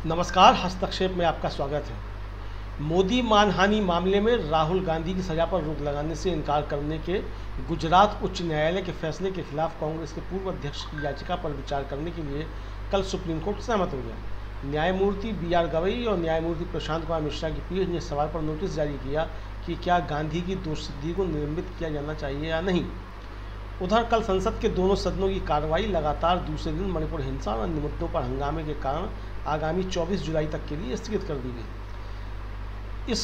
नमस्कार, हस्तक्षेप में आपका स्वागत है। मोदी मानहानि मामले में राहुल गांधी की सजा पर रोक लगाने से इनकार करने के गुजरात उच्च न्यायालय के फैसले के खिलाफ कांग्रेस के पूर्व अध्यक्ष की याचिका पर विचार करने के लिए कल सुप्रीम कोर्ट सहमत हो गया। न्यायमूर्ति BR गवई और न्यायमूर्ति प्रशांत कुमार मिश्रा की पीठ ने सवाल पर नोटिस जारी किया कि क्या गांधी की दोषसिद्धि को निलंबित किया जाना चाहिए या नहीं। उधर कल संसद के दोनों सदनों की कार्रवाई लगातार दूसरे दिन मणिपुर हिंसा और अन्य मुद्दों पर हंगामे के कारण आगामी 24 जुलाई तक के लिए स्थगित कर दी गई। इस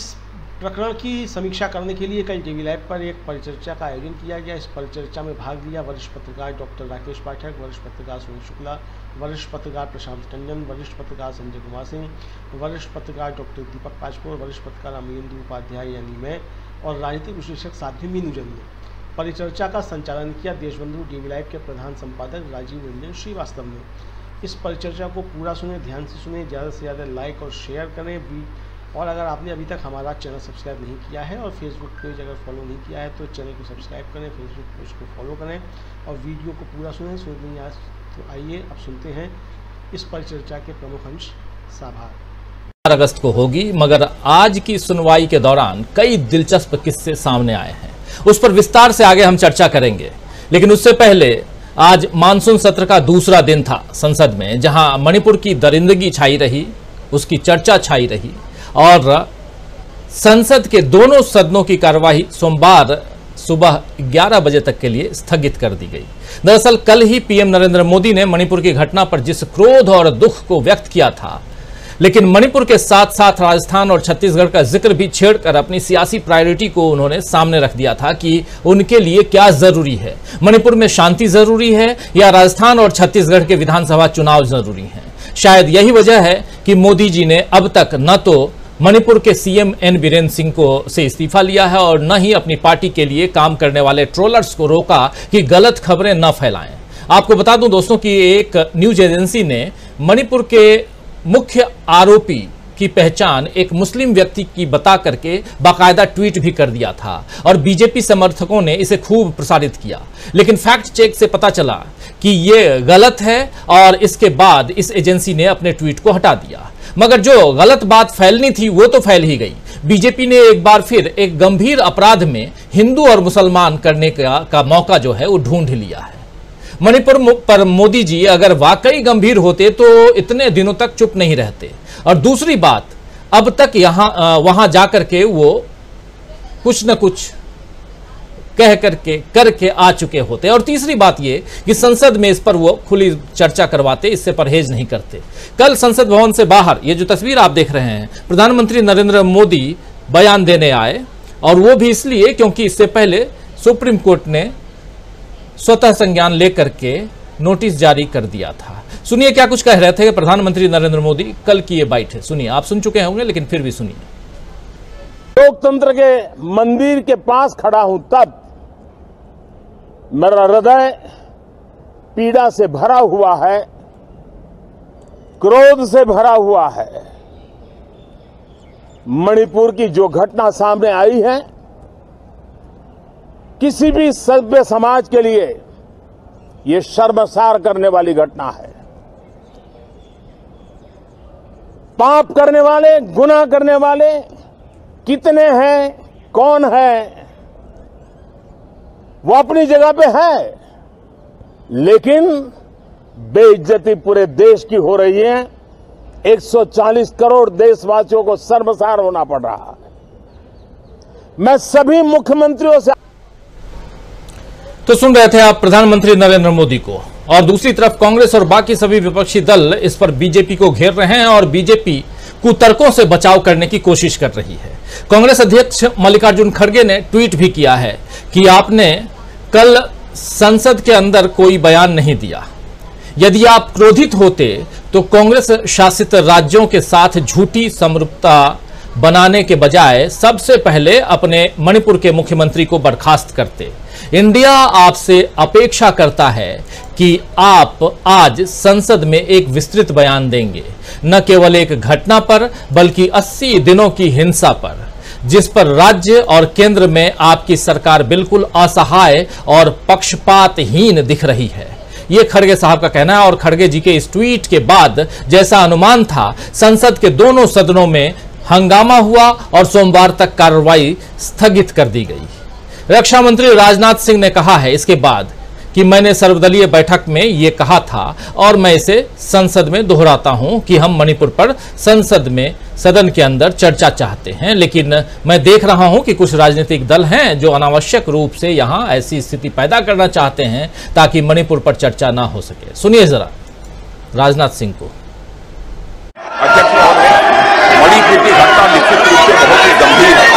प्रकरण की समीक्षा करने के लिए कल टीवी लाइव पर एक परिचर्चा का आयोजन किया गया। इस परिचर्चा में भाग लिया वरिष्ठ पत्रकार डॉक्टर राकेश पाठक, वरिष्ठ पत्रकार सुनील शुक्ला, वरिष्ठ पत्रकार प्रशांत टंडन, वरिष्ठ पत्रकार संजय कुमार सिंह, वरिष्ठ पत्रकार डॉक्टर दीपक पाचपुर, वरिष्ठ पत्रकार अमरेंद्र उपाध्याय यानी मैं और राजनीतिक विशेषज्ञ साध्वी मीनू जैन ने परिचर्चा का संचालन किया। देशबंधु टीवी लाइव के प्रधान संपादक राजीव रंजन श्रीवास्तव ने इस परिचर्चा को पूरा सुने, ध्यान से सुने, ज़्यादा से ज़्यादा लाइक और शेयर करें और अगर आपने अभी तक हमारा चैनल सब्सक्राइब नहीं किया है और फेसबुक पेज अगर फॉलो नहीं किया है तो चैनल को सब्सक्राइब करें, फेसबुक पेज को फॉलो करें और वीडियो को पूरा सुनें। सुनिए आज तो आइए अब सुनते हैं इस परिचर्चा के प्रमुख अंश। साभार 4 अगस्त को होगी, मगर आज की सुनवाई के दौरान कई दिलचस्प किस्से सामने आए हैं। उस पर विस्तार से आगे हम चर्चा करेंगे, लेकिन उससे पहले आज मानसून सत्र का दूसरा दिन था संसद में, जहां मणिपुर की दरिंदगी छाई रही, उसकी चर्चा छाई रही और संसद के दोनों सदनों की कार्यवाही सोमवार सुबह 11 बजे तक के लिए स्थगित कर दी गई। दरअसल कल ही पीएम नरेंद्र मोदी ने मणिपुर की घटना पर जिस क्रोध और दुख को व्यक्त किया था, लेकिन मणिपुर के साथ साथ राजस्थान और छत्तीसगढ़ का जिक्र भी छेड़कर अपनी सियासी प्रायोरिटी को उन्होंने सामने रख दिया था कि उनके लिए क्या जरूरी है। मणिपुर में शांति जरूरी है या राजस्थान और छत्तीसगढ़ के विधानसभा चुनाव जरूरी हैं। शायद यही वजह है कि मोदी जी ने अब तक न तो मणिपुर के सीएम एन बीरेन्द्र सिंह को से इस्तीफा लिया है और न ही अपनी पार्टी के लिए काम करने वाले ट्रोलर्स को रोका कि गलत खबरें न फैलाएं। आपको बता दूं दोस्तों कि एक न्यूज एजेंसी ने मणिपुर के मुख्य आरोपी की पहचान एक मुस्लिम व्यक्ति की बता करके बाकायदा ट्वीट भी कर दिया था और बीजेपी समर्थकों ने इसे खूब प्रसारित किया, लेकिन फैक्ट चेक से पता चला कि ये गलत है और इसके बाद इस एजेंसी ने अपने ट्वीट को हटा दिया। मगर जो गलत बात फैलनी थी वो तो फैल ही गई। बीजेपी ने एक बार फिर एक गंभीर अपराध में हिंदू और मुसलमान करने का मौका जो है वो ढूंढ लिया है। मणिपुर पर मोदी जी अगर वाकई गंभीर होते तो इतने दिनों तक चुप नहीं रहते। और दूसरी बात, अब तक वहां जाकर के वो कुछ न कुछ कह करके आ चुके होते। और तीसरी बात ये कि संसद में इस पर वो खुली चर्चा करवाते, इससे परहेज नहीं करते। कल संसद भवन से बाहर ये जो तस्वीर आप देख रहे हैं, प्रधानमंत्री नरेंद्र मोदी बयान देने आए और वो भी इसलिए क्योंकि इससे पहले सुप्रीम कोर्ट ने स्वतः संज्ञान लेकर के नोटिस जारी कर दिया था। सुनिए क्या कुछ कह रहे थे प्रधानमंत्री नरेंद्र मोदी। कल की ये बाइट है, सुनिए। आप सुन चुके होंगे लेकिन फिर भी सुनिए। लोकतंत्र के मंदिर के पास खड़ा हूं तब मेरा हृदय पीड़ा से भरा हुआ है, क्रोध से भरा हुआ है। मणिपुर की जो घटना सामने आई है, किसी भी सभ्य समाज के लिए यह शर्मसार करने वाली घटना है। पाप करने वाले, गुनाह करने वाले कितने हैं, कौन है, वो अपनी जगह पे है, लेकिन बेइज्जती पूरे देश की हो रही है। 140 करोड़ देशवासियों को शर्मसार होना पड़ रहा है। मैं सभी मुख्यमंत्रियों से तो सुन रहे थे आप प्रधानमंत्री नरेंद्र मोदी को, और दूसरी तरफ कांग्रेस और बाकी सभी विपक्षी दल इस पर बीजेपी को घेर रहे हैं और बीजेपी कुतर्कों से बचाव करने की कोशिश कर रही है। कांग्रेस अध्यक्ष मल्लिकार्जुन खड़गे ने ट्वीट भी किया है कि आपने कल संसद के अंदर कोई बयान नहीं दिया। यदि आप क्रोधित होते तो कांग्रेस शासित राज्यों के साथ झूठी समरूपता बनाने के बजाय सबसे पहले अपने मणिपुर के मुख्यमंत्री को बर्खास्त करते। इंडिया आपसे अपेक्षा करता है कि आप आज संसद में एक विस्तृत बयान देंगे, न केवल एक घटना पर बल्कि 80 दिनों की हिंसा पर, जिस पर राज्य और केंद्र में आपकी सरकार बिल्कुल असहाय और पक्षपातहीन दिख रही है। ये खड़गे साहब का कहना है। और खड़गे जी के इस ट्वीट के बाद जैसा अनुमान था, संसद के दोनों सदनों में हंगामा हुआ और सोमवार तक कार्रवाई स्थगित कर दी गई। रक्षा मंत्री राजनाथ सिंह ने कहा है इसके बाद कि मैंने सर्वदलीय बैठक में यह कहा था और मैं इसे संसद में दोहराता हूं कि हम मणिपुर पर संसद में सदन के अंदर चर्चा चाहते हैं, लेकिन मैं देख रहा हूं कि कुछ राजनीतिक दल हैं जो अनावश्यक रूप से यहां ऐसी स्थिति पैदा करना चाहते हैं ताकि मणिपुर पर चर्चा ना हो सके। सुनिए जरा राजनाथ सिंह को। अध्यक्ष महोदय, मणिपुर की घटना निश्चित रूप से बहुत ही गंभीर है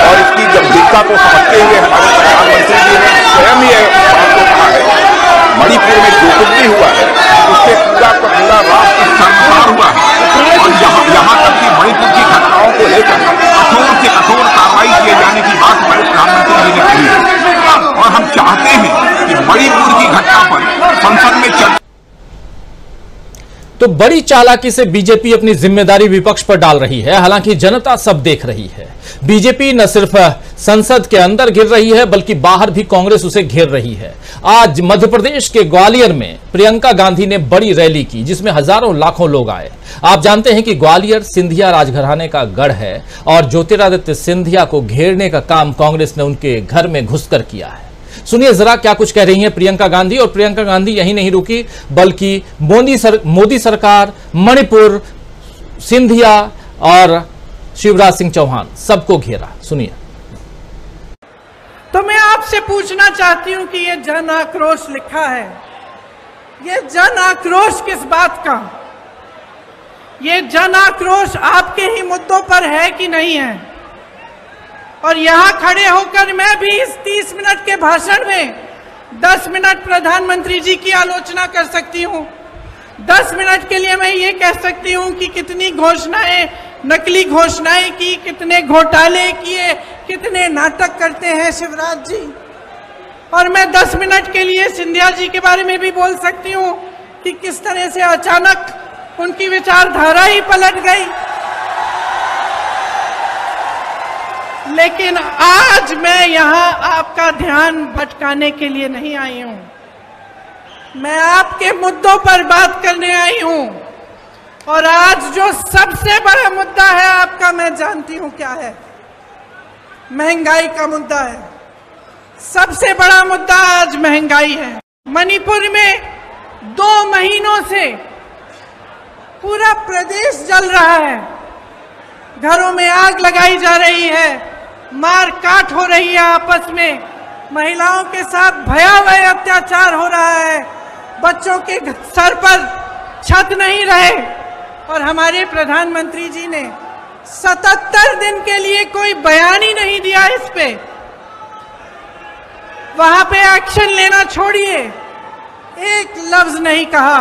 और इसकी गंभीरता को समझते हुए हमारे प्रधानमंत्री जी ने स्वयं ये बात को कहा है। मणिपुर में जो कुछ भी हुआ है उससे पूरा का पूरा राष्ट्र शर्मसार हुआ है और यहाँ तक कि मणिपुर की घटनाओं को लेकर कठोर से कठोर कार्रवाई किए जाने की बात हमारे प्रधानमंत्री जी ने कही है और हम चाहते हैं कि मणिपुर की घटना पर संसद में चर्चा। तो बड़ी चालाकी से बीजेपी अपनी जिम्मेदारी विपक्ष पर डाल रही है, हालांकि जनता सब देख रही है। बीजेपी न सिर्फ संसद के अंदर घिर रही है बल्कि बाहर भी कांग्रेस उसे घेर रही है। आज मध्य प्रदेश के ग्वालियर में प्रियंका गांधी ने बड़ी रैली की जिसमें हजारों लाखों लोग आए। आप जानते हैं कि ग्वालियर सिंधिया राजघराने का गढ़ है और ज्योतिरादित्य सिंधिया को घेरने का काम कांग्रेस ने उनके घर में घुसकर किया है। सुनिए जरा क्या कुछ कह रही हैं प्रियंका गांधी। और प्रियंका गांधी यही नहीं रुकी बल्कि मोदी सरकार, मणिपुर, सिंधिया और शिवराज सिंह चौहान सबको घेरा। सुनिए। तो मैं आपसे पूछना चाहती हूं कि ये जन आक्रोश लिखा है, ये जन आक्रोश किस बात का? ये जन आक्रोश आपके ही मुद्दों पर है कि नहीं है? और यहां खड़े होकर मैं भी इस 30 मिनट के भाषण में 10 मिनट प्रधानमंत्री जी की आलोचना कर सकती हूं। 10 मिनट के लिए मैं ये कह सकती हूं कि कितनी घोषणाएं, नकली घोषणाएं की, कितने घोटाले किए, कितने नाटक करते हैं शिवराज जी। और मैं 10 मिनट के लिए सिंधिया जी के बारे में भी बोल सकती हूं कि किस तरह से अचानक उनकी विचारधारा ही पलट गई। लेकिन आज मैं यहां आपका ध्यान भटकाने के लिए नहीं आई हूं, मैं आपके मुद्दों पर बात करने आई हूं। और आज जो सबसे बड़ा मुद्दा है आपका, मैं जानती हूं क्या है। महंगाई का मुद्दा है। सबसे बड़ा मुद्दा आज महंगाई है। मणिपुर में 2 महीनों से पूरा प्रदेश जल रहा है, घरों में आग लगाई जा रही है, मार काट हो रही है आपस में, महिलाओं के साथ भयावह अत्याचार हो रहा है, बच्चों के सर पर छत नहीं रहे। और हमारे प्रधानमंत्री जी ने 77 दिन के लिए कोई बयान ही नहीं दिया इस पे। वहां पे एक्शन लेना छोड़िए, एक लफ्ज नहीं कहा।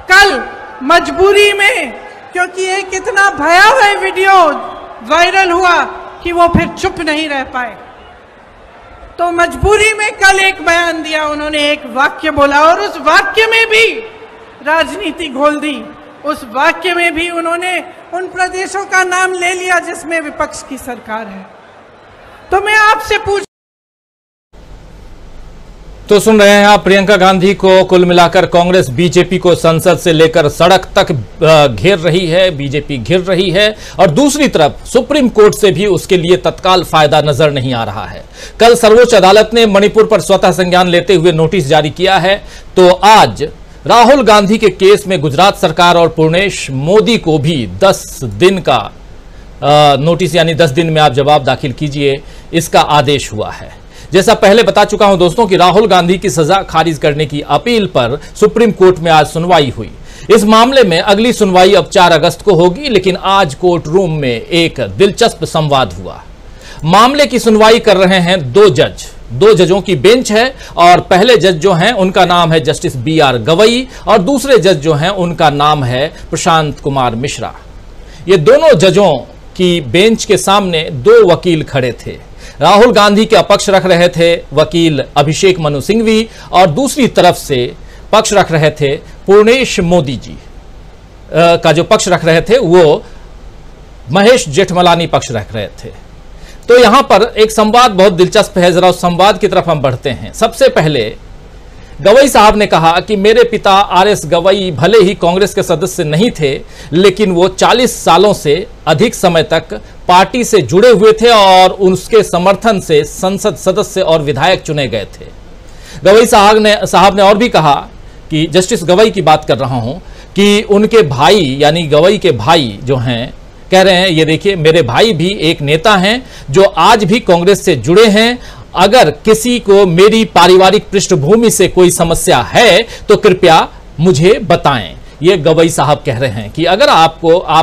कल मजबूरी में, क्योंकि एक इतना भयावह वीडियो वायरल हुआ कि वो फिर चुप नहीं रह पाए, तो मजबूरी में कल एक बयान दिया उन्होंने, एक वाक्य बोला और उस वाक्य में भी राजनीति घोल दी। उस वाक्य में भी उन्होंने उन प्रदेशों का नाम ले लिया जिसमें विपक्ष की सरकार है। तो मैं आपसे तो सुन रहे हैं आप प्रियंका गांधी को। कुल मिलाकर कांग्रेस बीजेपी को संसद से लेकर सड़क तक घेर रही है, बीजेपी घिर रही है और दूसरी तरफ सुप्रीम कोर्ट से भी उसके लिए तत्काल फायदा नजर नहीं आ रहा है। कल सर्वोच्च अदालत ने मणिपुर पर स्वतः संज्ञान लेते हुए नोटिस जारी किया है, तो आज राहुल गांधी के केस में गुजरात सरकार और पूर्णेश मोदी को भी 10 दिन का नोटिस, यानी 10 दिन में आप जवाब दाखिल कीजिए, इसका आदेश हुआ है। जैसा पहले बता चुका हूं दोस्तों कि राहुल गांधी की सजा खारिज करने की अपील पर सुप्रीम कोर्ट में आज सुनवाई हुई। इस मामले में अगली सुनवाई अब 4 अगस्त को होगी, लेकिन आज कोर्ट रूम में एक दिलचस्प संवाद हुआ। मामले की सुनवाई कर रहे हैं 2 जज, 2 जजों की बेंच है और पहले जज जो हैं उनका नाम है जस्टिस BR गवई और दूसरे जज जो हैं उनका नाम है प्रशांत कुमार मिश्रा। ये दोनों जजों की बेंच के सामने 2 वकील खड़े थे। राहुल गांधी के अपक्ष रख रहे थे वकील अभिषेक मनु सिंघवी और दूसरी तरफ से पक्ष रख रहे थे पूर्णेश मोदी जी का जो पक्ष रख रहे थे वो महेश जेठमलानी पक्ष रख रहे थे। तो यहां पर एक संवाद बहुत दिलचस्प है, जरा उस संवाद की तरफ हम बढ़ते हैं। सबसे पहले गवई साहब ने कहा कि मेरे पिता आरएस गवई भले ही कांग्रेस के सदस्य नहीं थे, लेकिन वो 40 सालों से अधिक समय तक पार्टी से जुड़े हुए थे और उसके समर्थन से संसद सदस्य और विधायक चुने गए थे। गवई साहब ने और भी कहा कि जस्टिस गवई की बात कर रहा हूं कि उनके भाई यानी गवई के भाई जो हैं कह रहे हैं, ये देखिए मेरे भाई भी एक नेता हैं जो आज भी कांग्रेस से जुड़े हैं। अगर किसी को मेरी पारिवारिक पृष्ठभूमि से कोई समस्या है तो कृपया मुझे बताएं। ये गवई साहब कह रहे हैं कि अगर आप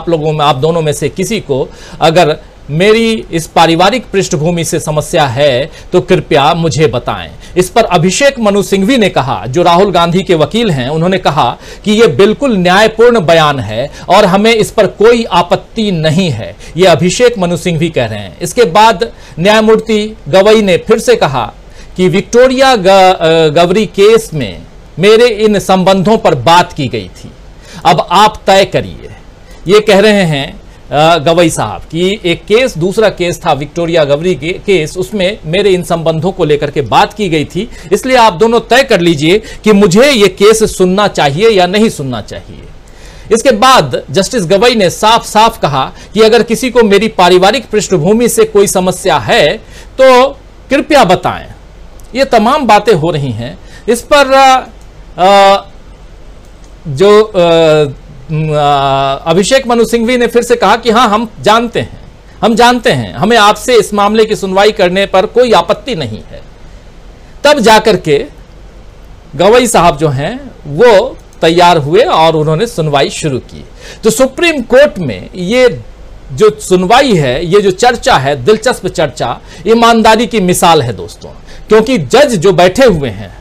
लोगों में, आप दोनों में से किसी को अगर मेरी इस पारिवारिक पृष्ठभूमि से समस्या है तो कृपया मुझे बताएं। इस पर अभिषेक मनु सिंघवी ने कहा, जो राहुल गांधी के वकील हैं, उन्होंने कहा कि यह बिल्कुल न्यायपूर्ण बयान है और हमें इस पर कोई आपत्ति नहीं है। यह अभिषेक मनु सिंघवी कह रहे हैं। इसके बाद न्यायमूर्ति गवई ने फिर से कहा कि विक्टोरिया गवरी केस में मेरे इन संबंधों पर बात की गई थी, अब आप तय करिए। ये कह रहे हैं गवई साहब कि एक केस, दूसरा केस था विक्टोरिया गवरी केस, उसमें मेरे इन संबंधों को लेकर के बात की गई थी, इसलिए आप दोनों तय कर लीजिए कि मुझे ये केस सुनना चाहिए या नहीं सुनना चाहिए। इसके बाद जस्टिस गवई ने साफ साफ कहा कि अगर किसी को मेरी पारिवारिक पृष्ठभूमि से कोई समस्या है तो कृपया बताएं। ये तमाम बातें हो रही हैं। इस पर अभिषेक मनु सिंघवी ने फिर से कहा कि हाँ, हम जानते हैं, हमें आपसे इस मामले की सुनवाई करने पर कोई आपत्ति नहीं है। तब जाकर के गवई साहब जो हैं वो तैयार हुए और उन्होंने सुनवाई शुरू की। तो सुप्रीम कोर्ट में ये जो सुनवाई है, ये जो चर्चा है, दिलचस्प चर्चा, ईमानदारी की मिसाल है दोस्तों, क्योंकि जज जो बैठे हुए हैं,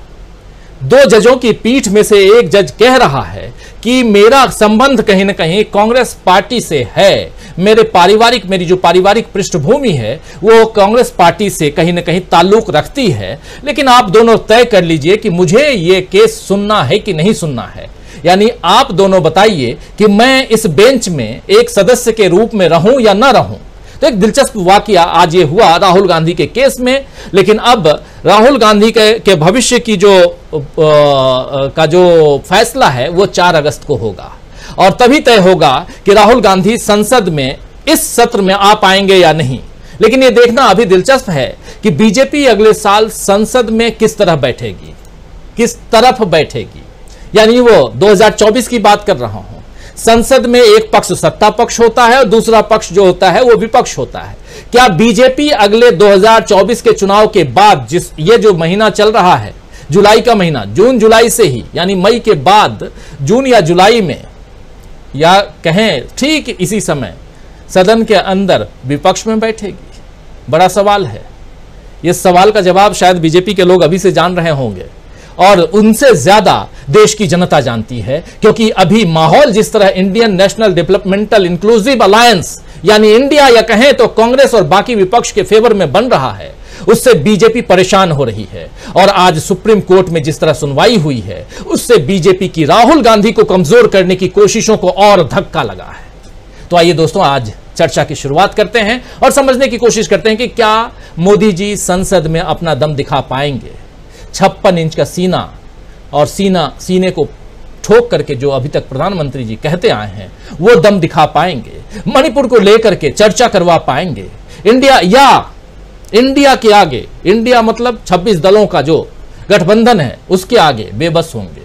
2 जजों की पीठ में से एक जज कह रहा है कि मेरा संबंध कहीं ना कहीं कांग्रेस पार्टी से है, मेरी जो पारिवारिक पृष्ठभूमि है वो कांग्रेस पार्टी से कहीं ना कहीं ताल्लुक रखती है, लेकिन आप दोनों तय कर लीजिए कि मुझे ये केस सुनना है कि नहीं सुनना है। यानी आप दोनों बताइए कि मैं इस बेंच में एक सदस्य के रूप में रहूं या ना रहूं। तो एक दिलचस्प वाकया आज ये हुआ राहुल गांधी के केस में, लेकिन अब राहुल गांधी के भविष्य की जो फैसला है वो 4 अगस्त को होगा और तभी तय होगा कि राहुल गांधी संसद में इस सत्र में आ पाएंगे या नहीं। लेकिन ये देखना अभी दिलचस्प है कि बीजेपी अगले साल संसद में किस तरह बैठेगी, किस तरफ बैठेगी। यानी वो 2024 की बात कर रहा हूं। संसद में एक पक्ष सत्ता पक्ष होता है और दूसरा पक्ष जो होता है वो विपक्ष होता है। क्या बीजेपी अगले 2024 के चुनाव के बाद, ये जो महीना चल रहा है, जुलाई का महीना, जून जुलाई से ही, यानी मई के बाद जून या जुलाई में, या कहें ठीक इसी समय सदन के अंदर विपक्ष में बैठेगी? बड़ा सवाल है। इस सवाल का जवाब शायद बीजेपी के लोग अभी से जान रहे होंगे और उनसे ज्यादा देश की जनता जानती है, क्योंकि अभी माहौल जिस तरह Indian national developmental inclusive alliance यानी इंडिया या कहें तो कांग्रेस और बाकी विपक्ष के फेवर में बन रहा है, उससे बीजेपी परेशान हो रही है। और आज सुप्रीम कोर्ट में जिस तरह सुनवाई हुई है, उससे बीजेपी की राहुल गांधी को कमजोर करने की कोशिशों को और धक्का लगा है। तो आइए दोस्तों, आज चर्चा की शुरुआत करते हैं और समझने की कोशिश करते हैं कि क्या मोदी जी संसद में अपना दम दिखा पाएंगे। 56 इंच का सीना और सीने को ठोक करके जो अभी तक प्रधानमंत्री जी कहते आए हैं, वो दम दिखा पाएंगे? मणिपुर को लेकर के चर्चा करवा पाएंगे? इंडिया के आगे, इंडिया मतलब 26 दलों का जो गठबंधन है उसके आगे बेबस होंगे?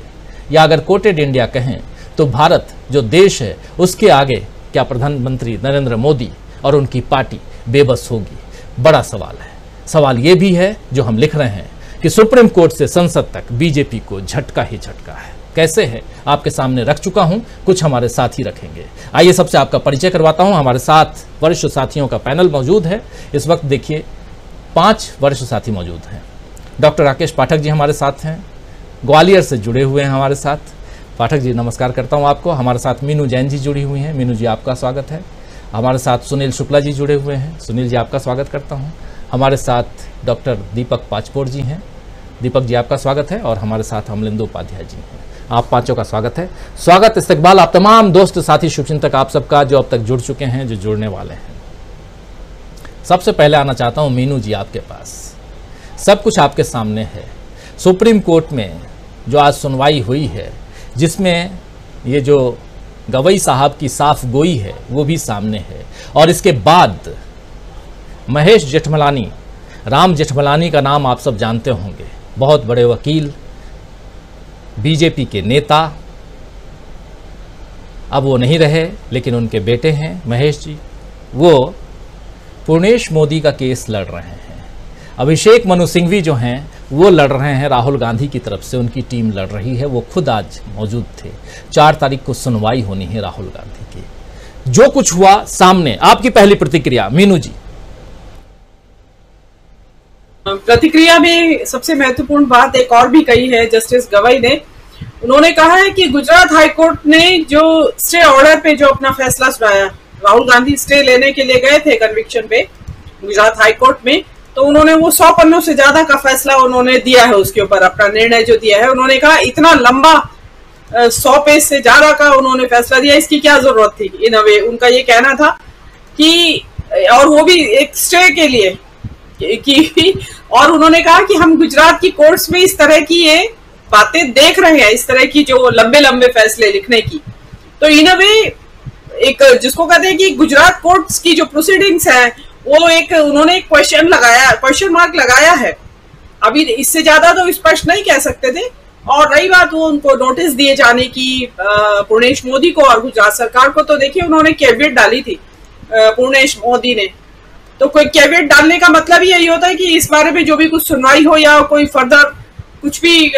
या अगर कोटेड इंडिया कहें तो भारत जो देश है उसके आगे क्या प्रधानमंत्री नरेंद्र मोदी और उनकी पार्टी बेबस होगी? बड़ा सवाल है। सवाल यह भी है जो हम लिख रहे हैं कि सुप्रीम कोर्ट से संसद तक बीजेपी को झटका ही झटका है। कैसे है आपके सामने रख चुका हूं, कुछ हमारे साथी रखेंगे। आइए सबसे आपका परिचय करवाता हूं। हमारे साथ वरिष्ठ साथियों का पैनल मौजूद है। इस वक्त देखिए 5 वरिष्ठ साथी मौजूद हैं। डॉक्टर राकेश पाठक जी हमारे साथ हैं, ग्वालियर से जुड़े हुए हैं हमारे साथ। पाठक जी नमस्कार करता हूं आपको। हमारे साथ मीनू जैन जी जुड़ी हुई हैं। मीनू जी आपका स्वागत है। हमारे साथ सुनील शुक्ला जी जुड़े हुए हैं। सुनील जी आपका स्वागत करता हूं। हमारे साथ डॉक्टर दीपक पाचपोर जी हैं। दीपक जी आपका स्वागत है। और हमारे साथ अमलिंदु उपाध्याय जी हैं। आप पांचों का स्वागत है। स्वागत, इस्तकबाल आप तमाम दोस्त साथी शुभचिंतक आप सबका जो अब तक जुड़ चुके हैं, जो जुड़ने वाले हैं। सबसे पहले आना चाहता हूं मीनू जी आपके पास। सब कुछ आपके सामने है। सुप्रीम कोर्ट में जो आज सुनवाई हुई है, जिसमें ये जो गवई साहब की साफ गोई है वो भी सामने है, और इसके बाद महेश जेठमलानी, राम जेठमलानी का नाम आप सब जानते होंगे, बहुत बड़े वकील, बीजेपी के नेता, अब वो नहीं रहे लेकिन उनके बेटे हैं महेश जी, वो पूर्णेश मोदी का केस लड़ रहे हैं। अभिषेक मनु सिंघवी जो हैं वो लड़ रहे हैं राहुल गांधी की तरफ से, उनकी टीम लड़ रही है, वो खुद आज मौजूद थे। 4 तारीख को सुनवाई होनी है राहुल गांधी की। जो कुछ हुआ सामने, आपकी पहली प्रतिक्रिया मीनू जी? प्रतिक्रिया में सबसे महत्वपूर्ण बात एक और भी कही है जस्टिस गवई ने। उन्होंने कहा है कि गुजरात हाईकोर्ट ने जो स्टे ऑर्डर पे जो अपना फैसला सुनाया, राहुल गांधी स्टे लेने के लिए गए थे कन्विक्शन पे गुजरात हाईकोर्ट में, तो उन्होंने वो 100 पन्नों से ज्यादा का फैसला उन्होंने दिया है, उसके ऊपर अपना निर्णय जो दिया है। उन्होंने कहा इतना लंबा 100 पेज से ज्यादा का उन्होंने फैसला दिया, इसकी क्या जरूरत थी। इन अ वे उनका ये कहना था कि, और वो भी एक स्टे के लिए कि, और उन्होंने कहा कि हम गुजरात की कोर्ट्स में इस तरह की ये बातें देख रहे हैं, इस तरह की जो लंबे लंबे फैसले लिखने की। तो इन अ वे एक जिसको कहते हैं कि गुजरात कोर्ट्स की जो प्रोसीडिंग्स है वो एक उन्होंने एक क्वेश्चन मार्क लगाया है। अभी इससे ज्यादा तो स्पष्ट नहीं कह सकते थे। और रही बात वो उनको नोटिस दिए जाने की पूर्णेश मोदी को और गुजरात सरकार को, तो देखिए उन्होंने कैवियट डाली थी पूर्णेश मोदी ने। तो कोई कैवियट डालने का मतलब यही होता है कि इस बारे में जो भी कुछ सुनवाई हो या कोई फर्दर कुछ भी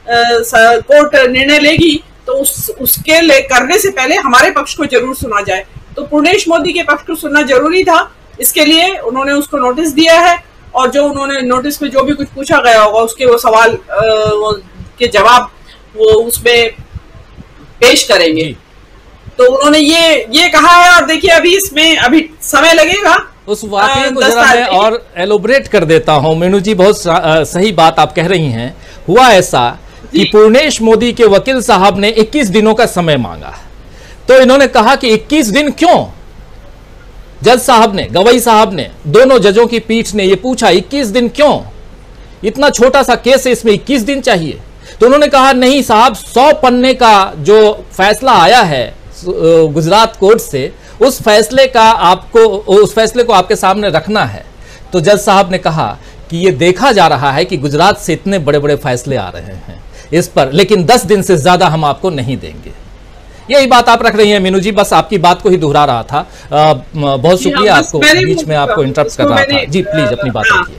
कोर्ट निर्णय लेगी तो उसके करने से पहले हमारे पक्ष को जरूर सुना जाए। तो पूर्णेश मोदी के पक्ष को सुनना जरूरी था, इसके लिए उन्होंने उसको नोटिस दिया है, और जो उन्होंने नोटिस में जो भी कुछ पूछा गया होगा उसके वो सवाल के जवाब वो उसमें पेश करेंगे। तो उन्होंने ये कहा है। और देखिए अभी इसमें अभी समय लगेगा उस वाकये को जरा मैं और एलोबरेट कर देता हूं। मीनू जी बहुत सही बात आप कह रही हैं। हुआ ऐसा कि पूर्णेश मोदी के वकील साहब ने 21 दिनों का समय मांगा, तो इन्होंने कहा कि 21 दिन क्यों? जज साहब ने, गवई साहब ने, दोनों जजों की पीठ ने यह पूछा 21 दिन क्यों? इतना छोटा सा केस है, इसमें 21 दिन चाहिए। तो उन्होंने कहा नहीं साहब, 100 पन्ने का जो फैसला आया है गुजरात कोर्ट से, उस फैसले को आपके सामने रखना है। तो जज साहब ने कहा कि ये देखा जा रहा है कि गुजरात से इतने बड़े बड़े फैसले आ रहे हैं इस पर, लेकिन 10 दिन से ज्यादा हम आपको नहीं देंगे। यही बात आप रख रही हैं मीनू जी, बस आपकी बात को ही दोहरा रहा था। बहुत शुक्रिया आपको, बीच में आपको इंटरप्ट कर रहा था। जी प्लीज अपनी बात रखिए।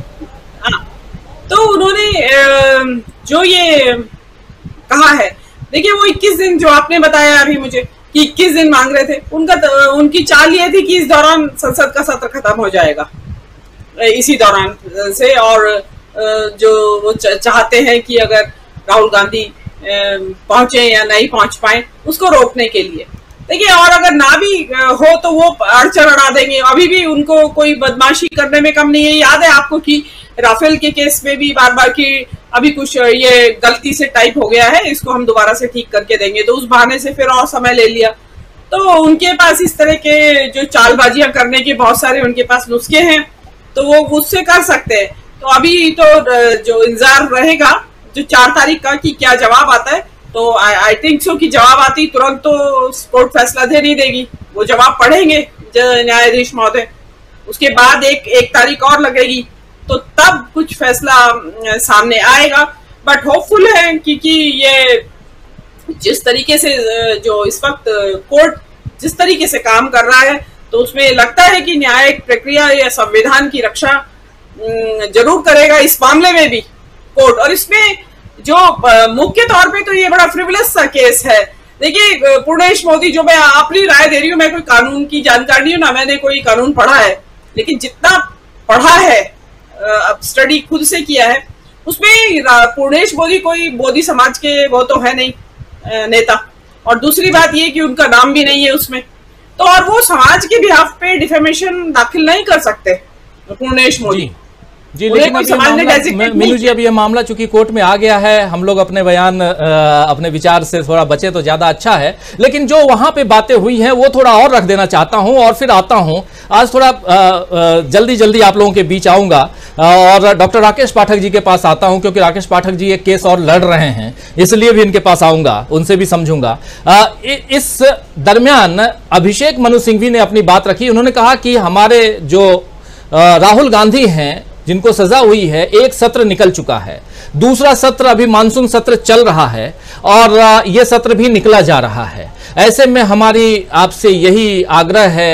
तो उन्होंने जो ये कहा है, देखिए वो 21 दिन जो आपने बताया अभी मुझे कि 21 दिन मांग रहे थे, उनकी चाल ये थी कि इस दौरान संसद का सत्र खत्म हो जाएगा इसी दौरान से, और जो वो चाहते हैं कि अगर राहुल गांधी पहुंचे या नहीं पहुंच पाए उसको रोकने के लिए। देखिए और अगर ना भी हो तो वो अड़चन अड़ा देंगे। अभी भी उनको कोई बदमाशी करने में कम नहीं है। याद है आपको कि राफेल के केस में भी बार बार की अभी कुछ ये गलती से टाइप हो गया है, इसको हम दोबारा से ठीक करके देंगे, तो उस बहाने से फिर और समय ले लिया। तो उनके पास इस तरह के जो चालबाजियां करने के बहुत सारे उनके पास नुस्खे हैं, तो वो उससे कर सकते हैं। तो अभी तो जो इंतजार रहेगा जो 4 तारीख का कि क्या जवाब आता है। तो आई थिंक सो कि जवाब आती तुरंत तो कोर्ट फैसला दे नहीं देगी, वो जवाब पढ़ेंगे न्यायाधीश महोदय, उसके बाद एक तारीख और लगेगी, तो तब कुछ फैसला सामने आएगा। बट होपफुल है क्योंकि ये जिस तरीके से जो इस वक्त कोर्ट जिस तरीके से काम कर रहा है, तो उसमें लगता है कि न्यायिक प्रक्रिया या संविधान की रक्षा जरूर करेगा इस मामले में भी कोर्ट। और इसमें जो मुख्य तौर पे तो ये बड़ा फ्रिवलस सा केस है। देखिए पूर्णेश मोदी, जो मैं अपनी राय दे रही हूँ, मैं कोई कानून की जानकार नहीं हूँ, ना मैंने कोई कानून पढ़ा है, लेकिन जितना पढ़ा है अब स्टडी खुद से किया है, उसमें पूर्णेश मोदी कोई मोदी समाज के वो तो है नहीं नेता, और दूसरी बात ये कि उनका नाम भी नहीं है उसमें, तो और वो समाज के बिहाफ पे डिफेमेशन दाखिल नहीं कर सकते पूर्णेश मोदी। जी, लेकिन मीनू जी, अब ये मामला चूंकि कोर्ट में आ गया है, हम लोग अपने बयान अपने विचार से थोड़ा बचे तो ज्यादा अच्छा है। लेकिन जो वहां पे बातें हुई हैं वो थोड़ा और रख देना चाहता हूं, और फिर आता हूं आज थोड़ा जल्दी जल्दी आप लोगों के बीच आऊंगा और डॉक्टर राकेश पाठक जी के पास आता हूं, क्योंकि राकेश पाठक जी एक केस और लड़ रहे हैं, इसलिए भी इनके पास आऊंगा, उनसे भी समझूंगा। इस दरमियान अभिषेक मनु सिंघवी ने अपनी बात रखी। उन्होंने कहा कि हमारे जो राहुल गांधी हैं जिनको सजा हुई है, एक सत्र निकल चुका है, दूसरा सत्र अभी मानसून सत्र चल रहा है और यह सत्र भी निकला जा रहा है। ऐसे में हमारी आपसे यही आग्रह है,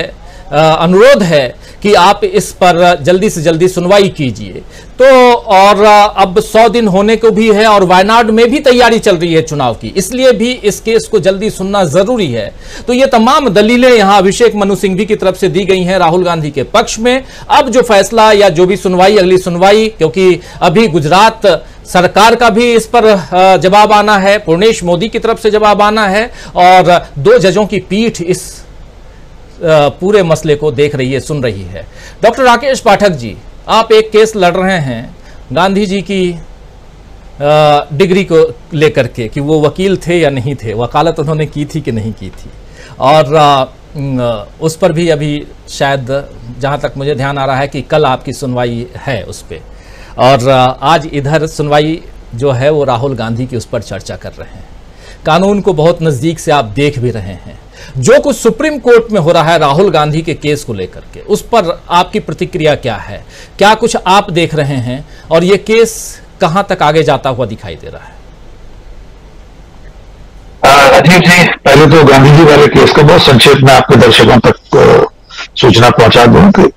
अनुरोध है कि आप इस पर जल्दी से जल्दी सुनवाई कीजिए। तो और अब 100 दिन होने को भी है और वायनाड में भी तैयारी चल रही है चुनाव की, इसलिए भी इस केस को जल्दी सुनना जरूरी है। तो ये तमाम दलीलें यहां अभिषेक मनु सिंघवी की तरफ से दी गई हैं राहुल गांधी के पक्ष में। अब जो फैसला या जो भी सुनवाई, अगली सुनवाई, क्योंकि अभी गुजरात सरकार का भी इस पर जवाब आना है, पूर्णेश मोदी की तरफ से जवाब आना है और 2 जजों की पीठ इस पूरे मसले को देख रही है, सुन रही है। डॉक्टर राकेश पाठक जी, आप एक केस लड़ रहे हैं गांधी जी की डिग्री को लेकर के कि वो वकील थे या नहीं थे, वकालत उन्होंने की थी कि नहीं की थी, और उस पर भी अभी शायद जहां तक मुझे ध्यान आ रहा है कि कल आपकी सुनवाई है उस पर, और आज इधर सुनवाई जो है वो राहुल गांधी की उस पर चर्चा कर रहे हैं। कानून को बहुत नजदीक से आप देख भी रहे हैं। जो कुछ सुप्रीम कोर्ट में हो रहा है राहुल गांधी के केस को लेकर के, उस पर आपकी प्रतिक्रिया क्या है? क्या कुछ आप देख रहे हैं और ये केस कहां तक आगे जाता हुआ दिखाई दे रहा है? राजीव जी, पहले तो गांधी जी वाले केस का बहुत संक्षेप में आपके दर्शकों तक सूचना पहुंचा दूं कि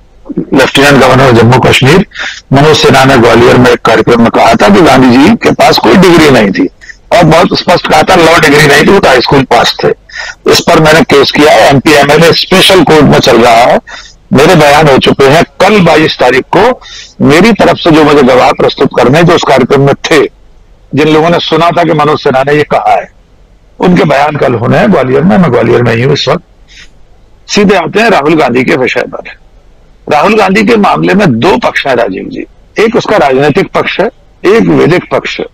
लेफ्टिनेंट गवर्नर जम्मू कश्मीर मनोज सिन्हा ने ग्वालियर में एक कार्यक्रम में कहा था कि गांधी जी के पास कोई डिग्री नहीं थी, और बहुत स्पष्ट कहा था लॉ डिग्री नहीं थी, वो हाई स्कूल पास थे। इस पर मैंने केस किया है, एमपी एमएलए स्पेशल कोर्ट में चल रहा है, मेरे बयान हो चुके हैं। कल 22 तारीख को मेरी तरफ से जो मुझे गवाह प्रस्तुत करने जो उस कार्यक्रम में थे, जिन लोगों ने सुना था कि मनोज सिन्हा ने ये कहा है, उनके बयान कल होने हैं ग्वालियर में। मैं ग्वालियर में ही हूं इस वक्त। सीधे आते हैं राहुल गांधी के विषय पर। राहुल गांधी के मामले में 2 पक्ष है राजीव जी, एक उसका राजनीतिक पक्ष है, एक विधिक पक्ष है।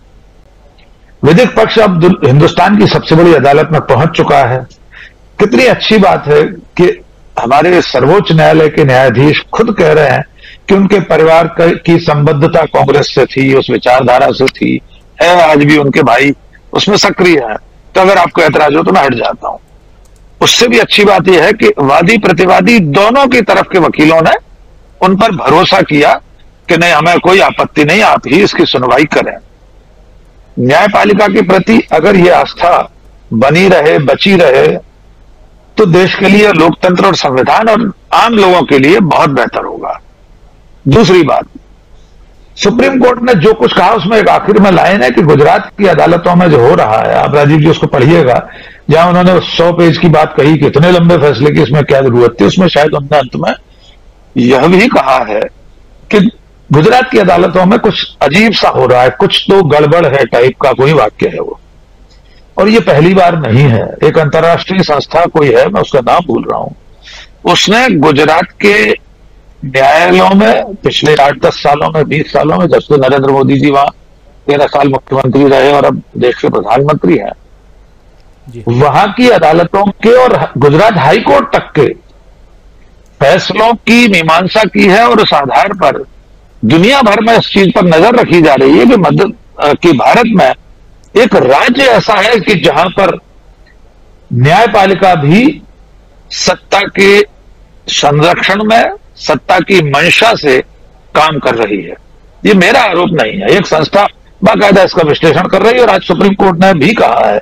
विधिक पक्ष अब हिंदुस्तान की सबसे बड़ी अदालत में पहुंच चुका है। कितनी अच्छी बात है कि हमारे सर्वोच्च न्यायालय के न्यायाधीश खुद कह रहे हैं कि उनके परिवार की संबद्धता कांग्रेस से थी, उस विचारधारा से थी, है आज भी उनके भाई उसमें सक्रिय है। तो अगर आपको ऐतराज हो तो मैं हट जाता हूं। उससे भी अच्छी बात यह है कि वादी प्रतिवादी दोनों की तरफ के वकीलों ने उन पर भरोसा किया कि नहीं, हमें कोई आपत्ति नहीं, आप ही इसकी सुनवाई करें। न्यायपालिका के प्रति अगर यह आस्था बनी रहे, बची रहे, तो देश के लिए, लोकतंत्र और संविधान और आम लोगों के लिए बहुत बेहतर होगा। दूसरी बात, सुप्रीम कोर्ट ने जो कुछ कहा उसमें एक आखिर में लाइन है कि गुजरात की अदालतों में जो हो रहा है, आप राजीव जी उसको पढ़िएगा, जहां उन्होंने 100 पेज की बात कही कि इतने लंबे फैसले की इसमें क्या जरूरत थी, उसमें शायद उन्होंने अंत में यह भी कहा है कि गुजरात की अदालतों में कुछ अजीब सा हो रहा है, कुछ तो गड़बड़ है टाइप का कोई वाक्य है वो। और ये पहली बार नहीं है। एक अंतर्राष्ट्रीय संस्था कोई है, मैं उसका नाम भूल रहा हूं, उसने गुजरात के न्यायालयों में पिछले 8-10 सालों में, 20 सालों में, जब से नरेंद्र मोदी जी वहां 13 साल मुख्यमंत्री रहे और अब देश के प्रधानमंत्री हैं, वहां की अदालतों के और गुजरात हाईकोर्ट तक के फैसलों की मीमांसा की है। और उस आधार पर दुनिया भर में इस चीज पर नजर रखी जा रही है कि भारत में एक राज्य ऐसा है कि जहां पर न्यायपालिका भी सत्ता के संरक्षण में, सत्ता की मंशा से काम कर रही है। ये मेरा आरोप नहीं है, एक संस्था बाकायदा इसका विश्लेषण कर रही है। और आज सुप्रीम कोर्ट ने भी कहा है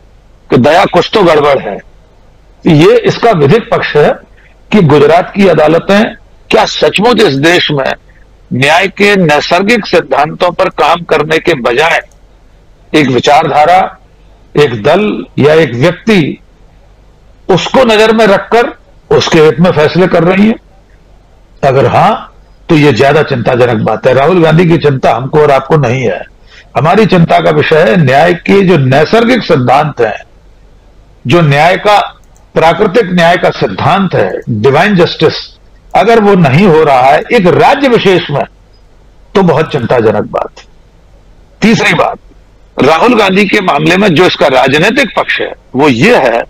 कि दया कुछ तो गड़बड़ है। ये इसका विधिक पक्ष है कि गुजरात की अदालतें क्या सचमुच इस देश में न्याय के नैसर्गिक सिद्धांतों पर काम करने के बजाय एक विचारधारा, एक दल या एक व्यक्ति, उसको नजर में रखकर उसके हित में फैसले कर रही है? अगर हां, तो यह ज्यादा चिंताजनक बात है। राहुल गांधी की चिंता हमको और आपको नहीं है। हमारी चिंता का विषय है न्याय के जो नैसर्गिक सिद्धांत हैं, जो न्याय का, प्राकृतिक न्याय का सिद्धांत है, डिवाइन जस्टिस, अगर वो नहीं हो रहा है एक राज्य विशेष में, तो बहुत चिंताजनक बात है। तीसरी बात, राहुल गांधी के मामले में जो इसका राजनीतिक पक्ष है वो ये है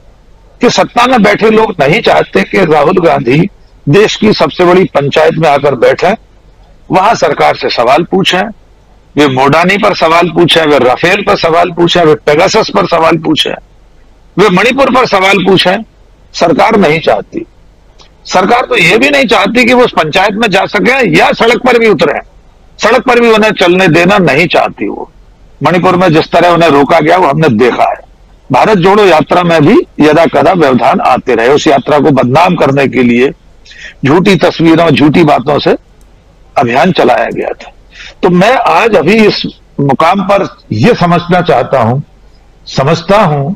कि सत्ता में बैठे लोग नहीं चाहते कि राहुल गांधी देश की सबसे बड़ी पंचायत में आकर बैठे, वहां सरकार से सवाल पूछें, वे मोडानी पर सवाल पूछें, वे राफेल पर सवाल पूछें, वे पेगासस पर सवाल पूछें, वे मणिपुर पर सवाल पूछें। सरकार नहीं चाहती। सरकार तो यह भी नहीं चाहती कि वो उस पंचायत में जा सके या सड़क पर भी उतरे। सड़क पर भी उन्हें चलने देना नहीं चाहती वो। मणिपुर में जिस तरह उन्हें रोका गया वो हमने देखा है। भारत जोड़ो यात्रा में भी यदा कदा व्यवधान आते रहे। उस यात्रा को बदनाम करने के लिए झूठी तस्वीरों, झूठी बातों से अभियान चलाया गया था। तो मैं आज अभी इस मुकाम पर यह समझता हूं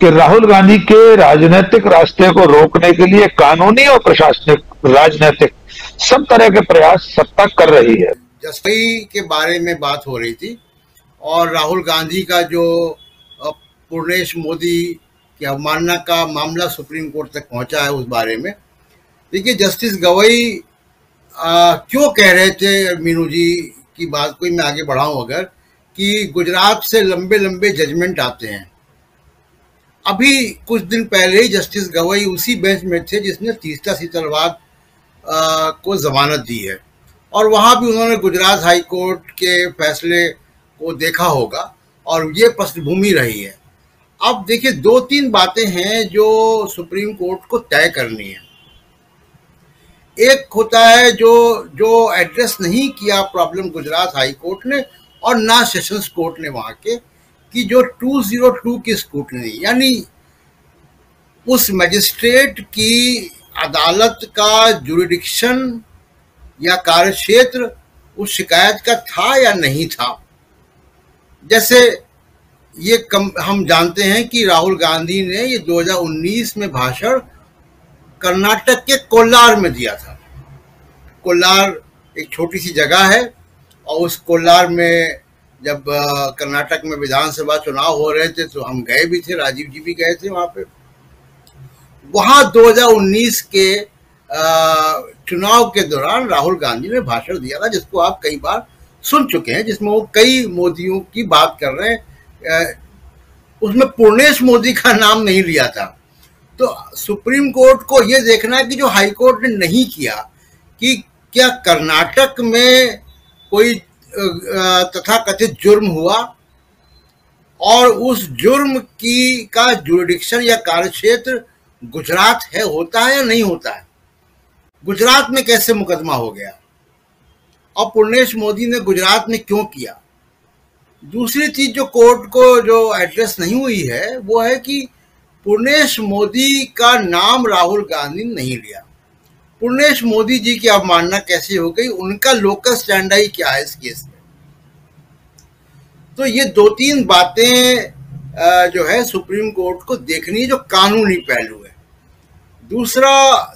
कि राहुल गांधी के राजनीतिक रास्ते को रोकने के लिए कानूनी और प्रशासनिक, राजनीतिक सब तरह के प्रयास सत्ता कर रही है। जस्टिस के बारे में बात हो रही थी और राहुल गांधी का जो पूर्णेश मोदी की अवमानना का मामला सुप्रीम कोर्ट तक पहुंचा है, उस बारे में देखिए जस्टिस गवई क्यों कह रहे थे, मीनू जी की बात को मैं आगे बढ़ाऊं अगर, कि गुजरात से लंबे लंबे जजमेंट आते हैं। अभी कुछ दिन पहले ही जस्टिस गवई उसी बेंच में थे जिसने तीस्ता सीतलवाद को जमानत दी है और वहां भी उन्होंने गुजरात हाई कोर्ट के फैसले को देखा होगा और ये पृष्ठभूमि रही है। अब देखिए 2-3 बातें हैं जो सुप्रीम कोर्ट को तय करनी है। एक होता है जो एड्रेस नहीं किया प्रॉब्लम गुजरात हाई कोर्ट ने और ना सेशंस कोर्ट ने वहां के, कि जो 202 की स्क्रूटनी, यानी उस मजिस्ट्रेट की अदालत का जुरिडिक्शन या कार्यक्षेत्र उस शिकायत का था या नहीं था। जैसे ये हम जानते हैं कि राहुल गांधी ने ये 2019 में भाषण कर्नाटक के कोल्लार में दिया था। कोल्लार एक छोटी सी जगह है और उस कोल्लार में जब कर्नाटक में विधानसभा चुनाव हो रहे थे तो हम गए भी थे, राजीव जी भी गए थे वहां पे। वहां 2019 के चुनाव के दौरान राहुल गांधी ने भाषण दिया था जिसको आप कई बार सुन चुके हैं, जिसमें वो कई मोदियों की बात कर रहे हैं। उसमें पूर्णेश मोदी का नाम नहीं लिया था। तो सुप्रीम कोर्ट को यह देखना है कि जो हाई कोर्ट ने नहीं किया कि क्या कर्नाटक में कोई तथाकथित जुर्म हुआ और उस जुर्म का जुरिडिक्शन या कार्यक्षेत्र गुजरात है, होता है या नहीं होता है। गुजरात में कैसे मुकदमा हो गया और पूर्णेश मोदी ने गुजरात में क्यों किया। दूसरी चीज जो कोर्ट को जो एड्रेस नहीं हुई है वो है कि पूर्णेश मोदी का नाम राहुल गांधी ने नहीं लिया। पूर्णेश मोदी जी की अवमानना कैसे हो गई, उनका लोकल स्टैंड ही क्या है इस केस में। तो ये 2-3 बातें जो है सुप्रीम कोर्ट को देखनी है, जो कानूनी पहलू है। दूसरा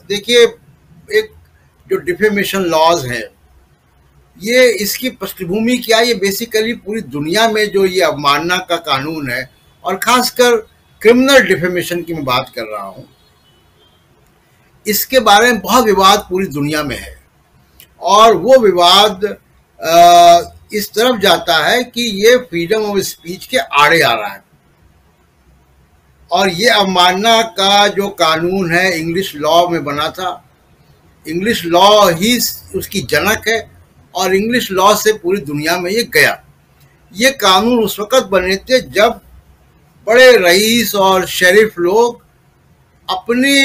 देखिए, एक जो डिफेमेशन लॉज है, ये इसकी पृष्ठभूमि क्या है, ये बेसिकली पूरी दुनिया में जो ये अवमानना का कानून है और खासकर क्रिमिनल डिफेमेशन की मैं बात कर रहा हूं, इसके बारे में बहुत विवाद पूरी दुनिया में है और वो विवाद इस तरफ जाता है कि ये फ्रीडम ऑफ स्पीच के आड़े आ रहा है और ये अवमानना का जो कानून है इंग्लिश लॉ में बना था। इंग्लिश लॉ ही उसकी जनक है और इंग्लिश लॉ से पूरी दुनिया में ये गया। ये कानून उस वक़्त बने थे जब बड़े रईस और शरीफ लोग अपने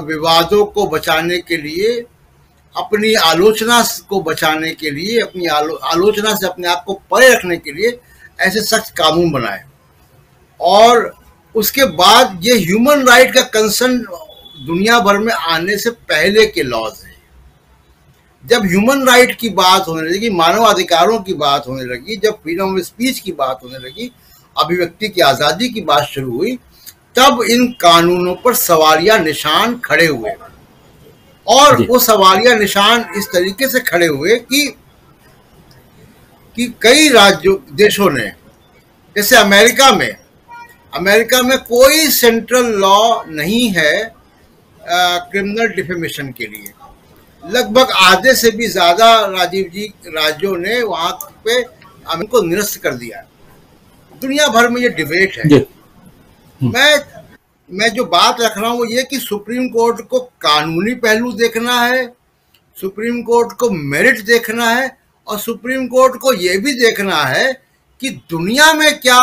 विवादों को बचाने के लिए, अपनी आलोचना को बचाने के लिए, अपनी आलोचना से अपने आप को परे रखने के लिए ऐसे सख्त कानून बनाए। और उसके बाद ये ह्यूमन राइट का कंसर्न दुनिया भर में आने से पहले के लॉज हैं। जब ह्यूमन राइट की बात होने लगी, मानव अधिकारों की बात होने लगी, जब फ्रीडम ऑफ स्पीच की बात होने लगी, अभिव्यक्ति की आज़ादी की बात शुरू हुई, तब इन कानूनों पर सवालिया निशान खड़े हुए। और वो सवालिया निशान इस तरीके से खड़े हुए कि कई देशों ने, जैसे अमेरिका में कोई सेंट्रल लॉ नहीं है क्रिमिनल डिफेमेशन के लिए, लगभग आधे से भी ज्यादा राजीव जी राज्यों ने वहां पे उनको निरस्त कर दिया। दुनिया भर में ये डिबेट है। मैं जो बात रख रहा हूँ वो ये कि सुप्रीम कोर्ट को कानूनी पहलू देखना है, सुप्रीम कोर्ट को मेरिट देखना है, और सुप्रीम कोर्ट को ये भी देखना है कि दुनिया में क्या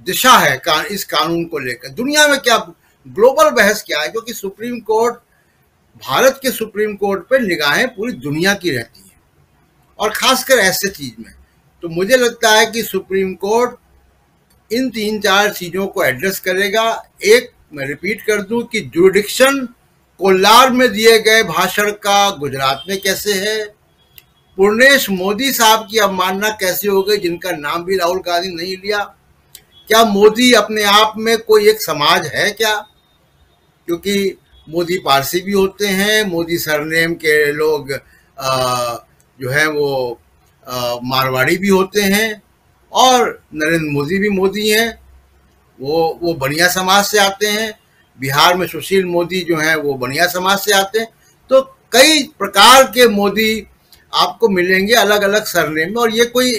दिशा है इस कानून को लेकर, दुनिया में क्या ग्लोबल बहस क्या है, क्योंकि सुप्रीम कोर्ट, भारत के सुप्रीम कोर्ट पे निगाहें पूरी दुनिया की रहती है, और खासकर ऐसे चीज में। तो मुझे लगता है कि सुप्रीम कोर्ट इन 3-4 चीजों को एड्रेस करेगा। एक, मैं रिपीट कर दूं कि जुरिडिक्शन कोल्लार में दिए गए भाषण का गुजरात में कैसे है, पूर्णेश मोदी साहब की अवमानना कैसे हो गई जिनका नाम भी राहुल गांधी नहीं लिया। क्या मोदी अपने आप में कोई एक समाज है क्या? क्योंकि मोदी पारसी भी होते हैं, मोदी सरनेम के लोग जो है वो मारवाड़ी भी होते हैं, और नरेंद्र मोदी भी मोदी हैं, वो बनिया समाज से आते हैं। बिहार में सुशील मोदी जो हैं वो बनिया समाज से आते हैं। तो कई प्रकार के मोदी आपको मिलेंगे अलग अलग सरनेम में, और ये कोई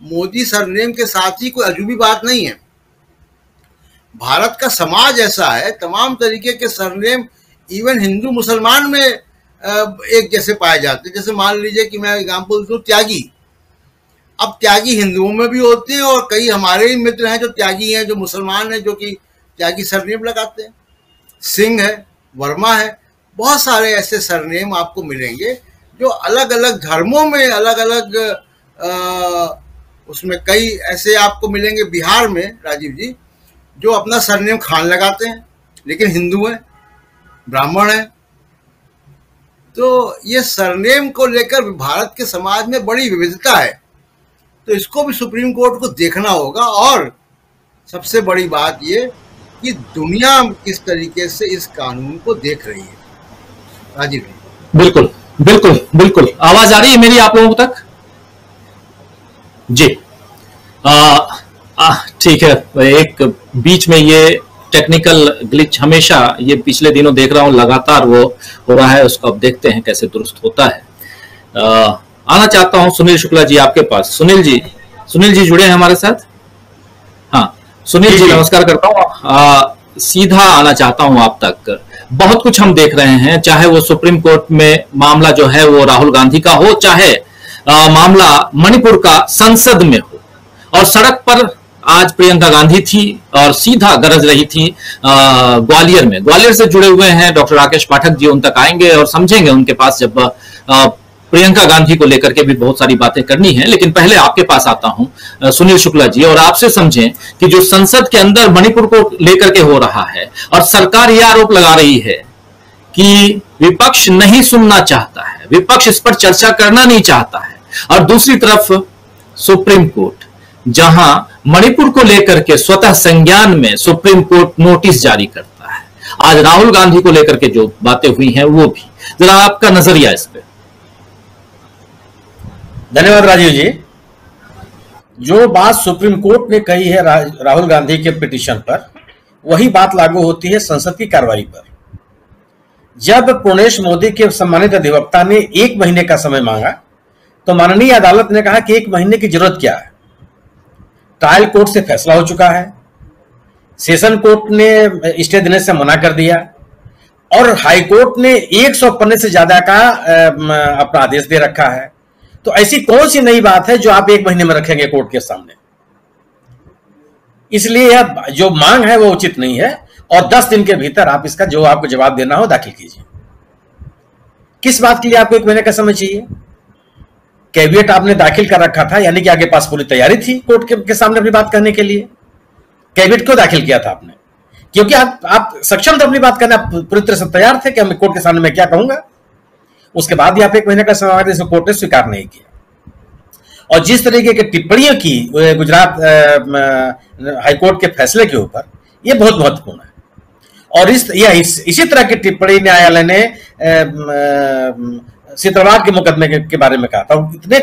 मोदी सरनेम के साथ ही कोई अजूबी बात नहीं है। भारत का समाज ऐसा है, तमाम तरीके के सरनेम इवन हिंदू मुसलमान में एक जैसे पाए जाते हैं। जैसे मान लीजिए कि मैं एग्जाम्पल दूं, त्यागी। अब त्यागी हिंदुओं में भी होते हैं, और कई हमारे ही मित्र हैं जो त्यागी हैं, जो मुसलमान हैं, जो कि त्यागी सरनेम लगाते हैं। सिंह है, वर्मा है, बहुत सारे ऐसे सरनेम आपको मिलेंगे जो अलग अलग धर्मों में अलग अलग उसमें कई ऐसे आपको मिलेंगे। बिहार में राजीव जी जो अपना सरनेम खान लगाते हैं लेकिन हिंदू हैं, ब्राह्मण हैं। तो ये सरनेम को लेकर भारत के समाज में बड़ी विविधता है, तो इसको भी सुप्रीम कोर्ट को देखना होगा। और सबसे बड़ी बात ये कि दुनिया किस तरीके से इस कानून को देख रही है। राजीव जी। बिल्कुल बिल्कुल बिल्कुल, आवाज आ रही है मेरी आप लोगों तक? जी ठीक है। एक बीच में ये टेक्निकल ग्लिच हमेशा ये पिछले दिनों देख रहा हूं लगातार वो हो रहा है, उसको अब देखते हैं कैसे दुरुस्त होता है। आना चाहता हूं सुनील शुक्ला जी आपके पास। सुनील जी जुड़े हैं हमारे साथ? हाँ सुनील जी नमस्कार करता हूं। सीधा आना चाहता हूं आप तक। बहुत कुछ हम देख रहे हैं, चाहे वो सुप्रीम कोर्ट में मामला जो है वो राहुल गांधी का हो, चाहे मामला मणिपुर का संसद में हो, और सड़क पर आज प्रियंका गांधी थी और सीधा गरज रही थी ग्वालियर में। ग्वालियर से जुड़े हुए हैं डॉक्टर राकेश पाठक जी, उन तक आएंगे और समझेंगे उनके पास जब प्रियंका गांधी को लेकर के भी बहुत सारी बातें करनी है। लेकिन पहले आपके पास आता हूं सुनील शुक्ला जी, और आपसे समझें कि जो संसद के अंदर मणिपुर को लेकर के हो रहा है, और सरकार यह आरोप लगा रही है कि विपक्ष नहीं सुनना चाहता है, विपक्ष इस पर चर्चा करना नहीं चाहता है, और दूसरी तरफ सुप्रीम कोर्ट जहां मणिपुर को लेकर के स्वतः संज्ञान में सुप्रीम कोर्ट नोटिस जारी करता है। आज राहुल गांधी को लेकर के जो बातें हुई हैं वो भी, जरा आपका नजरिया इस पे। धन्यवाद राजीव जी। जो बात सुप्रीम कोर्ट ने कही है राहुल गांधी के पिटीशन पर, वही बात लागू होती है संसद की कार्रवाई पर। जब पूर्णेश मोदी के सम्मानित अधिवक्ता ने 1 महीने का समय मांगा, तो माननीय अदालत ने कहा कि 1 महीने की जरूरत क्या है, ट्रायल कोर्ट से फैसला हो चुका है, सेशन कोर्ट ने स्टे देने से मना कर दिया, और हाई कोर्ट ने 100 पन्ने से ज्यादा का अपना आदेश दे रखा है। तो ऐसी कौन सी नई बात है जो आप 1 महीने में रखेंगे कोर्ट के सामने? इसलिए यह जो मांग है वो उचित नहीं है, और 10 दिन के भीतर आप इसका जो आपको जवाब देना हो दाखिल कीजिए। किस बात के लिए आपको 1 महीने का समय चाहिए? कैविएट आपने दाखिल कर रखा था, यानी कि आपके पास पूरी तैयारी थी कोर्ट के सामने अपनी बात करने के लिए। कैविएट क्यों दाखिल किया था आपने? क्योंकि आप सक्षम थे अपनी बात करना, पूरी तरह से तैयार थे कि मैं कोर्ट के सामने मैं क्या कहूंगा। उसके बाद भी आप 1 महीने का समय इसको कोर्ट ने स्वीकार नहीं किया। और जिस तरीके की टिप्पणियां की गुजरात हाईकोर्ट के फैसले के ऊपर, यह बहुत महत्वपूर्ण है। और इसी तरह की टिप्पणी न्यायालय ने सीतलवाड़ के मुकदमे के बारे में कहा था। इतने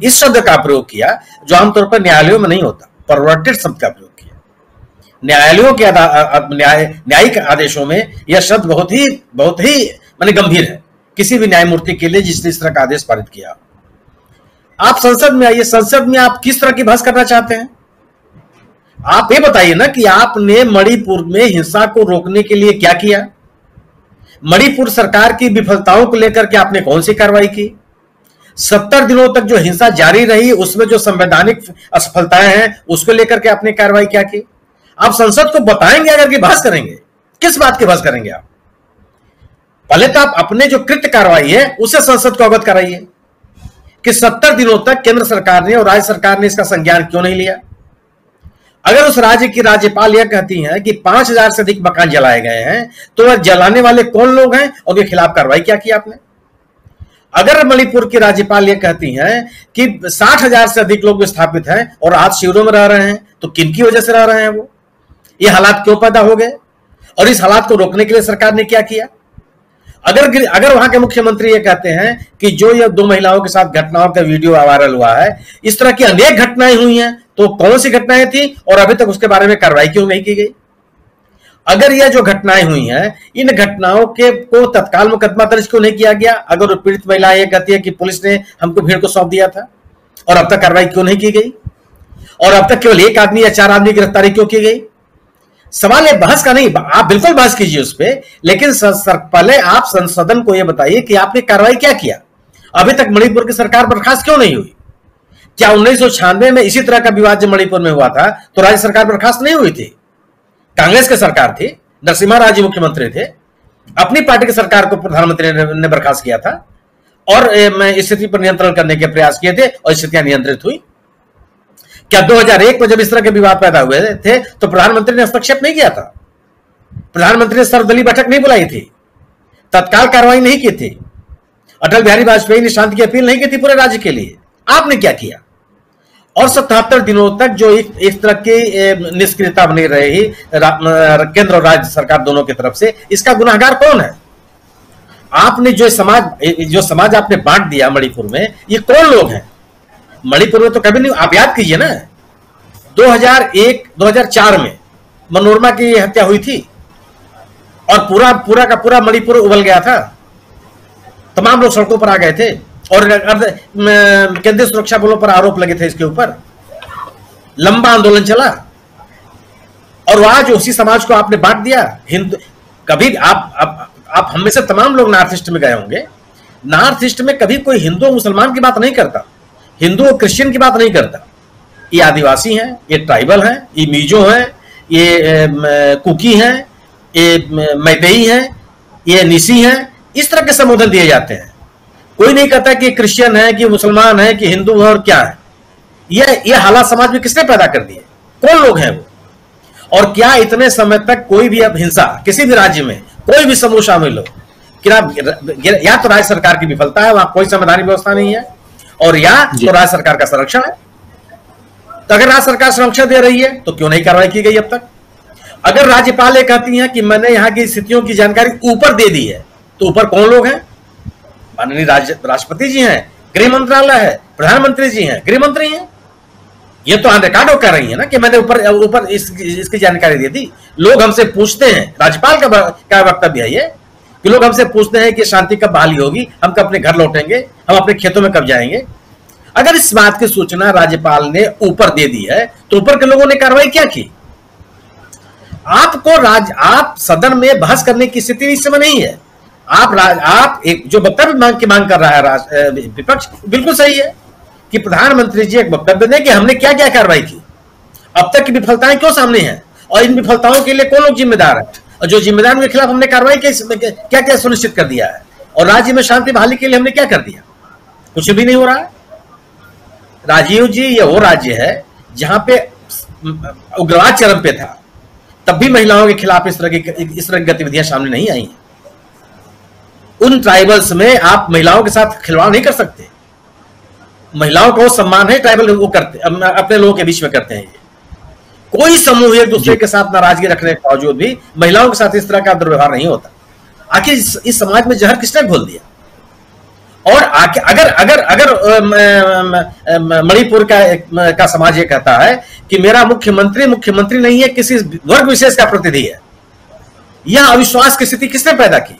इस शब्द का प्रयोग किया जो आमतौर पर न्यायालयों में नहीं होता, परवर्टेड शब्द का प्रयोग किया। न्यायालयों के न्यायिक आदेशों में यह शब्द बहुत ही माने गंभीर है किसी भी न्यायमूर्ति के लिए जिसने इस तरह का आदेश पारित किया। आप संसद में आइए, संसद में आप किस तरह की बहस करना चाहते हैं? आप ये बताइए ना कि आपने मणिपुर में हिंसा को रोकने के लिए क्या किया? मणिपुर सरकार की विफलताओं को लेकर के आपने कौन सी कार्रवाई की? 70 दिनों तक जो हिंसा जारी रही उसमें जो संवैधानिक असफलताएं हैं उसको लेकर के आपने कार्रवाई क्या की? आप संसद को बताएंगे अगर कि बहस करेंगे? किस बात की बहस करेंगे आप? पहले तो आप अपने जो कृत्य कार्रवाई है उससे संसद को अवगत कराइए कि 70 दिनों तक केंद्र सरकार ने और राज्य सरकार ने इसका संज्ञान क्यों नहीं लिया। अगर उस राज्य की राज्यपाल यह कहती हैं कि 5000 से अधिक मकान जलाए गए हैं, तो वह जलाने वाले कौन लोग हैं और उनके खिलाफ कार्रवाई क्या की आपने? अगर मणिपुर की राज्यपाल यह कहती हैं कि 60,000 से अधिक लोग विस्थापित हैं और आज शिविरों में रह रहे हैं, तो किन की वजह से रह रहे हैं वो? ये हालात क्यों पैदा हो गए और इस हालात को रोकने के लिए सरकार ने क्या किया? अगर वहां के मुख्यमंत्री ये कहते हैं कि जो ये 2 महिलाओं के साथ घटनाओं का वीडियो वायरल हुआ है, इस तरह की अनेक घटनाएं हुई हैं, तो कौन सी घटनाएं थी और अभी तक उसके बारे में कार्रवाई क्यों नहीं की गई? अगर यह जो घटनाएं हुई हैं, इन घटनाओं के को तत्काल मुकदमा दर्ज क्यों नहीं किया गया? अगर पीड़ित महिला ये कहती है कि पुलिस ने हमको भीड़ को सौंप दिया था, और अब तक कार्रवाई क्यों नहीं की गई? और अब तक केवल 1 आदमी या 4 आदमी की गिरफ्तारी क्यों की गई? सवाल है बहस का नहीं, आप बिल्कुल बहस कीजिए उस पर, लेकिन पहले आप सदन को यह बताइए कि आपने कार्रवाई क्या किया? अभी तक मणिपुर की सरकार बर्खास्त क्यों नहीं हुई? क्या 1996 में इसी तरह का विवाद जब मणिपुर में हुआ था तो राज्य सरकार बर्खास्त नहीं हुई थी? कांग्रेस की सरकार थी, नरसिम्हा राव जी मुख्यमंत्री थे, अपनी पार्टी की सरकार को प्रधानमंत्री ने बर्खास्त किया था और स्थिति पर नियंत्रण करने के प्रयास किए थे और स्थितियां नियंत्रित हुई। क्या 2001 में जब इस तरह के विवाद पैदा हुए थे तो प्रधानमंत्री ने हस्तक्षेप नहीं किया था? प्रधानमंत्री ने सर्वदलीय बैठक नहीं बुलाई थी, तत्काल कार्रवाई नहीं की थी, अटल बिहारी वाजपेयी ने शांति की अपील नहीं की थी पूरे राज्य के लिए? आपने क्या किया? और 77 दिनों तक जो इस तरह की निष्क्रियता बनी रही केंद्र और राज्य सरकार दोनों की तरफ से, इसका गुनाहगार कौन है? आपने जो समाज आपने बांट दिया मणिपुर में, ये कौन लोग हैं? मणिपुर में तो कभी नहीं, आप याद कीजिए ना, 2001-2004 में मनोरमा की हत्या हुई थी और पूरा का पूरा मणिपुर उबल गया था, तमाम लोग सड़कों पर आ गए थे और केंद्रीय सुरक्षा बलों पर आरोप लगे थे इसके ऊपर, लंबा आंदोलन चला और आज उसी समाज को आपने बांट दिया। हिंदू कभी आप हम में से तमाम लोग नॉर्थ ईस्ट में गए होंगे, नॉर्थ ईस्ट में कभी कोई हिंदू मुसलमान की बात नहीं करता, हिंदू और क्रिश्चियन की बात नहीं करता। ये आदिवासी हैं, ये ट्राइबल हैं, ये मिजो हैं, ये कुकी हैं, ये मैतेई हैं, ये निसी हैं, इस तरह के संबोधन दिए जाते हैं। कोई नहीं कहता कि क्रिश्चियन है, कि मुसलमान है, कि हिंदू है और क्या है। ये हालात समाज में किसने पैदा कर दिए? कौन लोग हैं वो? और क्या इतने समय तक कोई भी अब हिंसा किसी भी राज्य में कोई भी समूह शामिल हो, या तो राज्य सरकार की विफलता है, वहां कोई संवैधानिक व्यवस्था नहीं है, और या तो राज्य सरकार का संरक्षण है। तो अगर राज्य सरकार संरक्षण दे रही है तो क्यों नहीं कार्रवाई की गई अब तक? अगर राज्यपाल ये कहती हैं कि मैंने यहाँ की स्थितियों की जानकारी ऊपर दे दी है, तो ऊपर कौन लोग हैं? माननीय राष्ट्रपति जी हैं, गृह मंत्रालय है, प्रधानमंत्री जी हैं, गृह मंत्री हैं। ये तो रिकॉर्ड कर रही है ना कि मैंने ऊपर इसकी जानकारी दे दी। लोग हमसे पूछते हैं, राज्यपाल का वक्तव्य है ये, कि लोग हमसे पूछते हैं कि शांति कब बहाली होगी, हम कब अपने घर लौटेंगे, हम अपने खेतों में कब जाएंगे। अगर इस बात की सूचना राज्यपाल ने ऊपर दे दी है तो ऊपर के लोगों ने कार्रवाई क्या की? आप सदन में बहस करने की स्थिति इस समय नहीं है। आप एक जो वक्तव्य की मांग कर रहा है विपक्ष, बिल्कुल सही है कि प्रधानमंत्री जी एक वक्तव्य दें कि हमने क्या क्या कार्रवाई की, अब तक की विफलताएं क्यों सामने हैं और इन विफलताओं के लिए कौन लोग जिम्मेदार है, और जो जिम्मेदार उनके खिलाफ हमने कार्रवाई क्या क्या सुनिश्चित कर दिया है, और राज्य में शांति बहाली के लिए हमने क्या कर दिया? कुछ भी नहीं हो रहा है। राजीव जी, ये वो राज्य है जहां पे उग्रवाद चरम पे था, तब भी महिलाओं के खिलाफ इस तरह की गतिविधियां सामने नहीं आई हैं। उन ट्राइबल्स में आप महिलाओं के साथ खिलवाड़ नहीं कर सकते। महिलाओं को सम्मान है, ट्राइबल वो करते अपने लोगों के बीच में करते हैं। कोई समूह एक दूसरे के साथ नाराजगी रखने के बावजूद भी महिलाओं के साथ इस तरह का दुर्व्यवहार नहीं होता। आखिर इस समाज में जहर किसने घोल दिया? और अगर मणिपुर का समाज ये कहता है कि मेरा मुख्यमंत्री नहीं है, किसी वर्ग विशेष का प्रतिनिधि है, यह अविश्वास की स्थिति किसने पैदा की?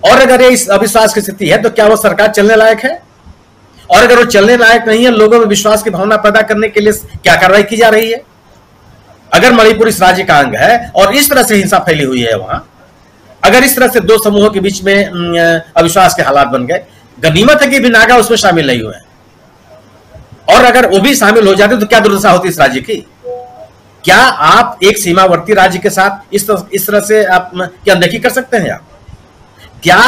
और अगर ये इस अविश्वास की स्थिति है तो क्या वो सरकार चलने लायक है? और अगर वो चलने लायक नहीं है, लोगों में विश्वास की भावना पैदा करने के लिए क्या कार्रवाई की जा रही है? अगर मणिपुर इस राज्य का अंग है और इस तरह से हिंसा फैली हुई है वहां, अगर इस तरह से दो समूहों के बीच में अविश्वास के हालात बन गए, गनीमत है कि भी नागा उसमें शामिल नहीं हुए, और अगर वो भी शामिल हो जाते तो क्या दुर्दशा होती इस राज्य की? क्या आप एक सीमावर्ती राज्य के साथ इस तरह से आप की अनदेखी कर सकते हैं? आप क्या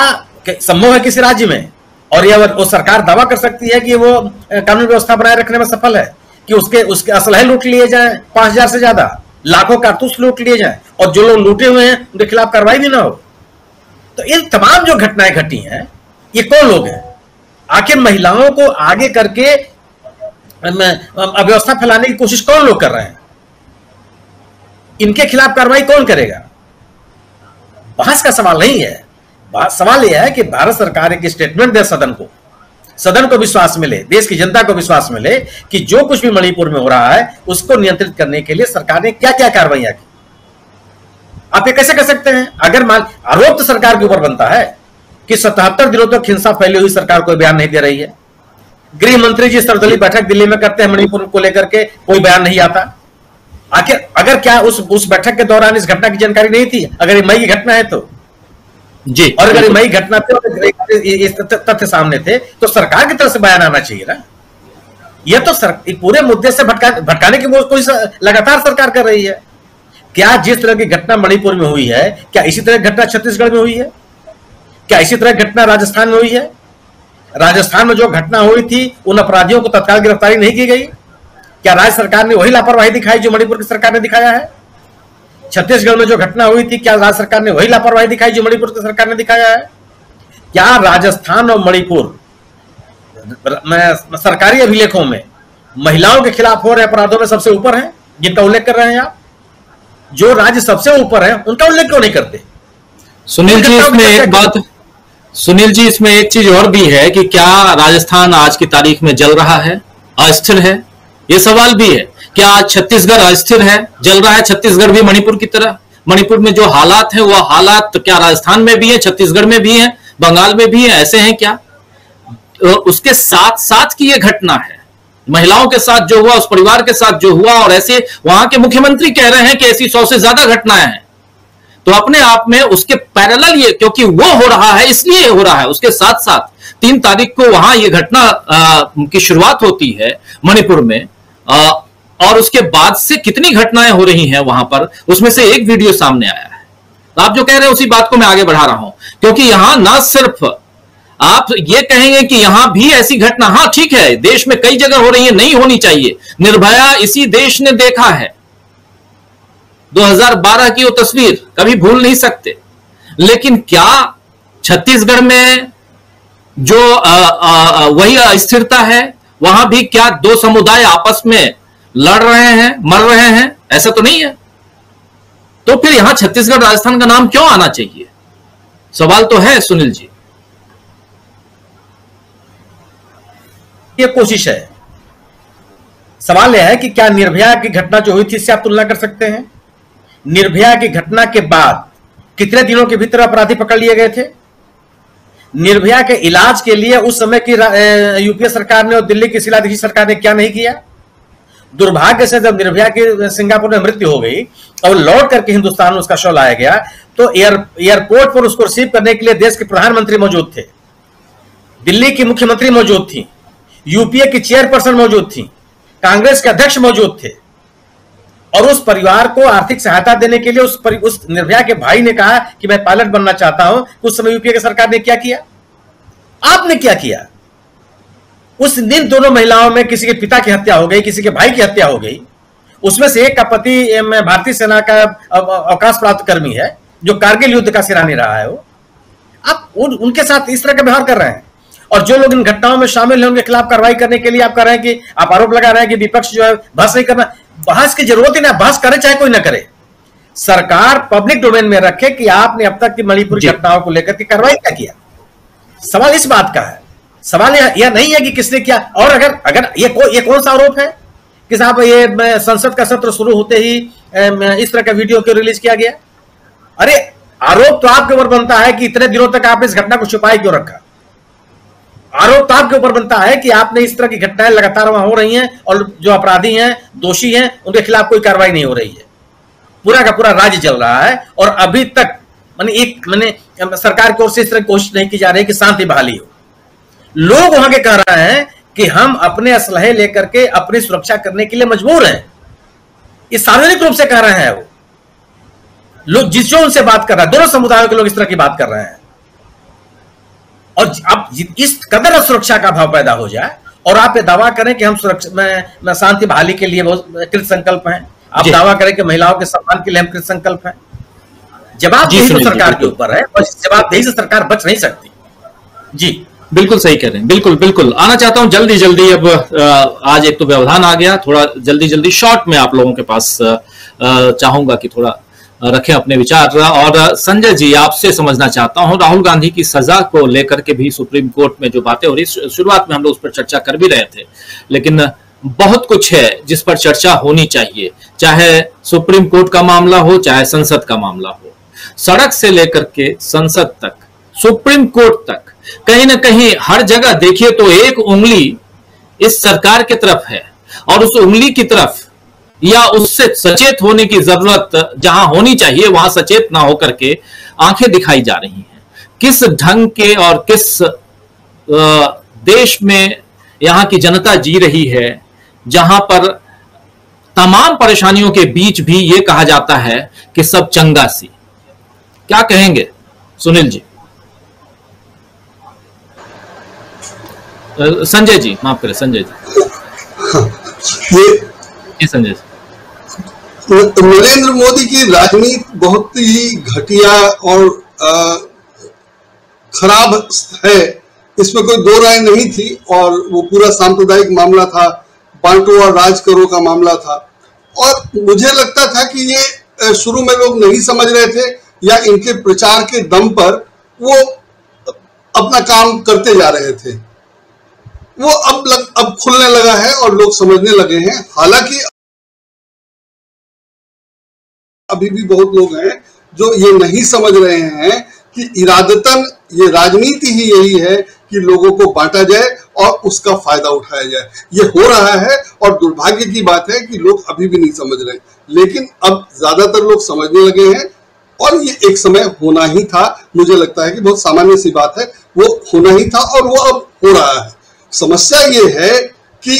संभव है किसी राज्य में? और यह वो सरकार दावा कर सकती है कि वो कानून व्यवस्था बनाए रखने में सफल है कि उसके असलहे लूट लिए जाए 5000 से ज्यादा, लाखों कारतूस लूट लिए जाए, और जो लोग लूटे हुए हैं उनके खिलाफ कार्रवाई भी ना हो? तो इन तमाम जो घटनाएं घटी हैं, ये कौन लोग हैं? आखिर महिलाओं को आगे करके अव्यवस्था फैलाने की कोशिश कौन लोग कर रहे हैं? इनके खिलाफ कार्रवाई कौन करेगा? बहस का सवाल नहीं है। सवाल यह है कि भारत सरकार एक स्टेटमेंट दे, सदन को विश्वास मिले, देश की जनता को विश्वास मिले कि जो कुछ भी मणिपुर में हो रहा है उसको नियंत्रित करने के लिए सरकार ने क्या क्या कार्रवाइयां की। आप ये कैसे कर सकते हैं? अगर आरोप तो सरकार के ऊपर बनता है कि 77 दिनों तक हिंसा फैली हुई सरकार कोई बयान नहीं दे रही है। गृह मंत्री जी सर्वदलीय बैठक दिल्ली में करते हैं, मणिपुर को लेकर के कोई बयान नहीं आता। आखिर अगर क्या उस बैठक के दौरान इस घटना की जानकारी नहीं थी? अगर ये मई की घटना है तो जी, और अगर मई घटना पे तथ्य सामने थे तो सरकार की तरफ से बयान आना चाहिए ना। यह तो पूरे मुद्दे से भटकाने की कोशिश लगातार सरकार कर रही है। क्या जिस तरह की घटना मणिपुर में हुई है, क्या इसी तरह घटना छत्तीसगढ़ में हुई है? क्या इसी तरह घटना राजस्थान में हुई है? राजस्थान में जो घटना हुई थी उन अपराधियों को तत्काल गिरफ्तारी नहीं की गई? क्या राज्य सरकार ने वही लापरवाही दिखाई जो मणिपुर की सरकार ने दिखाया है? छत्तीसगढ़ में जो घटना हुई थी, क्या राज्य सरकार ने वही लापरवाही दिखाई जो मणिपुर की सरकार ने दिखाया है? क्या राजस्थान और मणिपुर सरकारी अभिलेखों में महिलाओं के खिलाफ हो रहे अपराधों में सबसे ऊपर है, जिनका उल्लेख कर रहे हैं आप? जो राज्य सबसे ऊपर है उनका उल्लेख क्यों नहीं करते? सुनील जी, इसमें एक चीज और भी है कि क्या राजस्थान आज की तारीख में जल रहा है, अस्थिर है? यह सवाल भी है। क्या आज छत्तीसगढ़ अस्थिर है, जल रहा है छत्तीसगढ़ भी मणिपुर की तरह? मणिपुर में जो हालात हैं वो हालात तो क्या राजस्थान में भी है, छत्तीसगढ़ में भी है, बंगाल में भी है? ऐसे हैं क्या? उसके साथ साथ की ये घटना है, महिलाओं के साथ जो हुआ, उस परिवार के साथ जो हुआ, और ऐसे वहां के मुख्यमंत्री कह रहे हैं कि ऐसी 100 से ज्यादा घटनाएं हैं। तो अपने आप में उसके पैरेलल ये, क्योंकि वो हो रहा है इसलिए हो रहा है, उसके साथ साथ 3 तारीख को वहां ये घटना की शुरुआत होती है मणिपुर में, और उसके बाद से कितनी घटनाएं हो रही हैं वहां पर, उसमें से एक वीडियो सामने आया है। तो आप जो कह रहे हैं उसी बात को मैं आगे बढ़ा रहा हूं, क्योंकि यहां ना सिर्फ आप ये कहेंगे कि यहां भी ऐसी घटना, हाँ ठीक है, देश में कई जगह हो रही है, नहीं होनी चाहिए। निर्भया इसी देश ने देखा है, 2012 की वो तस्वीर कभी भूल नहीं सकते। लेकिन क्या छत्तीसगढ़ में जो वही अस्थिरता है, वहां भी क्या 2 समुदाय आपस में लड़ रहे हैं, मर रहे हैं? ऐसा तो नहीं है। तो फिर यहां छत्तीसगढ़ राजस्थान का नाम क्यों आना चाहिए? सवाल तो है सुनील जी। ये कोशिश है। सवाल यह है कि क्या निर्भया की घटना जो हुई थी इससे आप तुलना कर सकते हैं? निर्भया की घटना के बाद कितने दिनों के भीतर अपराधी पकड़ लिए गए थे? निर्भया के इलाज के लिए उस समय की यूपीए सरकार ने और दिल्ली की शीलादीक्षित सरकार ने क्या नहीं किया? दुर्भाग्य से जब निर्भया की सिंगापुर में मृत्यु हो गई और लौट करके हिंदुस्तान में उसका शव लाया गया, तो एयरपोर्ट पर उसको रिसीव करने के लिए देश के प्रधानमंत्री मौजूद थे, दिल्ली की मुख्यमंत्री मौजूद थी, यूपीए की चेयरपर्सन मौजूद थी, कांग्रेस के अध्यक्ष मौजूद थे, और उस परिवार को आर्थिक सहायता देने के लिए उस निर्भया के भाई ने कहा कि मैं पायलट बनना चाहता हूं। उस समय यूपीए की सरकार ने क्या किया? आपने क्या किया? उस दिन दोनों महिलाओं में किसी के पिता की हत्या हो गई, किसी के भाई की हत्या हो गई। उसमें से एक का पति भारतीय सेना का अवकाश प्राप्त कर्मी है जो कारगिल युद्ध का सेनानी रहा है। वो आप उनके साथ इस तरह का व्यवहार कर रहे हैं, और जो लोग इन घटनाओं में शामिल हैं उनके खिलाफ कार्रवाई करने के लिए आप कर रहे हैं कि आप आरोप लगा रहे हैं कि विपक्ष जो है बहस नहीं करना। बहस की जरूरत ही ना, बहस करे चाहे कोई ना करे, सरकार पब्लिक डोमेन में रखे कि आपने अब तक की मणिपुर की घटनाओं को लेकर के कार्रवाई क्या किया। सवाल इस बात का है, सवाल यह नहीं है कि किसने किया। और अगर ये कौन सा आरोप है कि साहब ये संसद का सत्र शुरू होते ही इस तरह का वीडियो क्यों रिलीज किया गया? अरे आरोप तो आपके ऊपर बनता है कि इतने दिनों तक आपने इस घटना को छुपाए क्यों रखा। आरोप तो आपके ऊपर बनता है कि आपने इस तरह की घटनाएं लगातार वहां हो रही हैं और जो अपराधी हैं, दोषी हैं, उनके खिलाफ कोई कार्रवाई नहीं हो रही है। पूरा का पूरा राज्य चल रहा है और अभी तक सरकार की ओर से इस तरह कोशिश नहीं की जा रही कि शांति बहाली हो। लोग वहां के कह रहे हैं कि हम अपने असलहे लेकर के अपनी सुरक्षा करने के लिए मजबूर हैं। इस सार्वजनिक रूप से कह रहे हैं वो लोग, जिससे उनसे बात कर रहे हैं, दोनों समुदायों के लोग इस तरह की बात कर रहे हैं। और अब इस कदर सुरक्षा का भाव पैदा हो जाए और आप ये दावा करें कि हम सुरक्षा में शांति बहाली के लिए बहुत कृत संकल्प हैं, आप दावा करें कि महिलाओं के सम्मान के लिए हम कृत संकल्प हैं, जवाबदेही तो सरकार के ऊपर है और जवाबदेही से सरकार बच नहीं सकती। जी बिल्कुल सही कह रहे हैं, बिल्कुल बिल्कुल। आना चाहता हूं जल्दी जल्दी, अब आज एक तो व्यवधान आ गया, थोड़ा जल्दी जल्दी शॉर्ट में आप लोगों के पास चाहूंगा कि थोड़ा रखें अपने विचार। और संजय जी, आपसे समझना चाहता हूं, राहुल गांधी की सजा को लेकर के भी सुप्रीम कोर्ट में जो बातें हो रही, शुरुआत में हम लोग उस पर चर्चा कर भी रहे थे, लेकिन बहुत कुछ है जिस पर चर्चा होनी चाहिए, चाहे सुप्रीम कोर्ट का मामला हो, चाहे संसद का मामला हो। सड़क से लेकर के संसद तक, सुप्रीम कोर्ट तक, कहीं ना कहीं हर जगह देखिए तो एक उंगली इस सरकार की तरफ है और उस उंगली की तरफ या उससे सचेत होने की जरूरत जहां होनी चाहिए वहां सचेत ना होकर के आंखें दिखाई जा रही हैं। किस ढंग के और किस देश में यहां की जनता जी रही है जहां पर तमाम परेशानियों के बीच भी यह कहा जाता है कि सब चंगा सी। क्या कहेंगे सुनील जी? संजय जी, माफ करें संजय जी। ये संजय जी, नरेंद्र मोदी की राजनीति बहुत ही घटिया और खराब है, इसमें कोई दो राय नहीं थी। और वो पूरा सांप्रदायिक मामला था, बांटो और राज करो का मामला था। और मुझे लगता था कि ये शुरू में लोग नहीं समझ रहे थे या इनके प्रचार के दम पर वो अपना काम करते जा रहे थे। वो अब खुलने लगा है और लोग समझने लगे हैं। हालांकि अभी भी बहुत लोग हैं जो ये नहीं समझ रहे हैं कि इरादतन ये राजनीति ही यही है कि लोगों को बांटा जाए और उसका फायदा उठाया जाए। ये हो रहा है और दुर्भाग्य की बात है कि लोग अभी भी नहीं समझ रहे, लेकिन अब ज्यादातर लोग समझने लगे हैं और ये एक समय होना ही था। मुझे लगता है कि बहुत सामान्य सी बात है, वो होना ही था और वो अब हो रहा है। समस्या ये है कि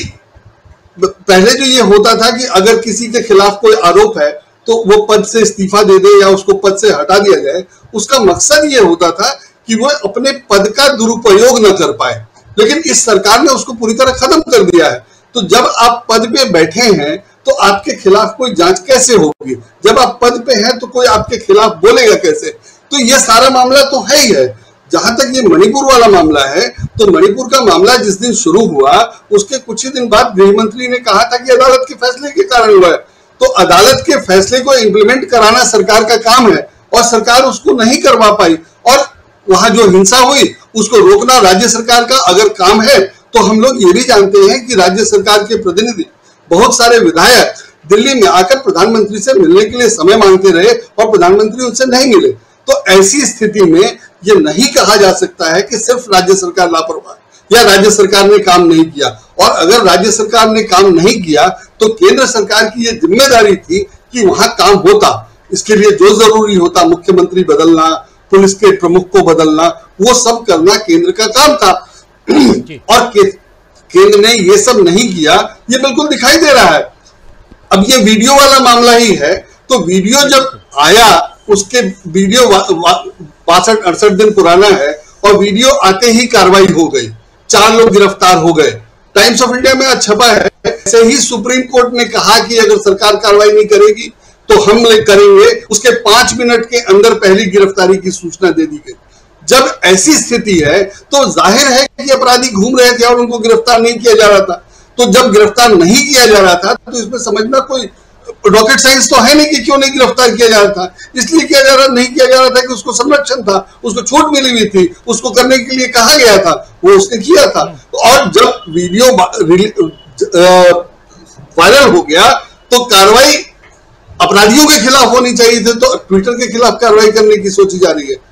पहले जो ये होता था कि अगर किसी के खिलाफ कोई आरोप है तो वो पद से इस्तीफा दे दे या उसको पद से हटा दिया जाए, उसका मकसद ये होता था कि वो अपने पद का दुरुपयोग न कर पाए। लेकिन इस सरकार ने उसको पूरी तरह खत्म कर दिया है। तो जब आप पद पे बैठे हैं तो आपके खिलाफ कोई जांच कैसे होगी? जब आप पद पे हैं तो कोई आपके खिलाफ बोलेगा कैसे? तो ये सारा मामला तो है ही है। जहां तक ये मणिपुर वाला मामला है, तो मणिपुर का मामला जिस दिन शुरू हुआ उसके कुछ ही दिन बाद गृह मंत्री ने कहा था कि अदालत के फैसले के कारण हुआ है। तो अदालत के फैसले को इम्प्लीमेंट कराना सरकार का काम है और सरकार उसको नहीं करवा पाई। और वहां जो हिंसा हुई उसको रोकना राज्य सरकार का अगर काम है, तो हम लोग ये भी जानते हैं कि राज्य सरकार के प्रतिनिधि, बहुत सारे विधायक दिल्ली में आकर प्रधानमंत्री से मिलने के लिए समय मांगते रहे और प्रधानमंत्री उनसे नहीं मिले। तो ऐसी स्थिति में ये नहीं कहा जा सकता है कि सिर्फ राज्य सरकार लापरवाह या राज्य सरकार ने काम नहीं किया। और अगर राज्य सरकार ने काम नहीं किया तो केंद्र सरकार की ये जिम्मेदारी थी कि वहां काम होता। इसके लिए जो जरूरी होता, मुख्यमंत्री बदलना, पुलिस के प्रमुख को बदलना, वो सब करना केंद्र का काम था। और केंद्र ने ये सब नहीं किया, ये बिल्कुल दिखाई दे रहा है। अब ये वीडियो वाला मामला ही है, तो वीडियो जब आया, उसके वीडियो 62-68 दिन पुराना है और वीडियो आते ही कार्रवाई हो गई, 4 लोग गिरफ्तार हो गए। टाइम्स ऑफ इंडिया में आज छपा है। ऐसे ही सुप्रीम कोर्ट ने कहा कि अगर सरकार कार्रवाई नहीं करेगी तो हम करेंगे। उसके 5 मिनट के अंदर पहली गिरफ्तारी की सूचना दे दी गई। जब ऐसी स्थिति है तो जाहिर है कि अपराधी घूम रहे थे और उनको गिरफ्तार नहीं किया जा रहा था। तो जब गिरफ्तार नहीं किया जा रहा था तो इसमें समझना कोई रॉकेट साइंस तो है नहीं कि क्यों नहीं गिरफ्तार किया जा रहा था। इसलिए नहीं किया जा रहा था कि उसको संरक्षण था, उसको छूट मिली हुई थी, उसको करने के लिए कहा गया था, वो उसने किया था। और जब वीडियो वायरल हो गया तो कार्रवाई अपराधियों के खिलाफ होनी चाहिए थी, तो ट्विटर के खिलाफ कार्रवाई करने की सोची जा रही है।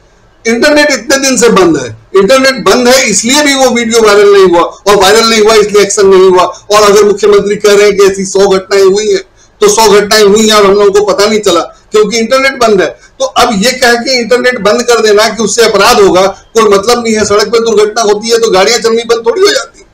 इंटरनेट इतने दिन से बंद है, इंटरनेट बंद है इसलिए भी वो वीडियो वायरल नहीं हुआ, और वायरल नहीं हुआ इसलिए एक्शन नहीं हुआ। और अगर मुख्यमंत्री कह रहे हैं कि ऐसी 100 घटनाएं हुई हैं, तो 100 घटनाएं हुई हैं और हम लोगों को पता नहीं चला क्योंकि इंटरनेट बंद है। तो अब ये कह के इंटरनेट बंद कर देना कि उससे अपराध होगा, कोई मतलब नहीं है। सड़क पर दुर्घटना होती है तो गाड़ियां चलनी बंद थोड़ी हो जाती है,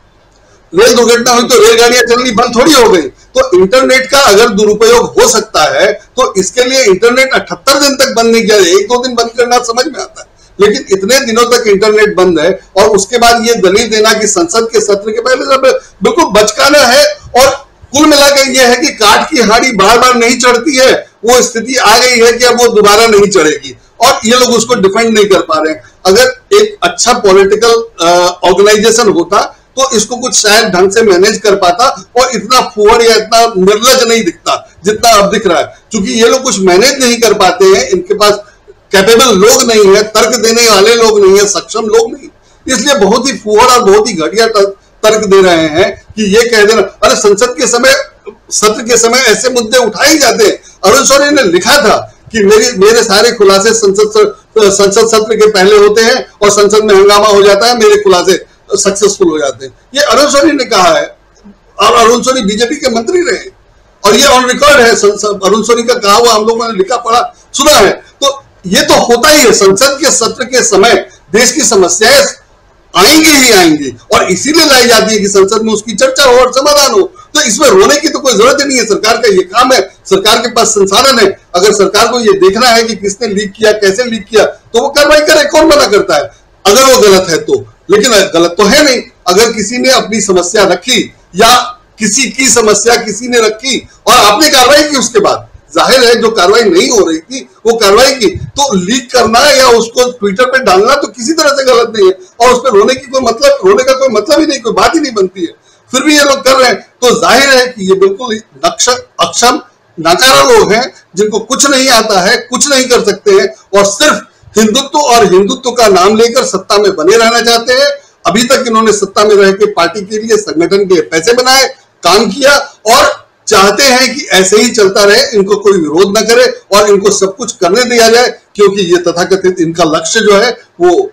रेल दुर्घटना हुई तो रेलगाड़ियां चलनी बंद थोड़ी हो गई। तो इंटरनेट का अगर दुरुपयोग हो सकता है तो इसके लिए इंटरनेट 78 दिन तक बंद नहीं किया जाए, 1-2 दिन बंद करना समझ में आता है, लेकिन इतने दिनों तक इंटरनेट बंद है। और उसके बाद ये दलील देना कि संसद के सत्र के पहले सब बिल्कुल बचकाना है। और कुल मिलाकर यह है कि काठ की हाड़ी बार बार नहीं चढ़ती है, वो स्थिति आ गई है कि अब वो दोबारा नहीं चढ़ेगी, और ये लोग उसको डिफेंड नहीं कर पा रहे हैं। अगर एक अच्छा पॉलिटिकल ऑर्गेनाइजेशन होता तो इसको कुछ शायद ढंग से मैनेज कर पाता और इतना फुहड़ या इतना निर्लज नहीं दिखता जितना अब दिख रहा है। क्योंकि ये लोग कुछ मैनेज नहीं कर पाते हैं, इनके पास कैपेबल लोग नहीं है, तर्क देने वाले लोग नहीं है, सक्षम लोग नहीं, इसलिए बहुत ही फुहड़ और बहुत ही घटिया तर्क दे रहे हैं कि ये कह देना अरे संसद के समय, सत्र के समय ऐसे मुद्दे उठाए जाते हैं। अरुण शौरी ने लिखा था कि मेरे सारे खुलासे संसद सत्र के पहले होते हैं और संसद में हंगामा हो जाता है, मेरे खुलासे सक्सेसफुल हो जाते हैं। ये अरुण शौरी ने कहा है, और अरुण शौरी बीजेपी के मंत्री रहे, और ये ऑन रिकॉर्ड है। अरुण शौरी का कहा हुआ हम लोगों ने लिखा पढ़ा सुना है। तो ये तो होता ही है, संसद के सत्र के समय देश की समस्याएं आएंगी ही आएंगी, और इसीलिए लाई जाती है कि संसद में उसकी चर्चा हो और समाधान हो। तो इसमें रोने की तो कोई जरूरत ही नहीं है, सरकार का ये काम है, सरकार के पास संसाधन है। अगर सरकार को ये देखना है कि किसने लीक किया, कैसे लीक किया, तो वो कार्रवाई करे, कौन मना करता है अगर वो गलत है तो। लेकिन गलत तो है नहीं। अगर किसी ने अपनी समस्या रखी या किसी की समस्या किसी ने रखी और आपने कार्रवाई की, उसके बाद जाहिर है जो कार्रवाई नहीं हो रही थी वो कार्रवाई की, तो लीक करना या उसको ट्विटर पे डालना तो किसी तरह से गलत नहीं है, और उस पर रोने का कोई मतलब ही नहीं, कोई बात ही नहीं बनती है। फिर भी ये लोग कर रहे हैं, तो जाहिर है कि ये बिल्कुल अक्षम नाकारा लोग हैं जिनको कुछ नहीं आता है, कुछ नहीं कर सकते हैं, और सिर्फ हिंदुत्व का नाम लेकर सत्ता में बने रहना चाहते हैं। अभी तक इन्होंने सत्ता में रह के पार्टी के लिए, संगठन के पैसे बनाए, काम किया, और चाहते हैं कि ऐसे ही चलता रहे, इनको कोई विरोध न करे और इनको सब कुछ करने दिया जाए, क्योंकि ये तथाकथित इनका लक्ष्य जो है वो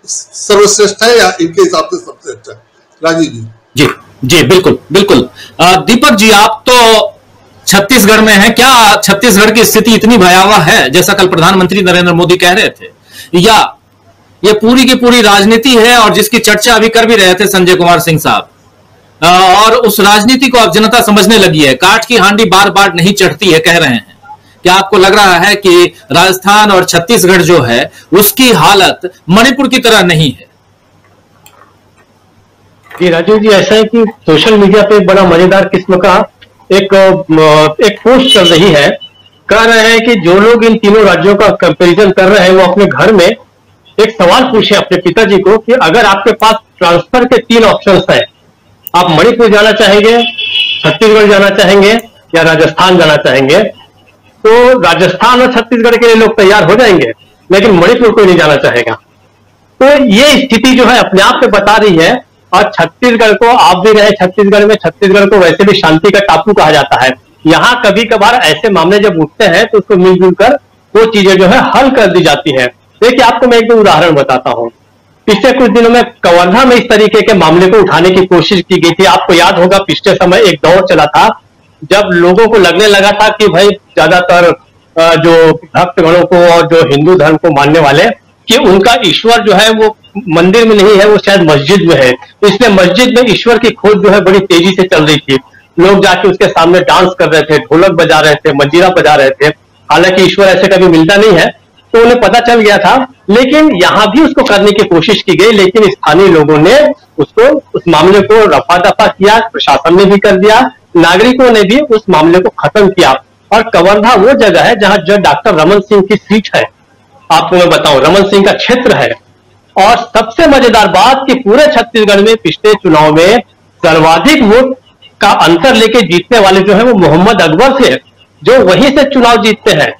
सर्वश्रेष्ठ है या इनके हिसाब से सबसे अच्छा है। राजीव जी। जी जी बिल्कुल बिल्कुल। दीपक जी, आप तो छत्तीसगढ़ में हैं, क्या छत्तीसगढ़ की स्थिति इतनी भयावह है जैसा कल प्रधानमंत्री नरेंद्र मोदी कह रहे थे, या ये पूरी की पूरी राजनीति है, और जिसकी चर्चा अभी कर भी रहे थे संजय कुमार सिंह साहब, और उस राजनीति को अब जनता समझने लगी है, काठ की हांडी बार बार नहीं चढ़ती है कह रहे हैं। क्या आपको लग रहा है कि राजस्थान और छत्तीसगढ़ जो है उसकी हालत मणिपुर की तरह नहीं है? जी राजीव जी, ऐसा है कि सोशल मीडिया पे बड़ा मजेदार किस्म का एक पोस्ट चल रही है, कह रहे हैं कि जो लोग इन तीनों राज्यों का कंपैरिजन कर रहे हैं वो अपने घर में एक सवाल पूछे अपने पिताजी को कि अगर आपके पास ट्रांसफर के 3 ऑप्शंस हैं, आप मणिपुर जाना चाहेंगे, छत्तीसगढ़ जाना चाहेंगे या राजस्थान जाना चाहेंगे, तो राजस्थान और छत्तीसगढ़ के लिए लोग तैयार हो जाएंगे, लेकिन मणिपुर कोई नहीं जाना चाहेगा। तो ये स्थिति जो है अपने आप पे बता रही है। और छत्तीसगढ़ को, आप भी रहे छत्तीसगढ़ में, छत्तीसगढ़ को वैसे भी शांति का टापू कहा जाता है। यहाँ कभी कभार ऐसे मामले जब उठते हैं तो उसको मिलजुल कर वो चीजें जो है हल कर दी जाती है। देखिए आपको मैं एक दो उदाहरण बताता हूँ। पिछले कुछ दिनों में कवर्धा में इस तरीके के मामले को उठाने की कोशिश की गई थी। आपको याद होगा पिछले समय एक दौर चला था जब लोगों को लगने लगा था कि भाई ज्यादातर जो भक्तगणों को और जो हिंदू धर्म को मानने वाले, कि उनका ईश्वर जो है वो मंदिर में नहीं है, वो शायद मस्जिद में है। इसलिए मस्जिद में ईश्वर की खोज जो है बड़ी तेजी से चल रही थी। लोग जाके उसके सामने डांस कर रहे थे, ढोलक बजा रहे थे, मंजीरा बजा रहे थे। हालांकि ईश्वर ऐसे कभी मिलता नहीं है, तो उन्हें पता चल गया था, लेकिन यहां भी उसको करने की कोशिश की गई, लेकिन स्थानीय लोगों ने उसको, उस मामले को रफा दफा किया, प्रशासन ने भी कर दिया, नागरिकों ने भी उस मामले को खत्म किया। और कवर्धा वो जगह है जहां जो डॉक्टर रमन सिंह की सीट है, आपको मैं बताऊं, रमन सिंह का क्षेत्र है। और सबसे मजेदार बात कि पूरे छत्तीसगढ़ में पिछले चुनाव में सर्वाधिक वोट का अंतर लेके जीतने वाले जो है वो मोहम्मद अकबर थे, जो वहीं से चुनाव जीतते हैं,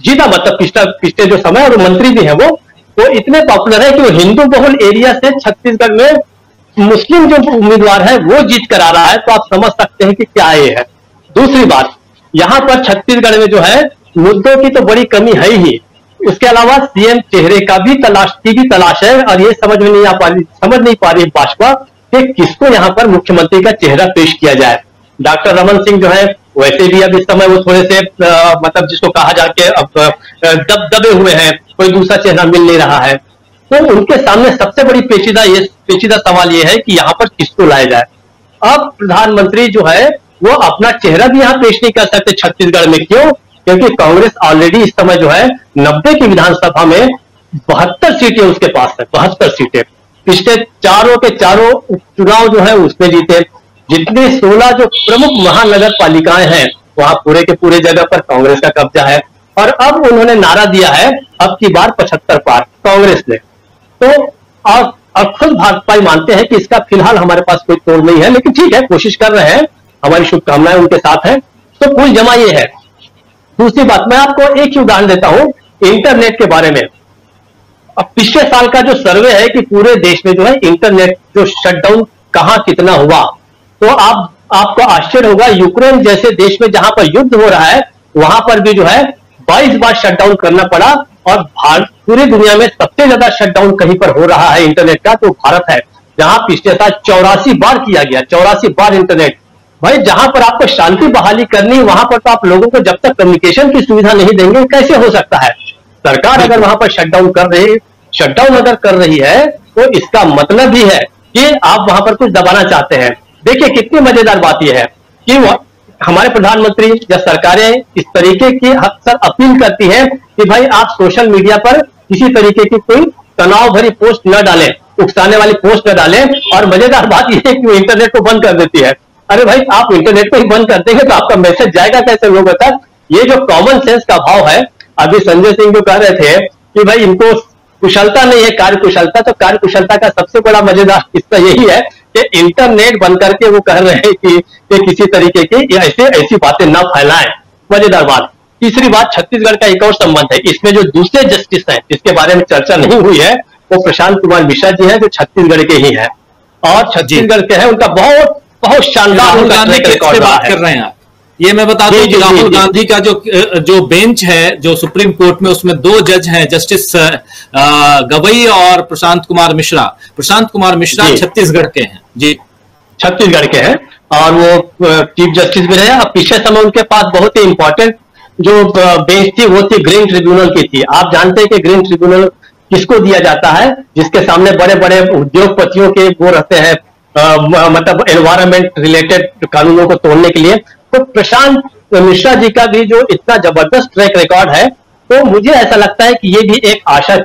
जीता मतलब पिछले जो समय, और मंत्री भी है वो इतने पॉपुलर है कि वो हिंदू बहुल एरिया से छत्तीसगढ़ में मुस्लिम जो उम्मीदवार है वो जीत कर आ रहा है। तो आप समझ सकते हैं कि क्या ये है। दूसरी बात, यहाँ पर छत्तीसगढ़ में जो है मुद्दों की तो बड़ी कमी है ही, उसके अलावा सीएम चेहरे का भी तलाश है, और ये समझ नहीं पा रही भाजपा कि किसको यहाँ पर मुख्यमंत्री का चेहरा पेश किया जाए। डॉक्टर रमन सिंह जो है वैसे भी अब इस समय वो थोड़े से मतलब जिसको कहा जाके अब दबे हुए हैं, कोई दूसरा चेहरा मिल नहीं रहा है, तो उनके सामने सबसे बड़ी पेचीदा सवाल ये है कि यहाँ पर किसको लाया जाए। अब प्रधानमंत्री जो है वो अपना चेहरा भी यहाँ पेश नहीं कर सकते छत्तीसगढ़ में। क्यों? क्योंकि कांग्रेस ऑलरेडी इस समय जो है 90 की विधानसभा में 72 सीटें उसके पास है, 72 सीटें। पिछले चारों के चारों चुनाव जो है उसमें जीते। जितने 16 जो प्रमुख महानगर पालिकाएं हैं वहां पूरे के पूरे जगह पर कांग्रेस का कब्जा है, और अब उन्होंने नारा दिया है अब की बार 75 पार कांग्रेस ने। तो अब खुद भाजपा मानते हैं कि इसका फिलहाल हमारे पास कोई तोड़ नहीं है, लेकिन ठीक है, कोशिश कर रहे हैं, हमारी शुभकामनाएं उनके साथ है। तो कुल जमा ये है। दूसरी बात, मैं आपको एक ही उदाहरण देता हूं इंटरनेट के बारे में। अब पिछले साल का जो सर्वे है कि पूरे देश में जो है इंटरनेट जो शटडाउन कहां कितना हुआ, तो आपको आश्चर्य होगा, यूक्रेन जैसे देश में जहां पर युद्ध हो रहा है वहां पर भी जो है 22 बार शटडाउन करना पड़ा, और पूरी दुनिया में सबसे ज्यादा शटडाउन कहीं पर हो रहा है इंटरनेट का तो भारत है, जहां पिछले साल 84 बार किया गया, 84 बार इंटरनेट। भाई जहां पर आपको शांति बहाली करनी, वहां पर तो आप लोगों को जब तक कम्युनिकेशन की सुविधा नहीं देंगे कैसे हो सकता है। सरकार अगर वहां पर शटडाउन अगर कर रही है तो इसका मतलब भी है कि आप वहां पर कुछ दबाना चाहते हैं। देखिए कितनी मजेदार बात यह है कि हमारे प्रधानमंत्री या सरकारें इस तरीके की अक्सर अपील करती हैं कि भाई आप सोशल मीडिया पर किसी तरीके की कोई तनाव भरी पोस्ट न डालें, उकसाने वाली पोस्ट न डालें, और मजेदार बात यह है कि वो इंटरनेट को बंद कर देती है। अरे भाई आप इंटरनेट को ही बंद कर देंगे तो आपका मैसेज जाएगा कैसे लोगों तक? ये जो कॉमन सेंस का भाव है, अभी संजय सिंह जो कह रहे थे कि भाई इनको कुशलता नहीं है, कार्य कुशलता, तो कार्य कुशलता का सबसे बड़ा मजेदार हिस्सा यही है कि इंटरनेट बंद करके वो कह रहे हैं कि किसी तरीके की ऐसी बातें ना फैलाएं। मजेदार बात। तीसरी बात, छत्तीसगढ़ का एक और संबंध है, इसमें जो दूसरे जस्टिस हैं जिसके बारे में चर्चा नहीं हुई है वो प्रशांत कुमार मिश्रा जी हैं, जो छत्तीसगढ़ के ही हैं, और छत्तीसगढ़ के हैं, उनका बहुत शानदार राहुल गांधी की बात कर रहे हैं आप। ये मैं बता दूं कि राहुल गांधी का जो बेंच है जो सुप्रीम कोर्ट में, उसमें 2 जज हैं, जस्टिस गवई और प्रशांत कुमार मिश्रा। प्रशांत कुमार मिश्रा छत्तीसगढ़ के हैं जी, छत्तीसगढ़ के हैं, और वो चीफ जस्टिस भी रहे। अब पिछले समय उनके पास बहुत ही इंपॉर्टेंट जो बेंच थी वो थी ग्रीन ट्रिब्यूनल की थी। आप जानते हैं कि ग्रीन ट्रिब्यूनल किसको दिया जाता है? जिसके सामने बड़े बड़े उद्योगपतियों के वो रहते हैं, मतलब एनवायरमेंट रिलेटेड कानूनों को तोड़ने के लिए। तो प्रशांत मिश्रा जी का भी जो इतना जबरदस्त ट्रैक रिकॉर्ड है, तो मुझे ऐसा लगता है कि ये भी एक आशा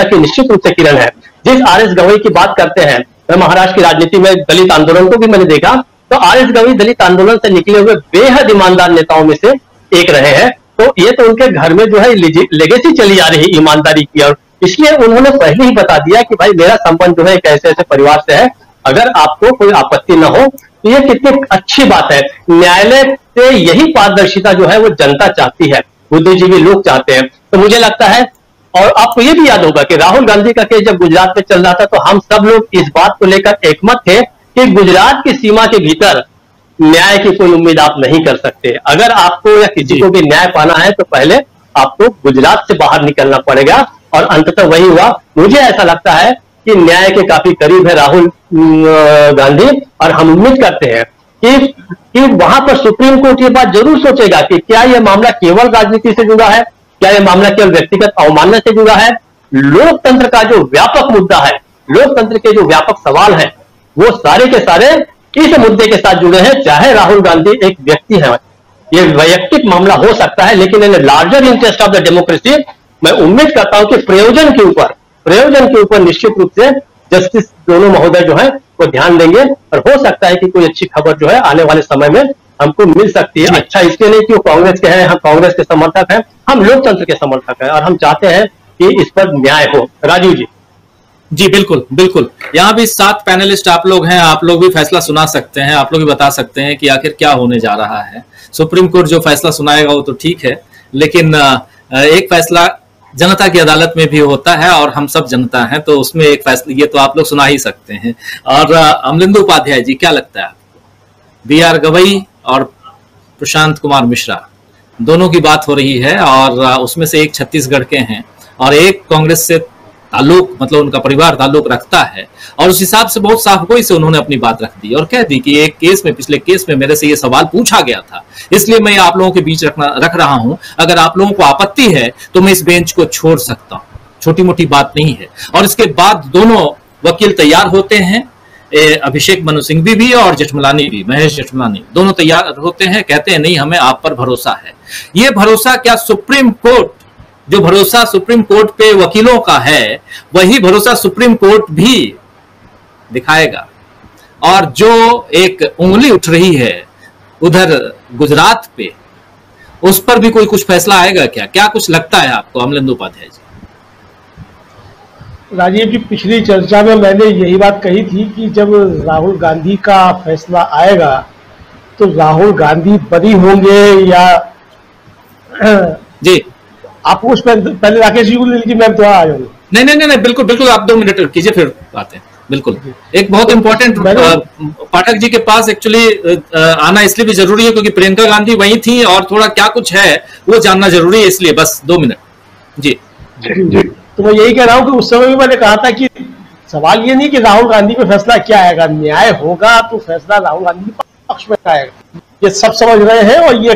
की निश्चित रूप से किरण है। जिस आरएस गवई की बात करते हैं, मैं महाराष्ट्र की राजनीति में दलित आंदोलन को भी मैंने देखा, तो आरएस गवई दलित आंदोलन से निकले हुए बेहद ईमानदार नेताओं में से एक रहे हैं। तो ये तो उनके घर में जो है लेगेसी चली आ रही है ईमानदारी की, और इसलिए उन्होंने पहले ही बता दिया कि भाई मेरा संबंध जो है एक ऐसे ऐसे परिवार से है, अगर आपको कोई आपत्ति न हो। तो ये कितनी अच्छी बात है। न्यायालय से यही पारदर्शिता जो है वो जनता चाहती है, बुद्धिजीवी लोग चाहते हैं। तो मुझे लगता है, और आपको ये भी याद होगा कि राहुल गांधी का केस जब गुजरात में चल रहा था तो हम सब लोग इस बात को लेकर एकमत थे कि गुजरात की सीमा के भीतर न्याय की कोई उम्मीद आप नहीं कर सकते। अगर आपको या किसी को भी न्याय पाना है तो पहले आपको गुजरात से बाहर निकलना पड़ेगा, और अंततः वही हुआ। मुझे ऐसा लगता है कि न्याय के काफी करीब है राहुल गांधी, और हम उम्मीद करते हैं कि वहां पर सुप्रीम कोर्ट ये बात जरूर सोचेगा कि क्या यह मामला केवल राजनीति से जुड़ा है, क्या यह मामला केवल व्यक्तिगत अवमानना से जुड़ा है। लोकतंत्र का जो व्यापक मुद्दा है, लोकतंत्र के जो व्यापक सवाल है, वो सारे के सारे इस मुद्दे के साथ जुड़े हैं। चाहे राहुल गांधी एक व्यक्ति है, ये वैयक्तिक मामला हो सकता है, लेकिन in larger interest of the democracy मैं उम्मीद करता हूं कि प्रयोजन के ऊपर निश्चित रूप से जस्टिस दोनों महोदय जो है वो ध्यान देंगे, और हो सकता है कि कोई अच्छी खबर जो है आने वाले समय में हमको मिल सकती है। अच्छा इसलिए नहीं कि वो कांग्रेस के हैं, हम कांग्रेस के समर्थक हैं, हम लोकतंत्र के समर्थक हैं, और हम चाहते हैं कि इस पर न्याय हो। राजीव जी। जी बिल्कुल बिल्कुल। यहाँ भी 7 पैनलिस्ट आप लोग हैं, आप लोग भी फैसला सुना सकते हैं, आप लोग भी बता सकते हैं कि आखिर क्या होने जा रहा है। सुप्रीम कोर्ट जो फैसला सुनाएगा वो तो ठीक है, लेकिन एक फैसला जनता की अदालत में भी होता है, और हम सब जनता हैं, तो उसमें एक फैसला ये तो आप लोग सुना ही सकते हैं। और अमलिंदु उपाध्याय जी, क्या लगता है आपको? बी आर गवई और प्रशांत कुमार मिश्रा, दोनों की बात हो रही है और उसमें से एक छत्तीसगढ़ के हैं और एक कांग्रेस से ताल्लुक, मतलब उनका परिवार ताल्लुक रखता है, और उस हिसाब से बहुत साफ गोई से उन्होंने अपनी बात रख दी और कह दी कि एक केस में, पिछले केस में मेरे से ये सवाल पूछा गया था, इसलिए मैं आप लोगों के बीच रख रहा हूं। अगर आप लोगों को आपत्ति है तो मैं इस बेंच को छोड़ सकता हूं। छोटी मोटी बात नहीं है। और इसके बाद दोनों वकील तैयार होते हैं, अभिषेक मनु सिंघवी भी और जेठमलानी भी, महेश जेठमलानी, दोनों तैयार होते हैं, कहते हैं नहीं हमें आप पर भरोसा है। ये भरोसा क्या सुप्रीम कोर्ट, जो भरोसा सुप्रीम कोर्ट पे वकीलों का है, वही भरोसा सुप्रीम कोर्ट भी दिखाएगा। और जो एक उंगली उठ रही है उधर गुजरात पे, उस पर भी कोई कुछ फैसला आएगा क्या? क्या कुछ लगता है आपको अमलेंदु उपाध्याय जी? राजीव जी, पिछली चर्चा में मैंने यही बात कही थी कि जब राहुल गांधी का फैसला आएगा तो राहुल गांधी बरी होंगे या जी आप उस पहले राकेश जी को ले लीजिए, मैं तो आ जाऊंगा। नहीं, बिल्कुल बिल्कुल, आप 2 मिनट कीजिए फिर बात है। बिल्कुल, एक बहुत इंपॉर्टेंट पाठक जी के पास एक्चुअली आना इसलिए भी जरूरी है क्योंकि प्रियंका गांधी वही थी और थोड़ा क्या कुछ है वो जानना जरूरी है, इसलिए बस 2 मिनट। जी जी, तो मैं यही कह रहा हूं कि उस समय भी मैंने कहा था कि सवाल ये नहीं कि राहुल गांधी पे फैसला क्या आएगा, न्याय होगा तो फैसला राहुल गांधी के पक्ष में आएगा, ये सब समझ रहे हैं। और ये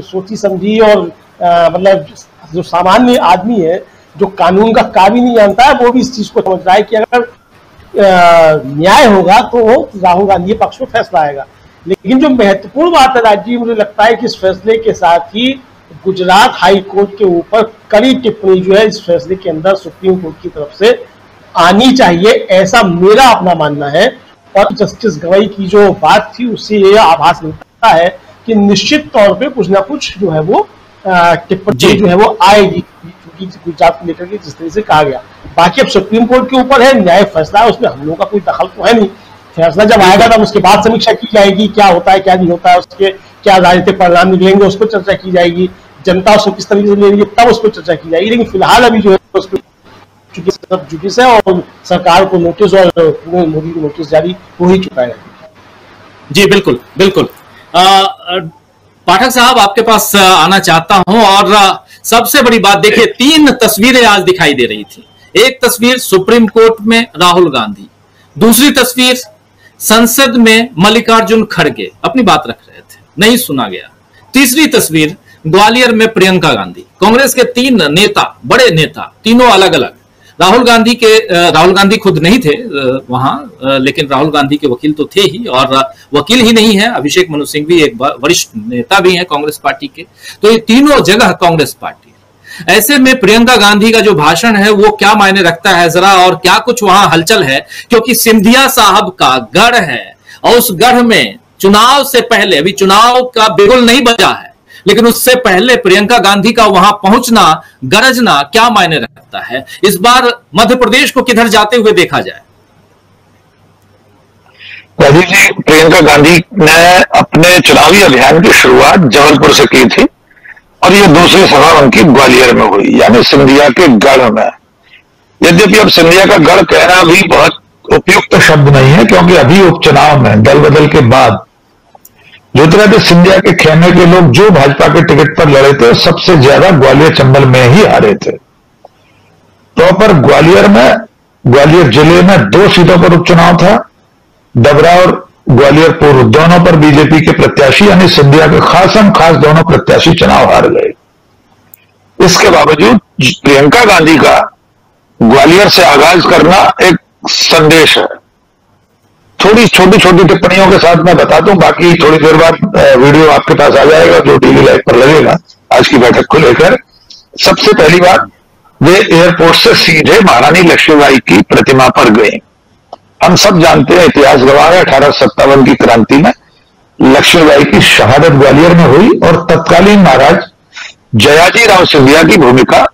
सोची समझी और मतलब जो सामान्य आदमी है जो कानून का भी नहीं जानता है वो भी इस चीज को समझ रहा है कि अगर न्याय होगा तो राहुल गांधी के पक्ष में फैसला आएगा। लेकिन जो महत्वपूर्ण बात है राजीव, मुझे लगता है कि इस फैसले के साथ ही गुजरात हाई कोर्ट के ऊपर कड़ी टिप्पणी जो है इस फैसले के अंदर सुप्रीम कोर्ट की तरफ से आनी चाहिए, ऐसा मेरा अपना मानना है। और जस्टिस गवई की जो बात थी उससे ये आभास मिलता है कि निश्चित तौर पे कुछ ना कुछ जो है वो टिप्पणी जो है वो आएगी, क्योंकि गुजरात को लेकर के जिस तरह से कहा गया। बाकी अब सुप्रीम कोर्ट के ऊपर है, न्याय फैसला है, उसमें हम लोगों का कोई दखल तो है नहीं। फैसला जब आएगा तब उसके बाद समीक्षा की जाएगी, क्या होता है क्या नहीं होता है, उसके क्या राजनीतिक परिणाम निकलेंगे उस पर चर्चा की जाएगी, जनता उसको किस तरीके से ले रही है तब उस पर चर्चा की जाएगी। लेकिन फिलहाल अभी जो है उस पर जुडिस है और सरकार को नोटिस और मोदी को नोटिस जारी हो ही चुका है। जी बिल्कुल बिल्कुल। पाठक साहब आपके पास आना चाहता हूं और सबसे बड़ी बात देखिए, 3 तस्वीरें आज दिखाई दे रही थी। एक तस्वीर सुप्रीम कोर्ट में राहुल गांधी, दूसरी तस्वीर संसद में मल्लिकार्जुन खड़गे अपनी बात रख रहे थे, नहीं सुना गया। तीसरी तस्वीर ग्वालियर में प्रियंका गांधी। कांग्रेस के 3 नेता, बड़े नेता, तीनों अलग अलग। राहुल गांधी खुद नहीं थे वहां, लेकिन राहुल गांधी के वकील तो थे ही, और वकील ही नहीं है, अभिषेक मनु सिंघवी एक वरिष्ठ नेता भी हैं कांग्रेस पार्टी के। तो ये तीनों जगह कांग्रेस पार्टी है। ऐसे में प्रियंका गांधी का जो भाषण है वो क्या मायने रखता है जरा, और क्या कुछ वहां हलचल है, क्योंकि सिंधिया साहब का गढ़ है और उस गढ़ में चुनाव से पहले, अभी चुनाव का बिगुल नहीं बजा है, लेकिन उससे पहले प्रियंका गांधी का वहां पहुंचना, गरजना क्या मायने रखता है। इस बार मध्य प्रदेश को किधर जाते हुए देखा जाए? राजीव जी, प्रियंका गांधी ने अपने चुनावी अभियान की शुरुआत जबलपुर से की थी और ये दूसरी सभा उनकी ग्वालियर में हुई, यानी सिंधिया के गढ़ में। यद्यपि अब सिंधिया का गढ़ कहना भी बहुत उपयुक्त शब्द नहीं है, क्योंकि अभी उपचुनाव में दल बदल के बाद ज्योतिरादित्य सिंधिया के खेमे के लोग जो भाजपा के टिकट पर लड़े थे सबसे ज्यादा ग्वालियर चंबल में ही हारे थे। प्रॉपर ग्वालियर जिले में 2 सीटों पर उपचुनाव था। डबरा और ग्वालियर पूर्व दोनों पर बीजेपी के प्रत्याशी यानी सिंधिया के खास दोनों प्रत्याशी चुनाव हार गए। इसके बावजूद प्रियंका गांधी का ग्वालियर से आगाज करना एक संदेश है। थोड़ी छोटी टिप्पणियों के साथ मैं बताता हूं, बाकी थोड़ी देर बाद वीडियो आपके पास आ जाएगा जो टीवी लाइव पर लगेगा आज की बैठक को लेकर। सबसे पहली बात, वे एयरपोर्ट से सीधे महारानी लक्ष्मीबाई की प्रतिमा पर गए। हम सब जानते हैं, इतिहास गवाह है, 1857 की क्रांति में लक्ष्मीबाई की शहादत ग्वालियर में हुई और तत्कालीन महाराज जयाजी राव सिंधिया की भूमिका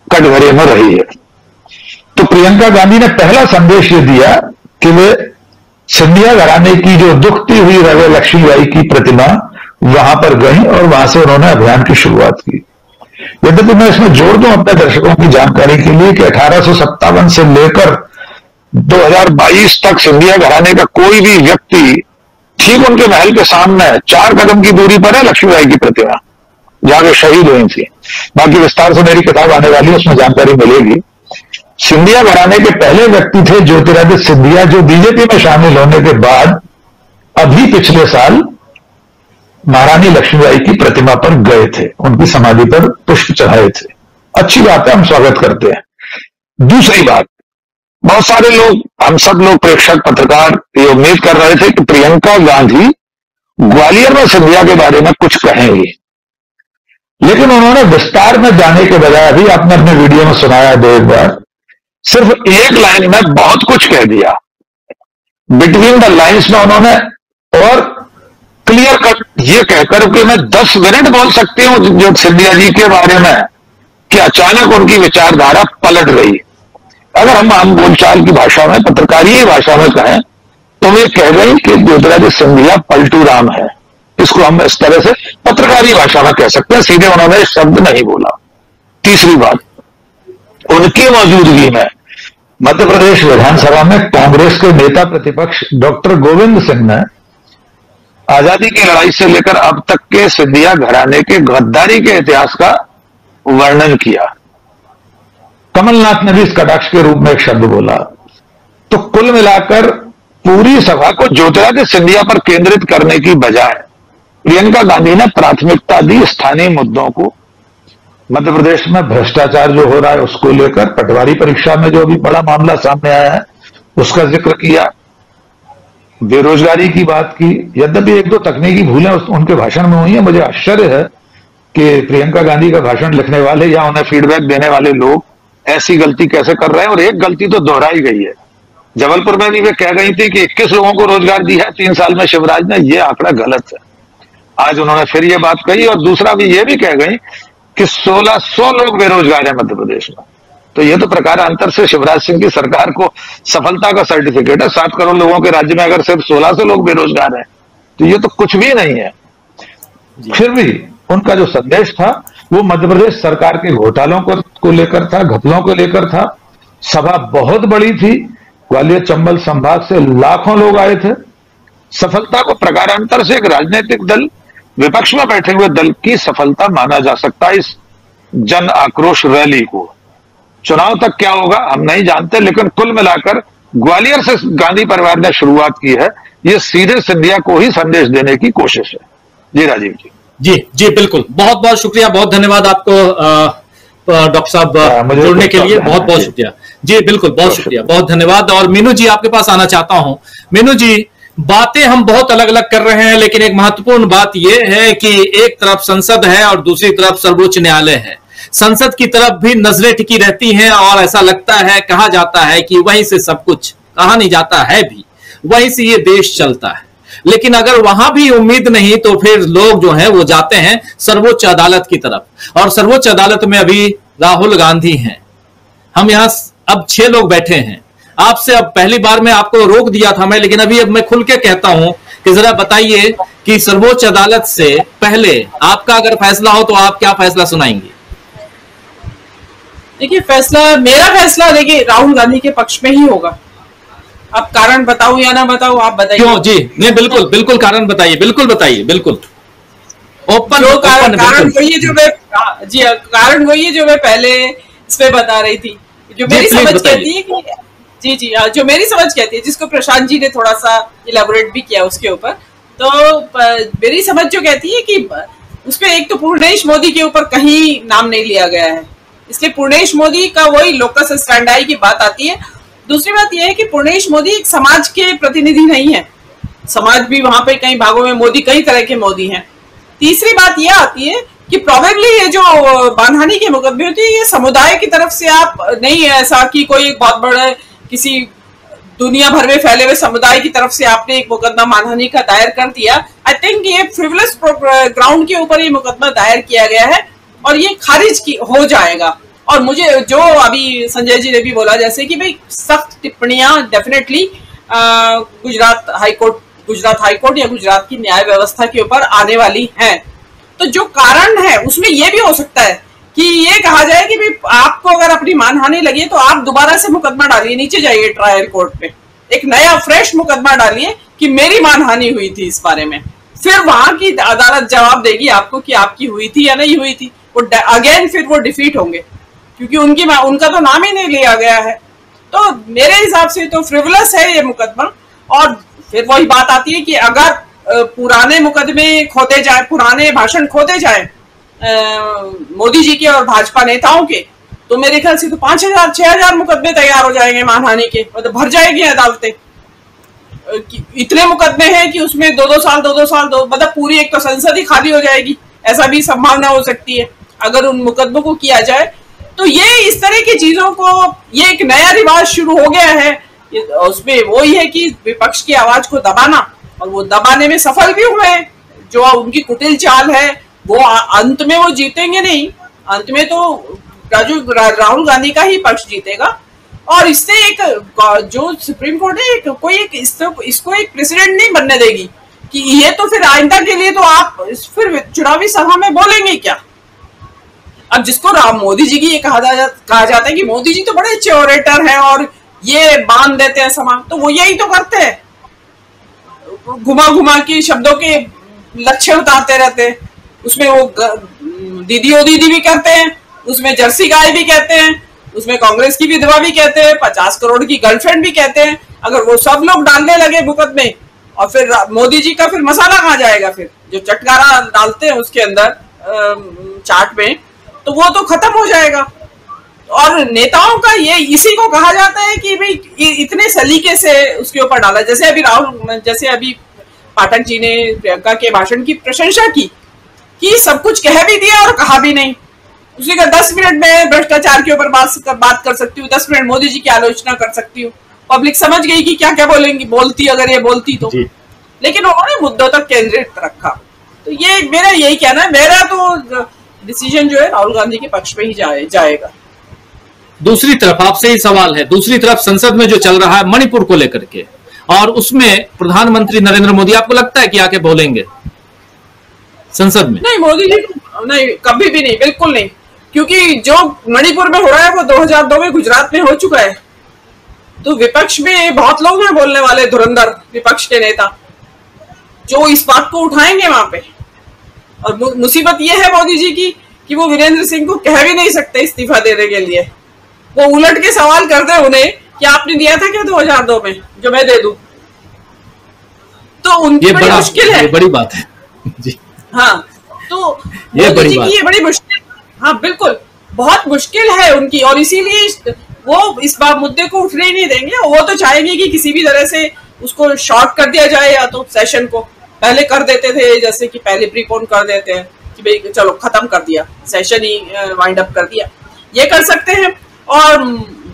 कटघरे में रही है। तो प्रियंका गांधी ने पहला संदेश ये दिया कि वे सिंधिया घराने की जो दुखती हुई रवे लक्ष्मीबाई की प्रतिमा वहां पर गई और वहां से उन्होंने अभियान की शुरुआत की। यद्यपि मैं इसमें जोड़ दूं अपने दर्शकों की जानकारी के लिए कि 1857 से लेकर 2022 तक सिंधिया घराने का कोई भी व्यक्ति ठीक उनके महल के सामने 4 कदम की दूरी पर है लक्ष्मीबाई की प्रतिमा, जहां वे शहीद हुई थी। बाकी विस्तार से मेरी किताब आने वाली है, उसमें जानकारी मिलेगी। सिंधिया घराने के पहले व्यक्ति थे ज्योतिरादित्य सिंधिया, जो बीजेपी में शामिल होने के बाद अभी पिछले साल महारानी लक्ष्मीबाई की प्रतिमा पर गए थे, उनकी समाधि पर पुष्प चढ़ाए थे। अच्छी बात है, हम स्वागत करते हैं। दूसरी बात, बहुत सारे लोग, हम सब लोग प्रेक्षक पत्रकार ये उम्मीद कर रहे थे कि प्रियंका गांधी ग्वालियर में सिंधिया के बारे में कुछ कहेंगी, लेकिन उन्होंने विस्तार में जाने के बजाय, अभी आपने अपने वीडियो में सुनाया 2 बार, सिर्फ एक लाइन में बहुत कुछ कह दिया। बिटवीन द लाइन्स में उन्होंने और क्लियर कट ये कहकर कि मैं 10 मिनट बोल सकती हूं जो सिंधिया जी के बारे में, कि अचानक उनकी विचारधारा पलट गई। अगर हम बोलचाल की भाषा में, पत्रकारीय भाषा में कहें तो वे कह गई कि ज्योतिरादित्य सिंधिया पलटू राम है। इसको हम इस तरह से पत्रकारी भाषा में कह सकते हैं, सीधे उन्होंने शब्द नहीं बोला। तीसरी बात, उनकी मौजूदगी में मध्य प्रदेश विधानसभा में कांग्रेस के नेता प्रतिपक्ष डॉक्टर गोविंद सिंह ने आजादी की लड़ाई से लेकर अब तक के सिंधिया घराने के गद्दारी के इतिहास का वर्णन किया। कमलनाथ ने भी इस कटाक्ष के रूप में एक शब्द बोला। तो कुल मिलाकर पूरी सभा को ज्योतिरादित्य सिंधिया पर केंद्रित करने की बजाय प्रियंका गांधी ने प्राथमिकता दी स्थानीय मुद्दों को। मध्य प्रदेश में भ्रष्टाचार जो हो रहा है उसको लेकर, पटवारी परीक्षा में जो अभी बड़ा मामला सामने आया है उसका जिक्र किया, बेरोजगारी की बात की। यद्यपि 1-2 तकनीकी भूलें उनके भाषण में हुई है। मुझे आश्चर्य है कि प्रियंका गांधी का भाषण लिखने वाले या उन्हें फीडबैक देने वाले लोग ऐसी गलती कैसे कर रहे हैं। और एक गलती तो दोहराई गई है, जबलपुर में भी वे कह गई थी कि 21 लोगों को रोजगार दिया है 3 साल में शिवराज ने, यह आंकड़ा गलत है। आज उन्होंने फिर ये बात कही। और दूसरा भी ये भी कह गई कि 1600 लोग बेरोजगार है मध्य प्रदेश में। तो ये तो प्रकारांतर से शिवराज सिंह की सरकार को सफलता का सर्टिफिकेट है। 7 करोड़ लोगों के राज्य में अगर सिर्फ 1600 लोग बेरोजगार हैं तो ये तो कुछ भी नहीं है। फिर भी उनका जो संदेश था वो मध्य प्रदेश सरकार के घोटालों को लेकर था, घपलों को लेकर था। सभा बहुत बड़ी थी, ग्वालियर चंबल संभाग से लाखों लोग आए थे। सफलता को प्रकारांतर से एक राजनीतिक दल, विपक्ष में बैठे हुए दल की सफलता माना जा सकता है इस जन आक्रोश रैली को। चुनाव तक क्या होगा हम नहीं जानते, लेकिन कुल मिलाकर ग्वालियर से गांधी परिवार ने शुरुआत की है। ये सीधे सिंधिया को ही संदेश देने की कोशिश है। जी राजीव जी। जी बिल्कुल, बहुत बहुत शुक्रिया, बहुत धन्यवाद आपको डॉक्टर साहब जुड़ने के लिए, बहुत बहुत शुक्रिया। जी बिल्कुल, बहुत शुक्रिया, बहुत धन्यवाद। और मीनू जी आपके पास आना चाहता हूं। मीनू जी, बातें हम बहुत अलग अलग कर रहे हैं, लेकिन एक महत्वपूर्ण बात यह है कि एक तरफ संसद है और दूसरी तरफ सर्वोच्च न्यायालय है। संसद की तरफ भी नजरें टिकी रहती हैं और ऐसा लगता है, कहा जाता है कि वहीं से सब कुछ, कहा नहीं जाता है भी, वहीं से ये देश चलता है। लेकिन अगर वहां भी उम्मीद नहीं तो फिर लोग जो हैं वो जाते हैं सर्वोच्च अदालत की तरफ। और सर्वोच्च अदालत में अभी राहुल गांधी हैं। हम यहां अब 6 लोग बैठे हैं। आपसे अब पहली बार में आपको रोक दिया था मैं, लेकिन अभी अब मैं खुल के कहता हूं कि जरा बताइए कि सर्वोच्च अदालत से पहले आपका अगर फैसला हो तो आप क्या फैसला सुनाएंगे? देखिए, मेरा फैसला देखिए राहुल गांधी के पक्ष में ही होगा। अब कारण बताऊं या ना बताऊं, आप बताइए। क्यों? जी नहीं, बिल्कुल बिल्कुल कारण बताइए, बिल्कुल बताइए, बिल्कुल ओपन। जो कारण वही है जो मैं कारण वही है जो मैं पहले इस पे बता रही थी, जो मेरी समझ कहती है कि जो मेरी समझ कहती है, जिसको प्रशांत जी ने थोड़ा सा इलेबोरेट भी किया उसके ऊपर। तो मेरी समझ जो कहती है कि उसमें एक तो पूर्णेश मोदी के ऊपर कहीं नाम नहीं लिया गया है, इसलिए पूर्णेश मोदी का वही लोकस स्टैंडाई की बात आती है। दूसरी बात यह है कि पूर्णेश मोदी एक समाज के प्रतिनिधि नहीं है, समाज भी वहां पे कई भागों में मोदी, कई तरह के मोदी हैं। तीसरी बात यह आती है कि प्रोबेबली ये जो मानहानि के मुकदमे होते हैं ये समुदाय की तरफ से, आप नहीं है ऐसा कि कोई एक बहुत बड़े किसी दुनिया भर में फैले हुए समुदाय की तरफ से आपने एक मुकदमा मानहानि का दायर कर दिया। आई थिंक ये फ्रिवलेस ग्राउंड के ऊपर ये मुकदमा दायर किया गया है और ये खारिज हो जाएगा। और मुझे जो अभी संजय जी ने भी बोला, जैसे कि भाई सख्त टिप्पणियां डेफिनेटली गुजरात हाईकोर्ट या गुजरात की न्याय व्यवस्था के ऊपर आने वाली हैं। तो जो कारण है उसमें यह भी हो सकता है कि ये कहा जाए कि भाई आपको अगर अपनी मानहानि लगी तो आप दोबारा से मुकदमा डालिए, नीचे जाइए ट्रायल कोर्ट पे, एक नया फ्रेश मुकदमा डालिए कि मेरी मानहानि हुई थी इस बारे में, फिर वहां की अदालत जवाब देगी आपको कि आपकी हुई थी या नहीं हुई थी। वो अगेन फिर वो डिफीट होंगे, क्योंकि उनका तो नाम ही नहीं लिया गया है। तो मेरे हिसाब से तो फ्रिवलस है ये मुकदमा। और फिर वही बात आती है कि अगर पुराने मुकदमे खोदे जाए, पुराने भाषण खोदे जाए मोदी जी के और भाजपा नेताओं के, तो मेरे ख्याल से तो 5,000 6,000 मुकदमे तैयार हो जाएंगे मानहानि के, मतलब भर जाएगी अदालतें। इतने मुकदमे हैं कि उसमें 2-2 साल मतलब पूरी एक तो संसद ही खाली हो जाएगी, ऐसा भी संभावना हो सकती है अगर उन मुकदमों को किया जाए। तो ये इस तरह की चीजों को, ये एक नया रिवाज शुरू हो गया है। उसमें वही है कि विपक्ष की आवाज को दबाना, और वो दबाने में सफल भी हुए हैं। जो उनकी कुटिल चाल है वो अंत में वो जीतेंगे नहीं, अंत में तो राहुल गांधी का ही पक्ष जीतेगा। और इससे एक जो सुप्रीम कोर्ट है इसको एक प्रेसिडेंट नहीं बनने देगी कि ये तो फिर आइंदा के लिए तो आप फिर चुनावी सभा में बोलेंगे क्या। अब जिसको मोदी जी की ये कहा जाता है कि मोदी जी तो बड़े अच्छे ओरेटर हैं और ये बांध देते हैं समा, तो वो यही तो करते हैं, घुमा घुमा के शब्दों के लक्ष्य उतारते रहते हैं। उसमें वो दीदी ओ दीदी भी कहते हैं, उसमें जर्सी गाय भी कहते हैं, उसमें कांग्रेस की विधवा भी कहते हैं, 50 करोड़ की गर्लफ्रेंड भी कहते हैं। अगर वो सब लोग डालने लगे मुकदमे, और फिर मोदी जी का फिर मसाला कहाँ जाएगा, फिर जो चटकारा डालते हैं उसके अंदर चाट में, तो वो तो खत्म हो जाएगा। और नेताओं का ये इसी को कहा जाता है कि भाई इतने सलीके से उसके ऊपर डाला। जैसे अभी पाठक जी ने प्रियंका के भाषण की प्रशंसा की कि सब कुछ कह भी दिया और कहा भी नहीं। उसने कहा 10 मिनट में भ्रष्टाचार के ऊपर बात कर सकती हूँ, 10 मिनट मोदी जी की आलोचना कर सकती हूँ। पब्लिक समझ गई कि क्या क्या बोलती अगर ये बोलती तो, लेकिन उन्होंने मुद्दों तक केंद्रित रखा। तो ये मेरा यही कहना है, मेरा तो डिसीजन जो है राहुल गांधी के पक्ष में ही जाएगा। दूसरी तरफ आपसे ही सवाल है, दूसरी तरफ संसद में जो चल रहा है मणिपुर को लेकर के, और उसमें प्रधानमंत्री नरेंद्र मोदी आपको लगता है कि आके बोलेंगे संसद में? नहीं, मोदी जी नहीं, कभी भी नहीं, बिल्कुल नहीं। क्योंकि जो मणिपुर में हो रहा है वो 2002 में गुजरात में हो चुका है। तो विपक्ष में बहुत लोग हैं बोलने वाले, धुरंधर विपक्ष के नेता जो इस बात को उठाएंगे वहां पे। और मुसीबत ये है मोदी जी की कि वो वीरेंद्र सिंह को कह भी नहीं सकते इस्तीफा देने के लिए। वो उलट के सवाल करते उन्हें कि आपने दिया था क्या 2002 में जो मैं दे दूं। तो उनकी बड़ी मुश्किल है, बड़ी बात है जी। हाँ, तो मोदी जी की ये बड़ी मुश्किल, हाँ बिल्कुल बहुत मुश्किल है उनकी। और इसीलिए वो इस बार मुद्दे को उठने ही नहीं देंगे। वो तो चाहेंगे कि किसी भी तरह से उसको शॉर्ट कर दिया जाए, या तो सेशन को पहले कर देते थे, जैसे कि पहले प्रीपोन कर देते हैं कि भाई चलो खत्म कर दिया, सेशन ही वाइंड अप कर दिया, ये कर सकते हैं। और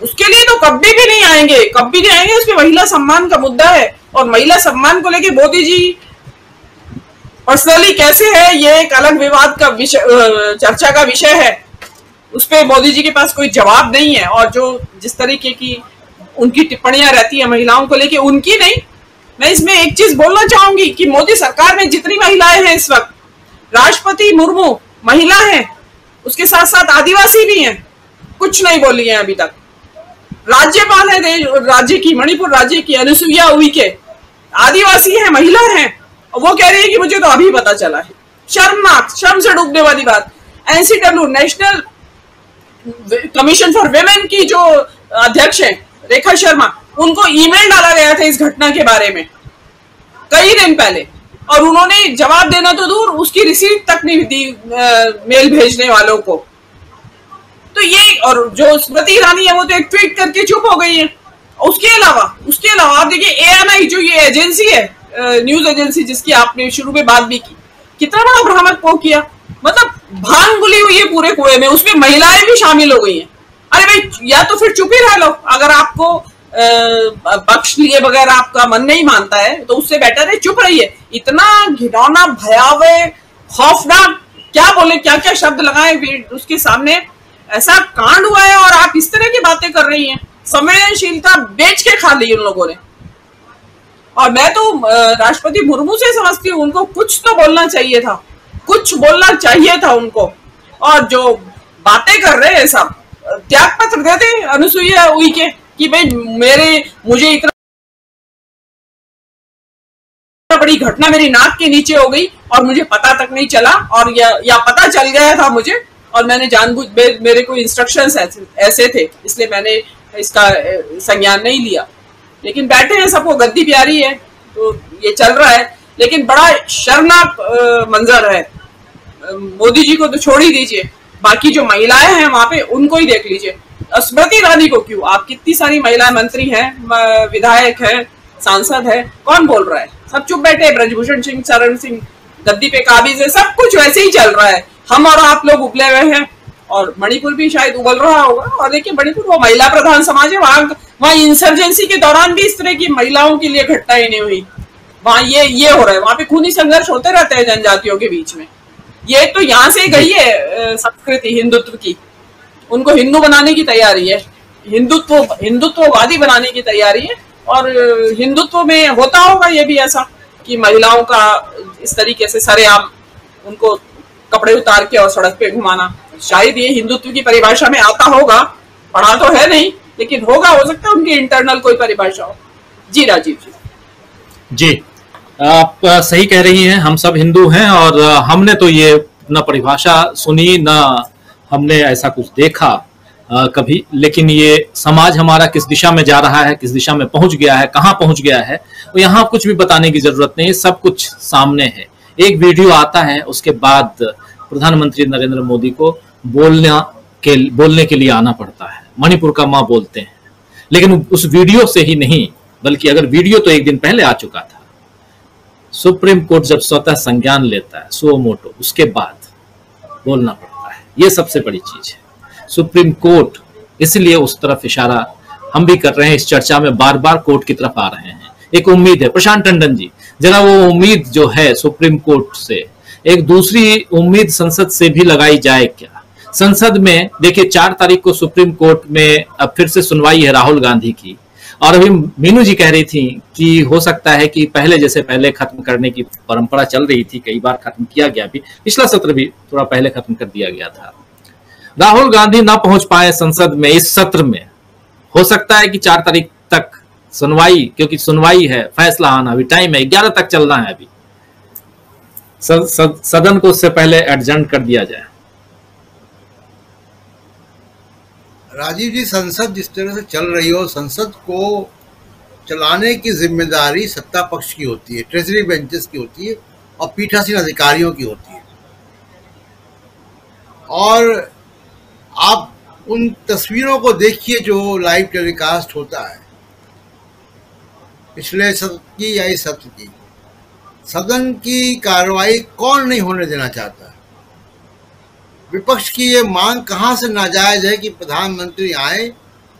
उसके लिए तो कभी भी नहीं आएंगे, कभी नहीं आएंगे। उसमें महिला सम्मान का मुद्दा है, और महिला सम्मान को लेके मोदी जी पर्सनली कैसे है ये एक अलग विवाद का विषय, चर्चा का विषय है। उस पर मोदी जी के पास कोई जवाब नहीं है। और जो जिस तरीके की उनकी टिप्पणियां रहती है महिलाओं को लेके, उनकी नहीं, मैं इसमें एक चीज बोलना चाहूंगी कि मोदी सरकार में जितनी महिलाएं हैं इस वक्त, राष्ट्रपति मुर्मू महिला है, उसके साथ साथ आदिवासी भी हैं, कुछ नहीं बोली है अभी तक। राज्यपाल है राज्य की, मणिपुर राज्य की अनुसुईया उइके, आदिवासी है, महिला है, और वो कह रही है कि मुझे तो अभी पता चला है। शर्मनाक, शर्म से डूबने वाली बात। NCW national commission for women की जो अध्यक्ष है रेखा शर्मा, उनको ईमेल डाला गया था इस घटना के बारे में कई दिन पहले, और उन्होंने जवाब देना तो दूर, उसकी रिसीट तक नहीं दी मेल भेजने वालों को। तो ये, और जो स्मृति ईरानी है वो तो एक ट्वीट करके चुप हो गई है। उसके अलावा आप देखिए ANI जो ये एजेंसी है, न्यूज एजेंसी जिसकी आपने शुरू में बात भी की, कितना बड़ा भ्रामक वो किया, मतलब भांग गुली हुई है पूरे कुएं में, उसमें महिलाएं भी शामिल हो गई हैं। अरे भाई, या तो फिर चुप ही रह लो, अगर आपको पक्ष लिए बगैर आपका मन नहीं मानता है तो उससे बेटर है चुप रहिए। इतना घिनौना, भयावह, खौफनाक, क्या बोले, क्या क्या शब्द लगाए उसके सामने, ऐसा कांड हुआ है और आप इस तरह की बातें कर रही हैं। संवेदनशीलता बेच के खा ली उन लोगों ने। और मैं तो राष्ट्रपति मुर्मू से समझती हूँ, उनको कुछ तो बोलना चाहिए था, कुछ बोलना चाहिए था उनको। और जो बातें कर रहे हैं सब, त्याग पत्र देते अनुसुईया उइके कि भाई मुझे इतना बड़ी घटना मेरी नाक के नीचे हो गई और मुझे पता तक नहीं चला, और या पता चल गया था मुझे और मैंने जानबूझ, मेरे को इंस्ट्रक्शंस ऐसे थे, इसलिए मैंने इसका संज्ञान नहीं लिया। लेकिन बैठे हैं, सबको गद्दी प्यारी है तो ये चल रहा है। लेकिन बड़ा शर्मनाक मंजर है। मोदी जी को तो छोड़ ही दीजिए, बाकी जो महिलाएं हैं वहां पे उनको ही देख लीजिए। स्मृति ईरानी को क्यों, आप कितनी सारी महिला मंत्री हैं, विधायक हैं, सांसद है, कौन बोल रहा है? सब चुप बैठे। ब्रजभूषण सिंह, शरण सिंह गद्दी पे काबिज है, सब कुछ वैसे ही चल रहा है। हम और आप लोग उबले हुए हैं और मणिपुर भी शायद उबल रहा होगा। और देखिए मणिपुर वो महिला प्रधान समाज है, वहाँ इंसर्जेंसी के दौरान भी इस तरह की महिलाओं के लिए घटनाएं नहीं हुई। वहाँ ये हो रहा है, वहां पे खूनी संघर्ष होते रहते हैं जनजातियों के बीच में। ये तो यहाँ से गई है संस्कृति हिंदुत्व की, उनको हिंदू बनाने की तैयारी है, हिंदुत्ववादी बनाने की तैयारी है। और हिंदुत्व में होता होगा ये भी ऐसा कि महिलाओं का इस तरीके से सरेआम उनको कपड़े उतार के और सड़क पे घुमाना, शायद ये हिंदुत्व की परिभाषा में आता होगा। पढ़ा तो है नहीं, लेकिन होगा, हो सकता है उनकी इंटरनल कोई परिभाषा हो। जी राजीव जी। आप सही कह रही हैं, हम सब हिंदू हैं और हमने तो ये न परिभाषा सुनी न हमने ऐसा कुछ देखा कभी। लेकिन ये समाज हमारा किस दिशा में जा रहा है, किस दिशा में पहुंच गया है, कहाँ पहुंच गया है, तो यहाँ कुछ भी बताने की जरूरत नहीं, सब कुछ सामने है। एक वीडियो आता है, उसके बाद प्रधानमंत्री नरेंद्र मोदी को बोलने के लिए आना पड़ता है। मणिपुर का माँ बोलते हैं, लेकिन उस वीडियो से ही नहीं, बल्कि अगर वीडियो तो एक दिन पहले आ चुका था। सुप्रीम कोर्ट जब स्वतः संज्ञान लेता है सुओ मोटो, उसके बाद बोलना पड़ता है, ये सबसे बड़ी चीज है। सुप्रीम कोर्ट, इसलिए उस तरफ इशारा हम भी कर रहे हैं, इस चर्चा में बार बार कोर्ट की तरफ आ रहे हैं। एक उम्मीद है, प्रशांत टंडन जी, जरा वो उम्मीद जो है सुप्रीम कोर्ट से, एक दूसरी उम्मीद संसद से भी लगाई जाए क्या? संसद में देखिए 4 तारीख को सुप्रीम कोर्ट में अब फिर से सुनवाई है राहुल गांधी की, और अभी मीनू जी कह रही थी कि हो सकता है कि पहले जैसे पहले खत्म करने की परंपरा चल रही थी, कई बार खत्म किया गया भी, पिछला सत्र भी थोड़ा पहले खत्म कर दिया गया था। राहुल गांधी ना पहुंच पाए संसद में इस सत्र में, हो सकता है कि 4 तारीख तक सुनवाई, क्योंकि सुनवाई है, फैसला आना अभी टाइम है, 11 तक चलना है अभी, सदन को उससे पहले एडजर्न कर दिया जाए। राजीव जी, संसद जिस तरह से चल रही हो, संसद को चलाने की जिम्मेदारी सत्ता पक्ष की होती है, ट्रेजरी बेंचेस की होती है और पीठासीन अधिकारियों की होती है। और आप उन तस्वीरों को देखिए जो लाइव टेलीकास्ट होता है पिछले सत्र की या इस सत्र की, सदन की कार्रवाई कौन नहीं होने देना चाहता है। विपक्ष की ये मांग कहाँ से नाजायज है कि प्रधानमंत्री आए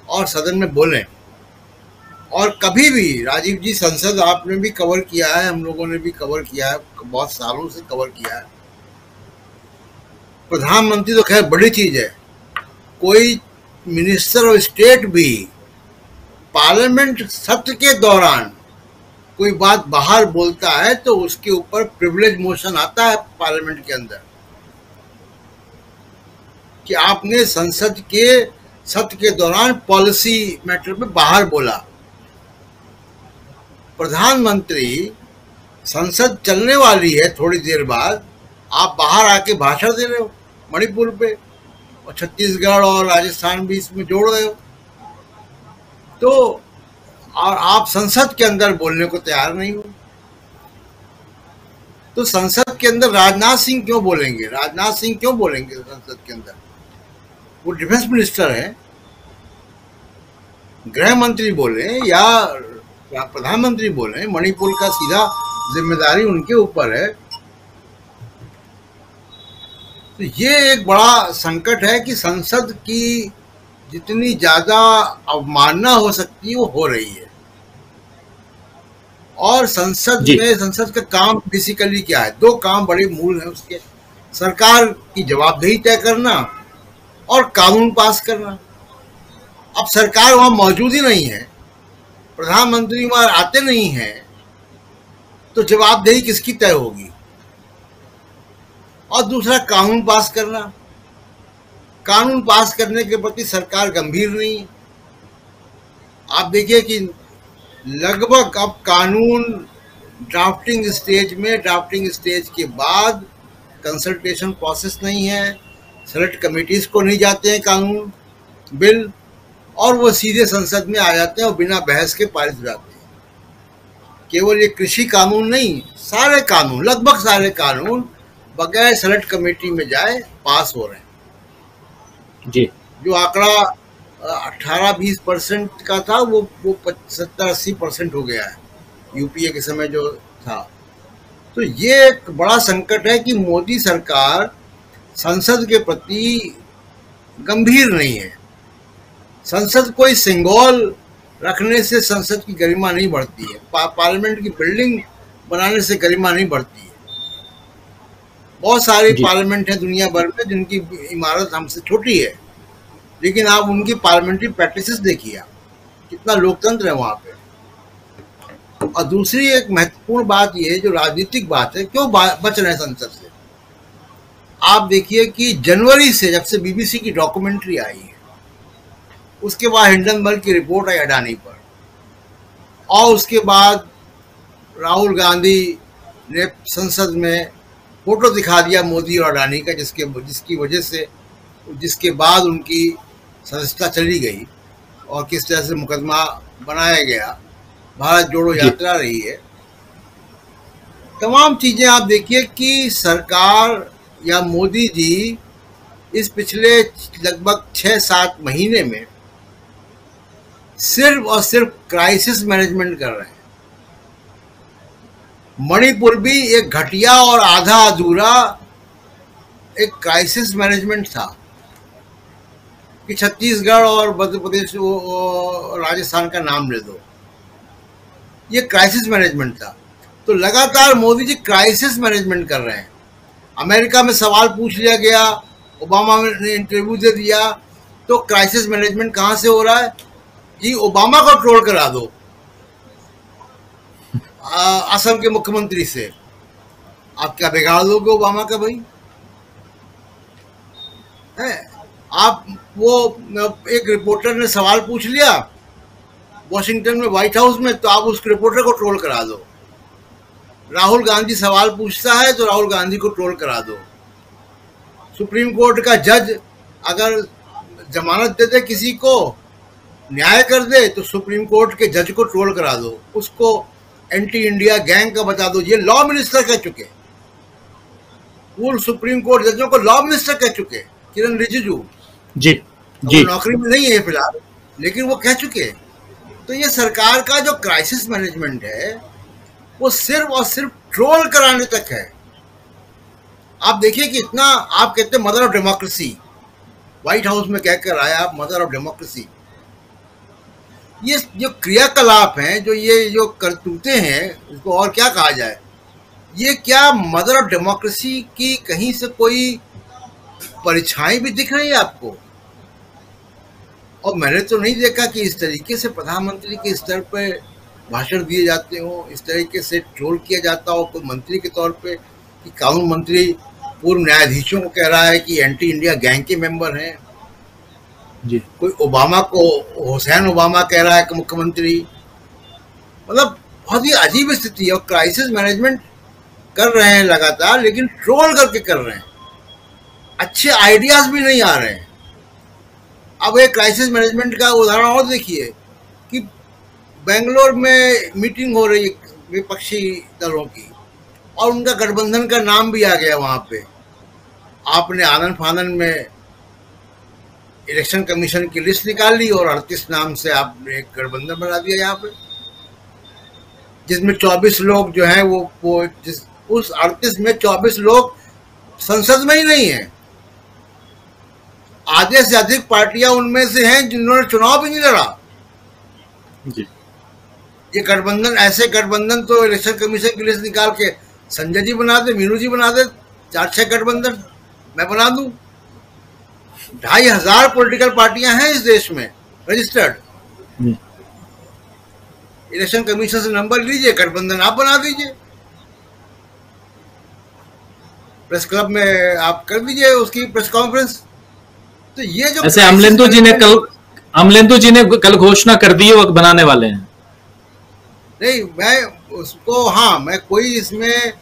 और सदन में बोलें। और कभी भी राजीव जी, संसद आपने भी कवर किया है, हम लोगों ने भी कवर किया है, बहुत सालों से कवर किया है। प्रधानमंत्री तो खैर बड़ी चीज है, कोई मिनिस्टर ऑफ स्टेट भी पार्लियामेंट सत्र के दौरान कोई बात बाहर बोलता है तो उसके ऊपर प्रिविलेज मोशन आता है पार्लियामेंट के अंदर कि आपने संसद के सत्र के दौरान पॉलिसी मैटर में बाहर बोला। प्रधानमंत्री, संसद चलने वाली है थोड़ी देर बाद, आप बाहर आके भाषण दे रहे हो मणिपुर पे, और छत्तीसगढ़ और राजस्थान भी इसमें जोड़ रहे हो, तो और आप संसद के अंदर बोलने को तैयार नहीं हो। तो संसद के अंदर राजनाथ सिंह क्यों बोलेंगे? राजनाथ सिंह क्यों बोलेंगे संसद के अंदर? वो डिफेंस मिनिस्टर है। गृह मंत्री बोले या प्रधानमंत्री बोले, मणिपुर का सीधा जिम्मेदारी उनके ऊपर है। तो ये एक बड़ा संकट है कि संसद की जितनी ज्यादा अवमानना हो सकती है वो हो रही है। और संसद में, संसद का काम बेसिकली क्या है? 2 काम बड़े मूल हैं उसके, सरकार की जवाबदेही तय करना और कानून पास करना। अब सरकार वहां मौजूद ही नहीं है, प्रधानमंत्री वहां आते नहीं हैं, तो जवाबदेही किसकी तय होगी? और दूसरा कानून पास करना। कानून पास करने के प्रति सरकार गंभीर नहीं है। आप देखिए कि लगभग अब कानून ड्राफ्टिंग स्टेज के बाद कंसल्टेशन प्रोसेस नहीं है, सेलेक्ट कमिटीज को नहीं जाते हैं कानून बिल, और वो सीधे संसद में आ जाते हैं और बिना बहस के पारित हो जाते हैं। केवल ये कृषि कानून नहीं, सारे कानून, लगभग सारे कानून बगैर सेलेक्ट कमेटी में जाए पास हो रहे हैं जी। जो आंकड़ा 18-20% का था वो 70-80% हो गया है यूपीए के समय जो था। तो ये एक बड़ा संकट है कि मोदी सरकार संसद के प्रति गंभीर नहीं है। संसद कोई सिंगल रखने से संसद की गरिमा नहीं बढ़ती है, पार्लियामेंट की बिल्डिंग बनाने से गरिमा नहीं बढ़ती है। बहुत सारे पार्लियामेंट है दुनिया भर में जिनकी इमारत हमसे छोटी है, लेकिन आप उनकी पार्लियामेंट्री प्रैक्टिसेस देखिए, कितना लोकतंत्र है वहाँ पे। और दूसरी एक महत्वपूर्ण बात ये जो राजनीतिक बात है, क्यों बच रहे हैं संसद से। आप देखिए कि जनवरी से जब से बीबीसी की डॉक्यूमेंट्री आई है, उसके बाद हिंडनबर्ग की रिपोर्ट आई अडानी पर, और उसके बाद राहुल गांधी ने संसद में फोटो दिखा दिया मोदी और अडानी का, जिसकी वजह से जिसके बाद उनकी सदस्यता चली गई और किस तरह से मुकदमा बनाया गया। भारत जोड़ो यात्रा रही है। तमाम चीजें आप देखिए कि सरकार या मोदी जी इस पिछले लगभग 6-7 महीने में सिर्फ और सिर्फ क्राइसिस मैनेजमेंट कर रहे हैं। मणिपुर भी एक घटिया और आधा अधूरा एक क्राइसिस मैनेजमेंट था कि छत्तीसगढ़ और मध्य प्रदेश राजस्थान का नाम ले दो, ये क्राइसिस मैनेजमेंट था। तो लगातार मोदी जी क्राइसिस मैनेजमेंट कर रहे हैं। अमेरिका में सवाल पूछ लिया गया, ओबामा ने इंटरव्यू दे दिया, तो क्राइसिस मैनेजमेंट कहाँ से हो रहा है जी? ओबामा को ट्रोल करा दो असम के मुख्यमंत्री से, आप क्या बिगाड़ दोगे ओबामा का भाई? है आप वो एक रिपोर्टर ने सवाल पूछ लिया वॉशिंगटन में व्हाइट हाउस में, तो आप उस रिपोर्टर को ट्रोल करा दो। राहुल गांधी सवाल पूछता है तो राहुल गांधी को ट्रोल करा दो। सुप्रीम कोर्ट का जज अगर जमानत दे दे किसी को, न्याय कर दे, तो सुप्रीम कोर्ट के जज को ट्रोल करा दो, उसको एंटी इंडिया गैंग का बता दो। ये लॉ मिनिस्टर कह चुके, पूर्व सुप्रीम कोर्ट जजों को लॉ मिनिस्टर कह चुके, किरण रिजिजू जी वो नौकरी में नहीं है फिलहाल, लेकिन वो कह चुके। तो ये सरकार का जो क्राइसिस मैनेजमेंट है वो सिर्फ और सिर्फ ट्रोल कराने तक है। आप देखिए कि इतना, आप कहते हैं mother of democracy, white house में कहकर आया आप मदर ऑफ डेमोक्रेसी। ये जो क्रियाकलाप हैं, जो ये जो करतूते हैं, इसको और क्या कहा जाए, ये क्या मदर ऑफ डेमोक्रेसी की कहीं से कोई परछाई भी दिख रही है आपको? और मैंने तो नहीं देखा कि इस तरीके से प्रधानमंत्री के स्तर पे भाषण दिए जाते हो, इस तरीके से ट्रोल किया जाता हो कोई मंत्री के तौर पे, कि कानून मंत्री पूर्व न्यायाधीशों को कह रहा है कि एंटी इंडिया गैंग के मेंबर हैं जी। कोई ओबामा को हुसैन ओबामा कह रहा है कि मुख्यमंत्री। मतलब बहुत ही अजीब स्थिति है। और क्राइसिस मैनेजमेंट कर रहे हैं लगातार, लेकिन ट्रोल करके कर रहे हैं, अच्छे आइडियाज भी नहीं आ रहे हैं। अब एक क्राइसिस मैनेजमेंट का उदाहरण और देखिए कि बेंगलोर में मीटिंग हो रही है विपक्षी दलों की, और उनका गठबंधन का नाम भी आ गया वहां पे। आपने आनंद फानन में इलेक्शन कमीशन की लिस्ट निकाल ली और 38 नाम से आपने एक गठबंधन बना दिया यहाँ पे, जिसमें 24 लोग जो हैं वो उस 38 में 24 लोग संसद में ही नहीं है। आधे से अधिक पार्टियां उनमें से हैं जिन्होंने चुनाव भी नहीं लड़ा जी। ये गठबंधन, ऐसे गठबंधन तो इलेक्शन कमीशन की लिस्ट निकाल के संजय जी बना दे, मीनू जी बना दे, 4-6 गठबंधन मैं बना दूं। 2500 पॉलिटिकल पार्टियां हैं इस देश में रजिस्टर्ड। इलेक्शन कमीशन से नंबर लीजिए, गठबंधन आप बना दीजिए, प्रेस क्लब में आप कर दीजिए उसकी प्रेस कॉन्फ्रेंस। तो ये जो ऐसे अमलेंदु जी ने कल घोषणा कर दी है वो बनाने वाले हैं। नहीं, मैं उसको, हाँ, मैं कोई इसमें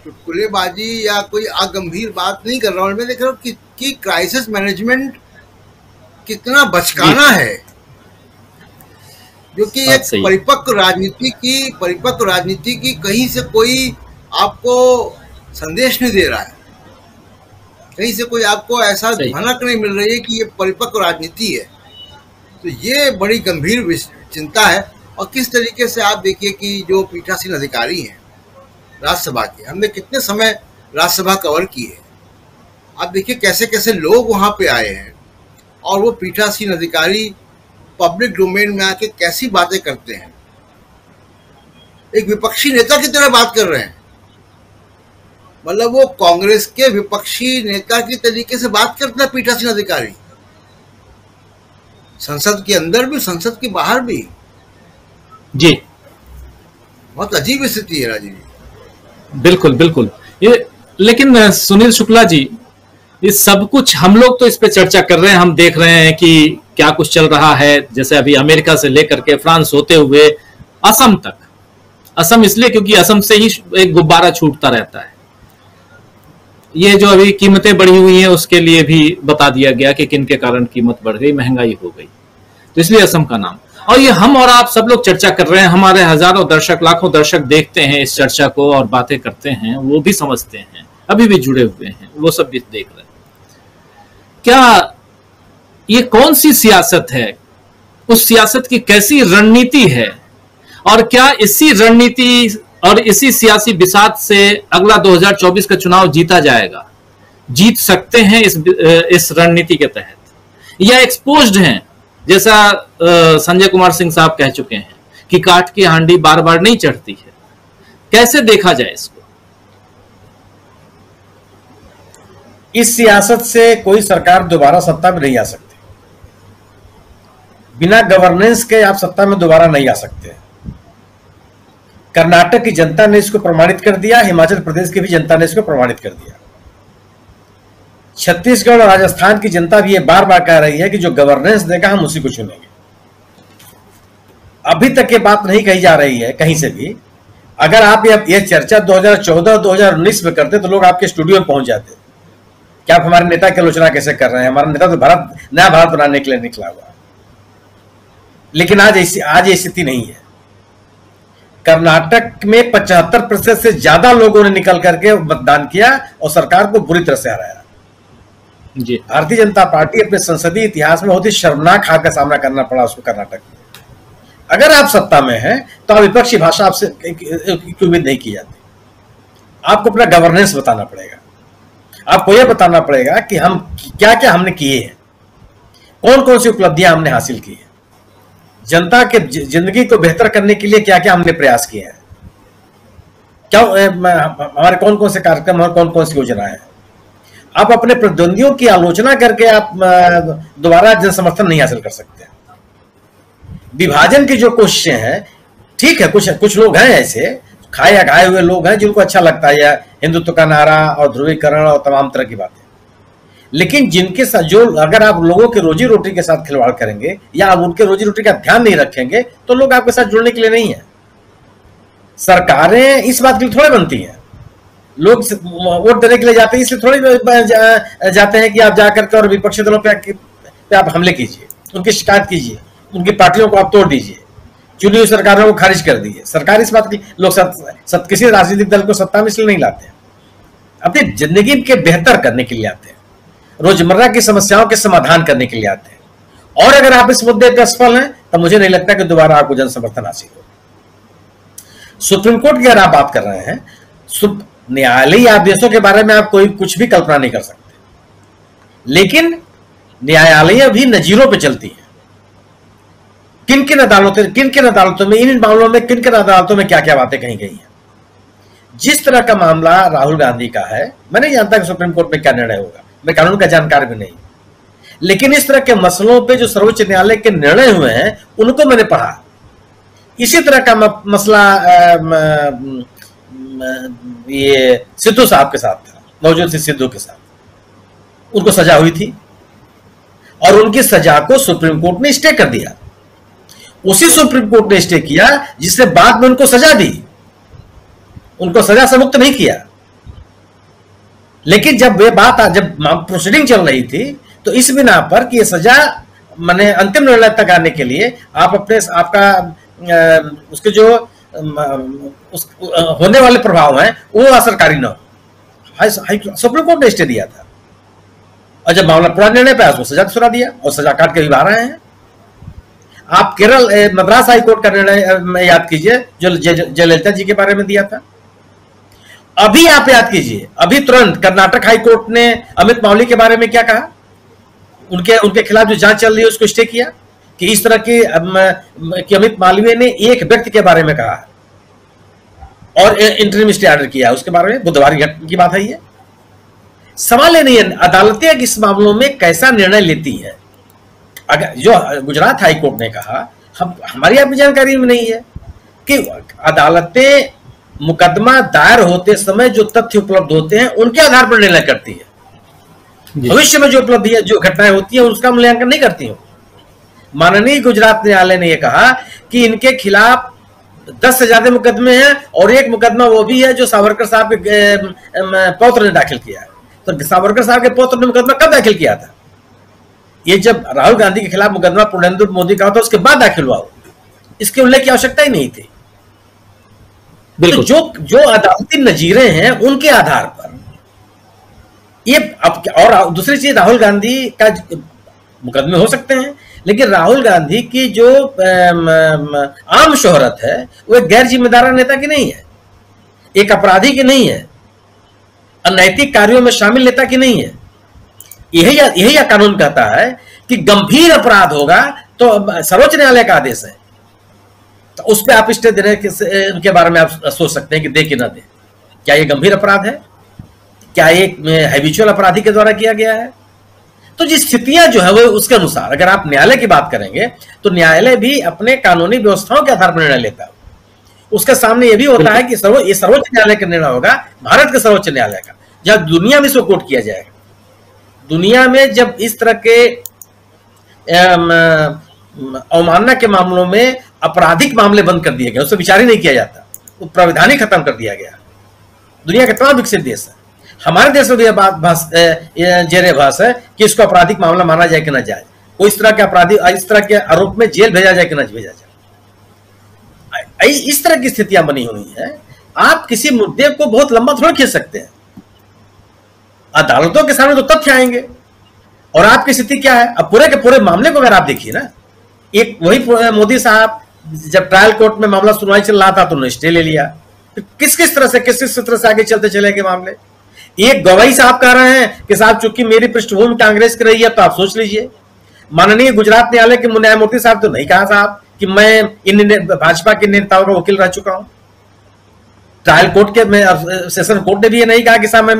चुटकुलेबाजी या कोई अगंभीर बात नहीं कर रहा हूँ। मैं देख रहा हूँ कि क्राइसिस मैनेजमेंट कितना बचकाना है, जो कि एक परिपक्व राजनीति की कहीं से कोई आपको संदेश नहीं दे रहा है, कहीं से कोई आपको ऐसा भनक नहीं मिल रही है कि ये परिपक्व राजनीति है। तो ये बड़ी गंभीर चिंता है। और किस तरीके से आप देखिए कि जो पीठासीन अधिकारी हैं राज्यसभा के, हमने कितने समय राज्यसभा कवर की है, आप देखिए कैसे कैसे लोग वहां पे आए हैं और वो पीठासीन अधिकारी पब्लिक डोमेन में आके कैसी बातें करते हैं, एक विपक्षी नेता की तरह बात कर रहे हैं। मतलब वो कांग्रेस के विपक्षी नेता की तरीके से बात करता है पीठासीन अधिकारी, संसद के अंदर भी संसद के बाहर भी। जी, बहुत अजीब स्थिति है राजीव जी। बिल्कुल बिल्कुल। ये लेकिन सुनील शुक्ला जी, ये सब कुछ हम लोग तो इस पे चर्चा कर रहे हैं, हम देख रहे हैं कि क्या कुछ चल रहा है, जैसे अभी अमेरिका से लेकर के फ्रांस होते हुए असम तक। असम इसलिए क्योंकि असम से ही एक गुब्बारा छूटता रहता है। ये जो अभी कीमतें बढ़ी हुई हैं उसके लिए भी बता दिया गया कि किन के कारण कीमत बढ़ गई, महंगाई हो गई, तो इसलिए असम का नाम। और ये हम और आप सब लोग चर्चा कर रहे हैं, हमारे हजारों दर्शक, लाखों दर्शक देखते हैं इस चर्चा को और बातें करते हैं, वो भी समझते हैं, अभी भी जुड़े हुए हैं, वो सब भी देख रहे हैं। क्या ये कौन सी सियासत है, उस सियासत की कैसी रणनीति है, और क्या इसी रणनीति और इसी सियासी बिसात से अगला 2024 का चुनाव जीता जाएगा, जीत सकते हैं इस रणनीति के तहत, या एक्सपोज्ड हैं, जैसा संजय कुमार सिंह साहब कह चुके हैं कि काठ की हांडी बार बार नहीं चढ़ती है। कैसे देखा जाए इसको? इस सियासत से कोई सरकार दोबारा सत्ता में नहीं आ सकती। बिना गवर्नेंस के आप सत्ता में दोबारा नहीं आ सकते। कर्नाटक की जनता ने इसको प्रमाणित कर दिया, हिमाचल प्रदेश की भी जनता ने इसको प्रमाणित कर दिया, छत्तीसगढ़ और राजस्थान की जनता भी ये बार बार कह रही है कि जो गवर्नेंस देगा हम उसी को चुनेंगे। अभी तक ये बात नहीं कही जा रही है कहीं से भी। अगर आप ये चर्चा 2014 2019 में करते तो लोग आपके स्टूडियो में पहुंच जाते कि आप हमारे नेता की आलोचना कैसे कर रहे हैं, हमारा नेता तो नया भारत बनाने के लिए निकला हुआ। लेकिन आज ये स्थिति नहीं है। कर्नाटक में 75% से ज्यादा लोगों ने निकल करके मतदान किया और सरकार को बुरी तरह से हराया। जी, भारतीय जनता पार्टी अपने संसदीय इतिहास में बहुत ही शर्मनाक हार का सामना करना पड़ा उसको कर्नाटक में। अगर आप सत्ता में हैं तो आप विपक्षी भाषा आपसे की उम्मीद नहीं की जाती। आपको अपना गवर्नेंस बताना पड़ेगा, आपको यह बताना पड़ेगा कि हम क्या क्या हमने किए हैं, कौन कौन सी उपलब्धियां हमने हासिल की है, जनता के जिंदगी को बेहतर करने के लिए क्या क्या हमने प्रयास किए हैं, क्या हमारे कौन कौन से कार्यक्रम और कौन कौन सी योजनाएं हैं। आप अपने प्रतिद्वंदियों की आलोचना करके आप दोबारा जन समर्थन नहीं हासिल कर सकते। विभाजन की जो कोशिशें हैं, ठीक है, कुछ लोग हैं ऐसे खाए हुए लोग हैं जिनको अच्छा लगता है हिंदुत्व का नारा और ध्रुवीकरण और तमाम तरह की बातें, लेकिन जिनके साथ जो अगर आप लोगों की रोजी रोटी के साथ खिलवाड़ करेंगे या आप उनके रोजी रोटी का ध्यान नहीं रखेंगे तो लोग आपके साथ जुड़ने के लिए नहीं है। सरकारें इस बात के लिए थोड़े बनती हैं, लोग वोट देने के लिए जाते हैं, इसलिए थोड़ी जाते हैं कि आप जाकर के और विपक्षी दलों पे आप हमले कीजिए, उनकी शिकायत कीजिए, उनकी पार्टियों को आप तोड़ दीजिए, चुनी हुई सरकारों को खारिज कर दीजिए। सरकार इस बात की लोग किसी राजनीतिक दल को सत्ता में इसलिए नहीं लाते, अपनी जिंदगी के बेहतर करने के लिए आते हैं, रोजमर्रा की समस्याओं के समाधान करने के लिए आते हैं। और अगर आप इस मुद्दे पर असफल हैं तो मुझे नहीं लगता कि दोबारा आपको जन समर्थन हासिल हो। सुप्रीम कोर्ट की अगर आप बात कर रहे हैं, न्यायालयीय आदेशों के बारे में आप कोई कुछ भी कल्पना नहीं कर सकते, लेकिन न्यायालय भी नजीरों पे चलती हैं। किन किन अदालतों में इन मामलों में किन किन अदालतों में क्या क्या बातें कही गई हैं। जिस तरह का मामला राहुल गांधी का है, मैं नहीं जानता कि सुप्रीम कोर्ट में क्या निर्णय होगा, मैं कानून का जानकार भी नहीं, लेकिन इस तरह के मसलों पे जो सर्वोच्च न्यायालय के निर्णय हुए हैं उनको मैंने पढ़ा। इसी तरह का मसला ये सिद्धू साहब के साथ था, नवजोत सिंह सिद्धू के साथ, उनको सजा हुई थी और उनकी सजा को सुप्रीम कोर्ट ने स्टे कर दिया। उसी सुप्रीम कोर्ट ने स्टे किया जिसने बाद में उनको सजा दी। उनको सजा से मुक्त नहीं किया। लेकिन जब प्रोसीडिंग चल रही थी तो इस बिना पर कि ये सजा माने अंतिम निर्णय तक आने के लिए उसके जो होने वाले प्रभाव हैं वो असरकारी न हो। सुप्रीम कोर्ट ने स्टे दिया था और जब मामला पूरा निर्णय पे उसको सजा सुना दिया और सजा काट के भी बाहर आए हैं। आप केरल मद्रास हाई कोर्ट का निर्णय याद कीजिए जो जयललिता जी के बारे में दिया था। अभी आप याद कीजिए, अभी तुरंत कर्नाटक हाई कोर्ट ने अमित मावली के बारे में क्या कहा, उनके खिलाफ जो जांच चल रही है उसको स्टे किया कि इस तरह की अमित मालवीय ने एक व्यक्ति के बारे में कहा और इंटरिम स्टे ऑर्डर किया उसके बारे में। बुधवार की बात है ये। सवाल ये नहीं है अदालतें इस मामलों में कैसा निर्णय लेती है। अगर जो गुजरात हाई कोर्ट ने कहा, हमारी अपनी जानकारी में नहीं है कि अदालतें मुकदमा दायर होते समय जो तथ्य उपलब्ध होते हैं उनके आधार पर निर्णय करती है। भविष्य में जो उपलब्धि जो घटनाएं होती है उसका मूल्यांकन नहीं करती हूं। माननीय गुजरात न्यायालय ने यह कहा कि इनके खिलाफ 10 से ज्यादा मुकदमे हैं और एक मुकदमा वो भी है जो सावरकर साहब के पौत्र ने दाखिल किया है। तो सावरकर साहब के पौत्र ने मुकदमा कब दाखिल किया था? ये जब राहुल गांधी के खिलाफ मुकदमा पूर्णेंदु मोदी का था उसके बाद दाखिल हुआ। इसके उल्लेख की आवश्यकता ही नहीं थी। तो जो अदालती नजीरें हैं उनके आधार पर ये और दूसरी चीज, राहुल गांधी का मुकदमे हो सकते हैं लेकिन राहुल गांधी की जो आम शोहरत है वो एक गैर जिम्मेदार नेता की नहीं है, एक अपराधी की नहीं है, अनैतिक कार्यों में शामिल नेता की नहीं है। यही कानून कहता है कि गंभीर अपराध होगा तो सर्वोच्च न्यायालय का आदेश है तो उस पर आप स्टे देने के बारे में आप सोच सकते हैं कि दे कि ना दे। क्या ये गंभीर अपराध है? क्या ये हैबिचुअल अपराधी के द्वारा किया गया है? तो जिस स्थितियां जो है वो उसके अनुसार अगर आप न्यायालय की बात करेंगे तो न्यायालय भी अपने कानूनी व्यवस्थाओं के आधार पर निर्णय लेता है। उसके सामने ये भी होता है कि ये सर्वोच्च न्यायालय का निर्णय होगा, भारत के सर्वोच्च न्यायालय का, जब दुनिया में इसको कोर्ट किया जाएगा। दुनिया में जब इस तरह के अवमानना के मामलों में आपराधिक मामले बंद कर दिए गए, उससे विचार ही नहीं किया जाता, वो प्राविधान ही खत्म कर दिया गया। दुनिया के तमाम विकसित देश है, हमारे देश में भी जेरे भास है कि इसको आपराधिक मामला माना जाए कि ना जाए, कोई इस तरह के अपराधी इस तरह के आरोप में जेल भेजा जाए कि ना भेजा जाए। इस तरह की स्थितियां बनी हुई हैं। आप किसी मुद्दे को बहुत लंबा थोड़ा खींच सकते हैं। अदालतों के सामने तो तथ्य आएंगे और आपकी स्थिति क्या है। अब पूरे के पूरे मामले को अगर आप देखिए ना, एक वही मोदी साहब जब ट्रायल कोर्ट में मामला सुनवाई चल रहा था तो उन्होंने स्टे ले लिया। तो किस तरह से आगे चलते चले गए मामले। एक गवाही साहब कह रहे हैं कि साहब चूंकि मेरी पृष्ठभूमि कांग्रेस की रही है तो आप सोच लीजिए। माननीय गुजरात न्यायालय के न्यायमूर्ति साहब तो नहीं कहा साहब कि मैं इन भाजपा के नेताओं का वकील रह चुका हूं। ट्रायल कोर्ट के सेशन कोर्ट ने भी ये नहीं कहा कि साहब मैं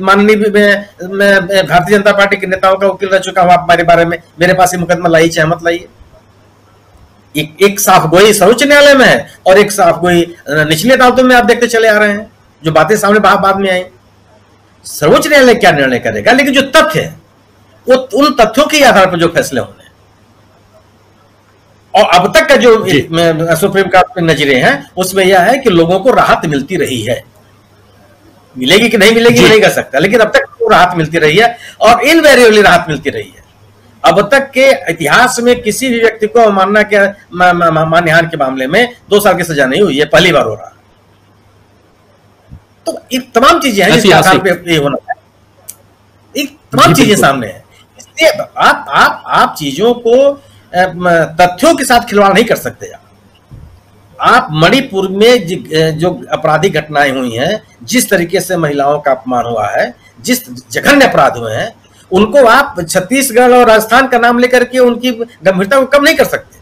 माननीय भारतीय जनता पार्टी के नेताओं का वकील रह चुका हूं, आप हमारे बारे में मेरे पास ये मुकदमा लाइए चाहे मत लाइए। एक साफ गोई सर्वोच्च न्यायालय में है और एक साफ गोई निचली अदालतों में आप देखते चले आ रहे हैं। जो बातें सामने बाद में आई, सर्वोच्च न्यायालय क्या निर्णय करेगा, लेकिन जो तथ्य है वो उन तथ्यों के आधार पर जो फैसले होने और अब तक का जो सुप्रीम कोर्ट के नजरे हैं उसमें यह है कि लोगों को राहत मिलती रही है। मिलेगी कि नहीं मिलेगी नहीं कर सकता, लेकिन अब तक तो राहत मिलती रही है और इनवेरिएबली राहत मिलती रही है। अब तक के इतिहास में किसी भी व्यक्ति को अवमानना के मानहानि के मामले में 2 साल की सजा नहीं हुई है, पहली बार हो रहा है। तो ये तमाम चीजें हैं जिसके आधार पे ये होना है। एक तमाम चीजें सामने है, इसलिए आप चीजों को तथ्यों के साथ खिलवाड़ नहीं कर सकते। आप मणिपुर में जो आपराधिक घटनाएं हुई हैं, जिस तरीके से महिलाओं का अपमान हुआ है, जिस जघन्य अपराध हुए हैं, उनको आप छत्तीसगढ़ और राजस्थान का नाम लेकर के उनकी गंभीरता को कम नहीं कर सकते।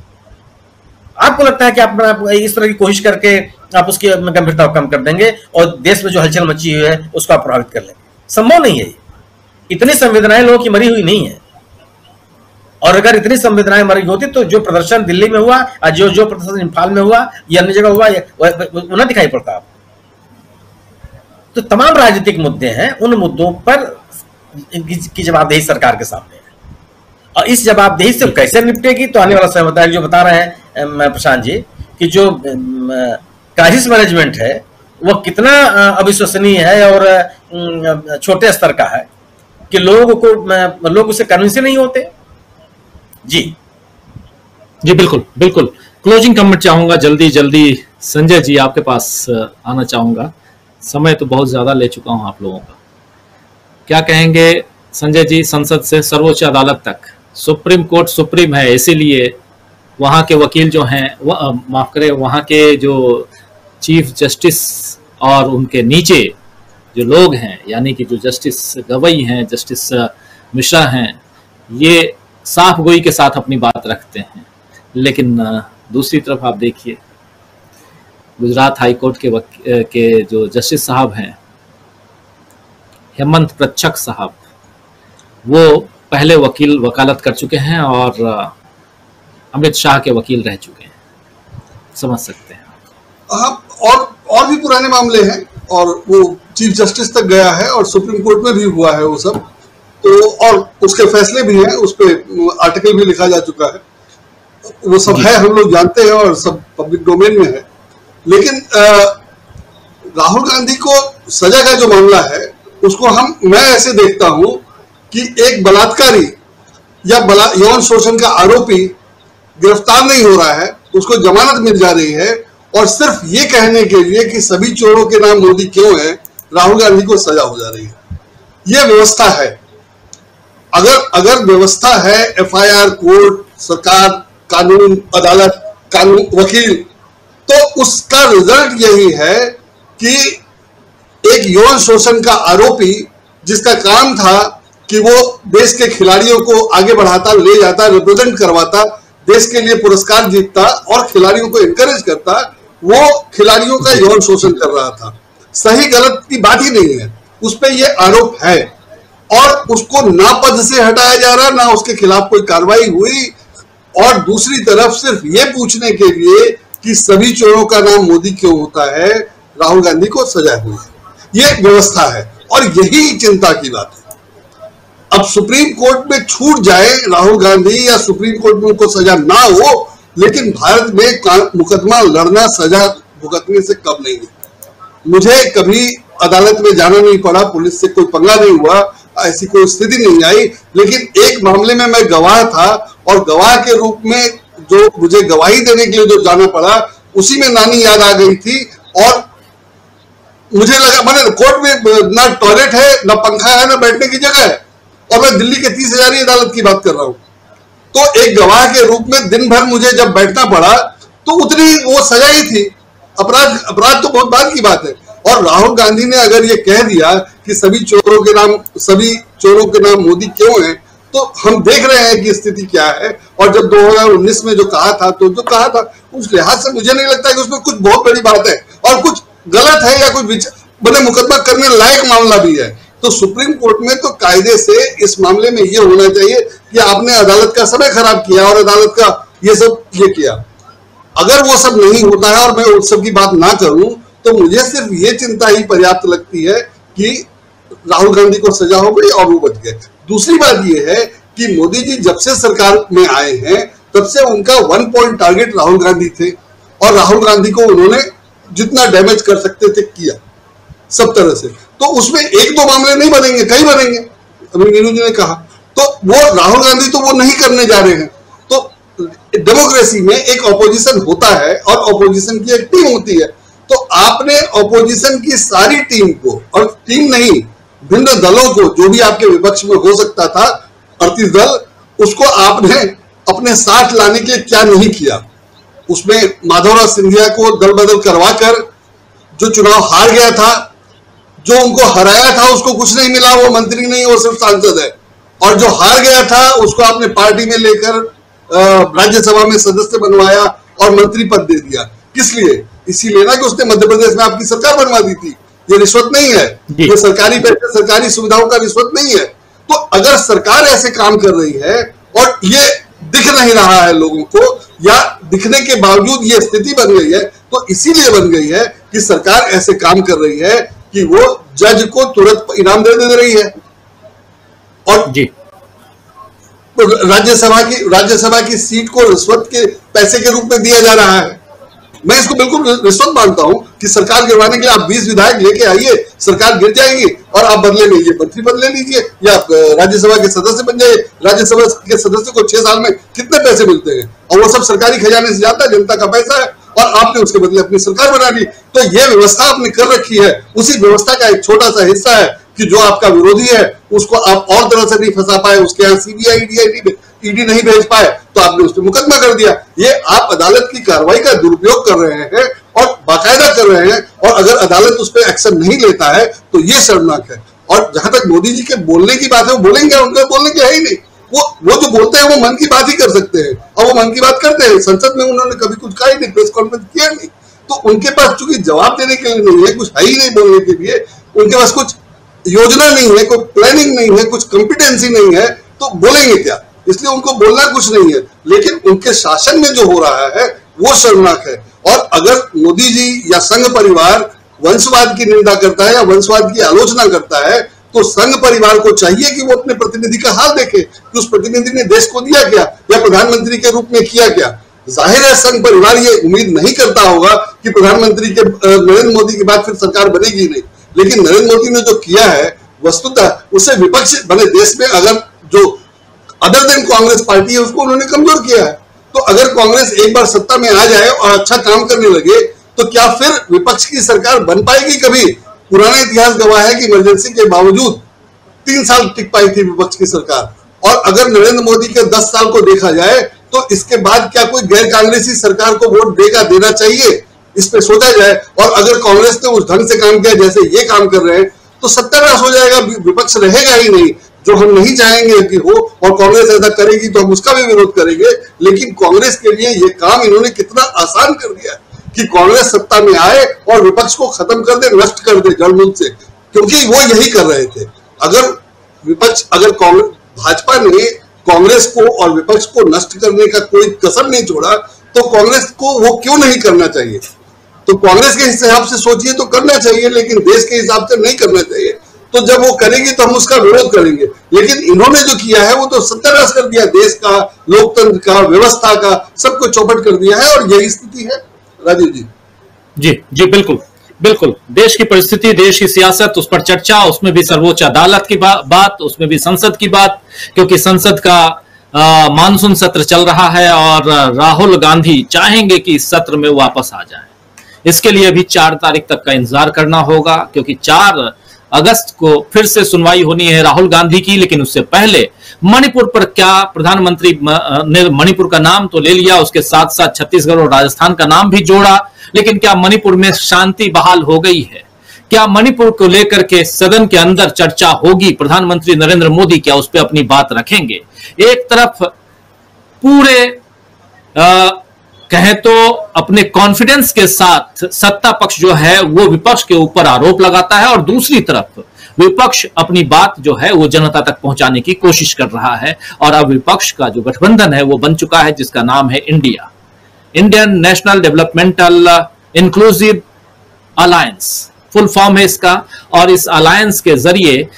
आपको लगता है कि आप इस तरह की कोशिश करके आप उसकी गंभीरता को कम कर देंगे और देश में जो हलचल मची हुई है उसको आप प्रभावित कर लेंगे। संभव नहीं है। इतनी संवेदनाएं लोगों की मरी हुई नहीं है, और अगर इतनी संवेदनाएं मरी होती तो जो प्रदर्शन दिल्ली में हुआ और जो प्रदर्शन इम्फाल में हुआ या अन्य जगह हुआ वो न दिखाई पड़ता आपको। तो तमाम राजनीतिक मुद्दे हैं, उन मुद्दों पर की जवाबदेही सरकार के सामने है और इस जवाबदेही से कैसे निपटेगी तो आने वाला समय बताएगा। जो बता रहे हैं प्रशांत जी कि जो क्राइसिस मैनेजमेंट है वह कितना अविश्वसनीय है और छोटे स्तर का है कि लोग उसे कन्विंस नहीं होते। जी बिल्कुल बिल्कुल। क्लोजिंग कमेंट चाहूंगा जल्दी संजय जी आपके पास आना चाहूंगा, समय तो बहुत ज्यादा ले चुका हूं आप लोगों का। क्या कहेंगे संजय जी? संसद से सर्वोच्च अदालत तक, सुप्रीम कोर्ट सुप्रीम है, इसीलिए वहां के वकील जो हैं, माफ करें, वहां के जो चीफ जस्टिस और उनके नीचे जो लोग हैं, यानी कि जो जस्टिस गवई हैं, जस्टिस मिश्रा हैं, ये साफ गोई के साथ अपनी बात रखते हैं। लेकिन दूसरी तरफ आप देखिए, गुजरात हाई कोर्ट के जो जस्टिस साहब हैं, हेमंत प्रच्छक साहब, वो पहले वकालत कर चुके हैं और अमित शाह के वकील रह चुके हैं। समझ सकते हैं। हाँ, और भी पुराने मामले हैं और वो चीफ जस्टिस तक गया है और सुप्रीम कोर्ट में भी हुआ है वो सब, तो और उसके फैसले भी हैं, उस पर आर्टिकल भी लिखा जा चुका है, वो सब है, हम लोग जानते हैं और सब पब्लिक डोमेन में है। लेकिन राहुल गांधी को सजा का जो मामला है उसको मैं ऐसे देखता हूं कि एक बलात्कारी या यौन शोषण का आरोपी गिरफ्तार नहीं हो रहा है, उसको जमानत मिल जा रही है, और सिर्फ ये कहने के लिए कि सभी चोरों के नाम मोदी क्यों है, राहुल गांधी को सजा हो जा रही है। ये व्यवस्था है। अगर व्यवस्था है, एफआईआर, कोर्ट, सरकार, कानून, अदालत, कानून, वकील, तो उसका रिजल्ट यही है कि एक यौन शोषण का आरोपी जिसका काम था कि वो देश के खिलाड़ियों को आगे बढ़ाता, ले जाता, रिप्रेजेंट करवाता, देश के लिए पुरस्कार जीतता और खिलाड़ियों को एनकरेज करता, वो खिलाड़ियों का यौन शोषण कर रहा था। सही गलत की बात ही नहीं है, उस पर यह आरोप है और उसको ना पद से हटाया जा रहा, ना उसके खिलाफ कोई कार्रवाई हुई, और दूसरी तरफ सिर्फ ये पूछने के लिए कि सभी चोरों का नाम मोदी क्यों होता है, राहुल गांधी को सजा हुई है। ये व्यवस्था है और यही चिंता की बात है। अब सुप्रीम कोर्ट में छूट जाए राहुल गांधी या सुप्रीम कोर्ट में उनको सजा ना हो, लेकिन भारत में मुकदमा लड़ना सजा भुगतने से कम नहीं है। मुझे कभी अदालत में जाना नहीं पड़ा, पुलिस से कोई पंगा नहीं हुआ, ऐसी कोई स्थिति नहीं आई, लेकिन एक मामले में मैं गवाह था और गवाह के रूप में जो मुझे गवाही देने के लिए जो जाना पड़ा, उसी में नानी याद आ गई थी और मुझे लगा, मैंने कोर्ट में ना टॉयलेट है, ना पंखा है, ना बैठने की जगह है, और मैं दिल्ली के 30,000 अदालत की बात कर रहा हूं। तो एक गवाह के रूप में दिन भर मुझे जब बैठना पड़ा तो उतनी वो सजा ही थी। अपराध तो बहुत बाद की बात है। और राहुल गांधी ने अगर ये कह दिया कि सभी चोरों के नाम मोदी क्यों है, तो हम देख रहे हैं कि स्थिति क्या है। और जब 2019 में जो कहा था, उस लिहाज से मुझे नहीं लगता कि उसमें कुछ बहुत बड़ी बात है और कुछ गलत है या कुछ बड़े मुकदमा करने लायक मामला भी है। तो सुप्रीम कोर्ट में तो कायदे से इस मामले में ये होना चाहिए कि आपने अदालत का समय खराब किया और अदालत का ये किया। अगर वो सब नहीं होता है और मैं उस सब की बात ना करूं, तो मुझे सिर्फ ये चिंता ही पर्याप्त लगती है कि राहुल गांधी को सजा हो गई और वो बच गए। दूसरी बात ये है कि मोदी जी जब से सरकार में आए हैं तब से उनका 1 पॉइंट टारगेट राहुल गांधी थे और राहुल गांधी को उन्होंने जितना डैमेज कर सकते थे किया सब तरह से। तो उसमें 1-2 मामले नहीं बनेंगे, कई बनेंगे, अभी मीनू जी ने कहा। तो वो राहुल गांधी तो वो नहीं करने जा रहे हैं। तो डेमोक्रेसी में एक ऑपोजिशन होता है और ऑपोजिशन की एक टीम होती है। तो आपने ऑपोजिशन की सारी टीम को, और टीम नहीं, भिन्न दलों को, जो भी आपके विपक्ष में हो सकता था 38 दल, उसको आपने अपने साथ लाने के लिए क्या नहीं किया। उसमें माधवराव सिंधिया को दल बदल करवाकर, जो चुनाव हार गया था, जो उनको हराया था उसको कुछ नहीं मिला, वो मंत्री नहीं, वो सिर्फ सांसद है। और जो हार गया था उसको आपने पार्टी में लेकर राज्यसभा में सदस्य बनवाया और मंत्री पद दे दिया। किस लिए? इसीलिए ना कि उसने मध्य प्रदेश में आपकी सरकार बनवा दी थी। ये रिश्वत नहीं है, ये सरकारी पैसे, सरकारी सुविधाओं का रिश्वत नहीं है। तो अगर सरकार ऐसे काम कर रही है और ये दिख नहीं रहा है लोगों को, या दिखने के बावजूद ये स्थिति बन गई है, तो इसीलिए बन गई है कि सरकार ऐसे काम कर रही है कि वो जज को तुरंत इनाम दे रही है और जी राज्यसभा की सीट को रिश्वत के पैसे के रूप में दिया जा रहा है। मैं इसको बिल्कुल रिश्वत मानता हूं कि सरकार गिरवाने के लिए आप 20 विधायक लेके आइए, सरकार गिर जाएगी और आप बदले में ये मंत्री बदले लीजिए या राज्यसभा के सदस्य बन जाइए। राज्यसभा के सदस्य को 6 साल में कितने पैसे मिलते हैं और वो सब सरकारी खजाने से जाता है, जनता का पैसा है, और आपने उसके बदले अपनी सरकार बना ली। तो ये व्यवस्था आपने कर रखी है, उसी व्यवस्था का एक छोटा सा हिस्सा है कि जो आपका विरोधी है उसको आप और तरह से नहीं फंसा पाए, उसके यहाँ सीबीआई ईडी नहीं भेज पाए तो आपने उस पर मुकदमा कर दिया। ये आप अदालत की कार्रवाई का दुरुपयोग कर रहे हैं और बाकायदा कर रहे हैं, और अगर अदालत उस पर एक्शन नहीं लेता है तो ये शर्मनाक है। और जहां तक मोदी जी के बोलने की बात है, वो बोलेंगे, उनके बोलने के है ही नहीं। वो जो बोलते हैं वो मन की बात ही कर सकते हैं, और वो मन की बात करते हैं। संसद में उन्होंने कभी कुछ कहा ही नहीं, प्रेस कॉन्फ्रेंस किया नहीं, तो उनके पास चूंकि जवाब देने के लिए नहीं है, कुछ है ही नहीं बोलने के लिए, उनके पास कुछ योजना नहीं है, कोई प्लानिंग नहीं है, कुछ कॉम्पिटेंसी नहीं है, तो बोलेंगे क्या? इसलिए उनको बोलना कुछ नहीं है। लेकिन उनके शासन में जो हो रहा है वो शर्मनाक है। और अगर मोदी जी या संघ परिवार वंशवाद की निंदा करता है या वंशवाद की आलोचना करता है, तो संघ परिवार को चाहिए कि वो अपने प्रतिनिधि का हाल देखे कि उस प्रतिनिधि ने देश को दिया क्या या प्रधानमंत्री के रूप में किया क्या। जाहिर है संघ परिवार ये उम्मीद नहीं करता होगा कि प्रधानमंत्री के नरेंद्र मोदी के बाद फिर सरकार बनेगी नहीं, लेकिन नरेंद्र मोदी ने जो किया है वस्तुतः उसे विपक्ष बने देश में अगर जो अदर देन कांग्रेस पार्टी है उसको उन्होंने कमजोर किया है। तो अगर कांग्रेस एक बार सत्ता में आ जाए और अच्छा काम करने लगे तो क्या फिर विपक्ष की सरकार बन पाएगी कभी? पुराना इतिहास गवाह है कि इमरजेंसी के बावजूद 3 साल टिक पाई थी विपक्ष की सरकार। और अगर नरेंद्र मोदी के 10 साल को देखा जाए तो इसके बाद क्या कोई गैर कांग्रेसी सरकार को वोट देगा, देना चाहिए, इस पे सोचा जाए। और अगर कांग्रेस ने उस ढंग से काम किया जैसे ये काम कर रहे हैं तो सत्यानाश हो जाएगा, विपक्ष रहेगा ही नहीं, जो हम नहीं चाहेंगे कि हो। और कांग्रेस ऐसा करेगी तो हम उसका भी विरोध करेंगे। लेकिन कांग्रेस के लिए ये काम इन्होंने कितना आसान कर दिया कि कांग्रेस सत्ता में आए और विपक्ष को खत्म कर दे, नष्ट कर दे जड़मूल से, क्योंकि वो यही कर रहे थे। अगर भाजपा ने कांग्रेस को और विपक्ष को नष्ट करने का कोई कसर नहीं छोड़ा तो कांग्रेस को वो क्यों नहीं करना चाहिए? तो कांग्रेस के हिसाब से सोचिए तो करना चाहिए, लेकिन देश के हिसाब से नहीं करना चाहिए। तो जब वो करेगी तो हम उसका विरोध करेंगे। लेकिन इन्होंने जो किया है वो तो सत्यानाश कर दिया, देश का, लोकतंत्र का, व्यवस्था का, सबको चौपट कर दिया है। और यही स्थिति है राजीव जी। जी बिल्कुल बिल्कुल। देश की परिस्थिति, देश की सियासत, उस पर चर्चा, उसमें भी सर्वोच्च अदालत की बात, उसमें भी संसद की बात, क्योंकि संसद का मानसून सत्र चल रहा है और राहुल गांधी चाहेंगे कि इस सत्र में वापस आ जाए। इसके लिए अभी 4 तारीख तक का इंतजार करना होगा, क्योंकि 4 अगस्त को फिर से सुनवाई होनी है राहुल गांधी की। लेकिन उससे पहले मणिपुर पर क्या प्रधानमंत्री ने मणिपुर का नाम तो ले लिया, उसके साथ साथ छत्तीसगढ़ और राजस्थान का नाम भी जोड़ा, लेकिन क्या मणिपुर में शांति बहाल हो गई है? क्या मणिपुर को लेकर के सदन के अंदर चर्चा होगी? प्रधानमंत्री नरेंद्र मोदी क्या उस पर अपनी बात रखेंगे? एक तरफ पूरे कहें तो अपने कॉन्फिडेंस के साथ सत्ता पक्ष जो है वो विपक्ष के ऊपर आरोप लगाता है, और दूसरी तरफ विपक्ष अपनी बात जो है वो जनता तक पहुंचाने की कोशिश कर रहा है। और अब विपक्ष का जो गठबंधन है वो बन चुका है, जिसका नाम है Indian national developmental inclusive alliance, full form है इसका। और इस अलायंस के जरिए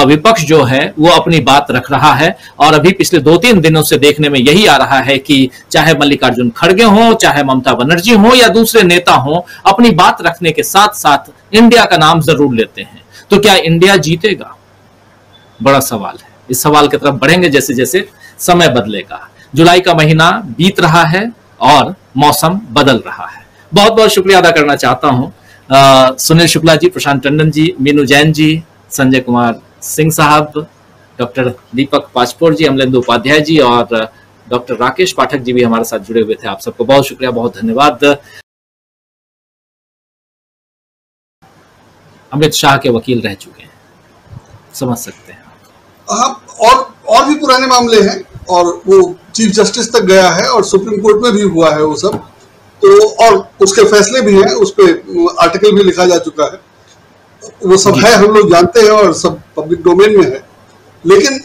विपक्ष जो है वो अपनी बात रख रहा है। और अभी पिछले 2-3 दिनों से देखने में यही आ रहा है कि चाहे मल्लिकार्जुन खड़गे हो, चाहे ममता बनर्जी हो या दूसरे नेता हो, अपनी बात रखने के साथ साथ इंडिया का नाम जरूर लेते हैं। तो क्या इंडिया जीतेगा? बड़ा सवाल है। इस सवाल की तरफ बढ़ेंगे जैसे जैसे समय बदलेगा। जुलाई का महीना बीत रहा है और मौसम बदल रहा है। बहुत बहुत शुक्रिया अदा करना चाहता हूं सुनील शुक्ला जी, प्रशांत टंडन जी, मीनू जैन जी, संजय कुमार सिंह साहब, डॉक्टर दीपक पाचपोर जी, अमलेंदु उपाध्याय जी और डॉक्टर राकेश पाठक जी भी हमारे साथ जुड़े हुए थे। आप सबको बहुत शुक्रिया, बहुत धन्यवाद। अमित शाह के वकील रह चुके हैं, समझ सकते हैं आप। और भी पुराने मामले हैं और वो चीफ जस्टिस तक गया है और सुप्रीम कोर्ट में भी हुआ है वो सब, तो और उसके फैसले भी हैं, उस पर आर्टिकल भी लिखा जा चुका है, वो सब है, हम लोग जानते हैं और सब पब्लिक डोमेन में है। लेकिन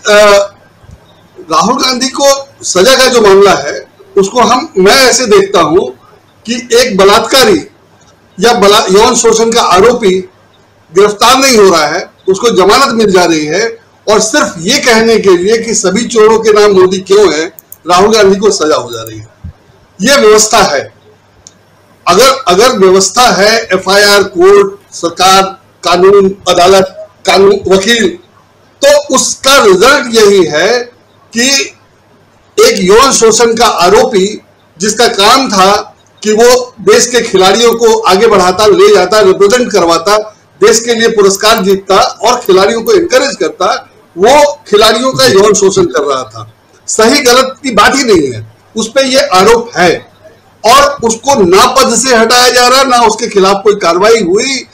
राहुल गांधी को सजा का जो मामला है उसको मैं ऐसे देखता हूं कि एक बलात्कारी या यौन शोषण का आरोपी गिरफ्तार नहीं हो रहा है, उसको जमानत मिल जा रही है, और सिर्फ ये कहने के लिए कि सभी चोरों के नाम मोदी क्यों है, राहुल गांधी को सजा हो जा रही है। यह व्यवस्था है। अगर व्यवस्था है, एफआईआर, कोर्ट, सरकार, कानून, अदालत, कानून, वकील, तो उसका रिजल्ट यही है कि एक यौन शोषण का आरोपी जिसका काम था कि वो देश के खिलाड़ियों को आगे बढ़ाता, ले जाता, रिप्रेजेंट करवाता, देश के लिए पुरस्कार जीतता और खिलाड़ियों को एनकरेज करता, वो खिलाड़ियों का यौन शोषण कर रहा था। सही गलत की बात ही नहीं है, उस पर यह आरोप है और उसको ना पद से हटाया जा रहा, ना उसके खिलाफ कोई कार्रवाई हुई।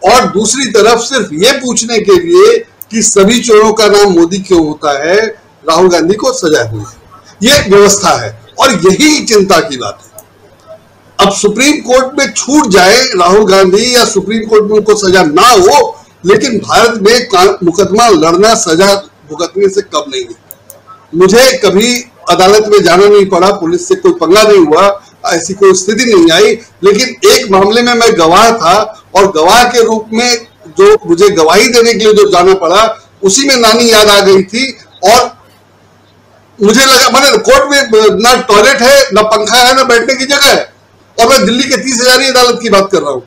और दूसरी तरफ सिर्फ ये पूछने के लिए कि सभी चोरों का नाम मोदी क्यों होता है, राहुल गांधी को सजा हुई है। ये व्यवस्था है और यही चिंता की बात है। अब सुप्रीम कोर्ट में छूट जाए राहुल गांधी या सुप्रीम कोर्ट में उनको सजा ना हो, लेकिन भारत में मुकदमा लड़ना सजा भुगतने से कम नहीं है। मुझे कभी अदालत में जाना नहीं पड़ा, पुलिस से कोई पंगा नहीं हुआ, ऐसी कोई स्थिति नहीं आई, लेकिन एक मामले में मैं गवाह था और गवाह के रूप में जो मुझे गवाही देने के लिए जो जाना पड़ा, उसी में नानी याद आ गई थी। और मुझे लगा, मैंने कोर्ट में ना टॉयलेट है, ना पंखा है, ना बैठने की जगह है, और मैं दिल्ली के 30,000 अदालत की बात कर रहा हूं।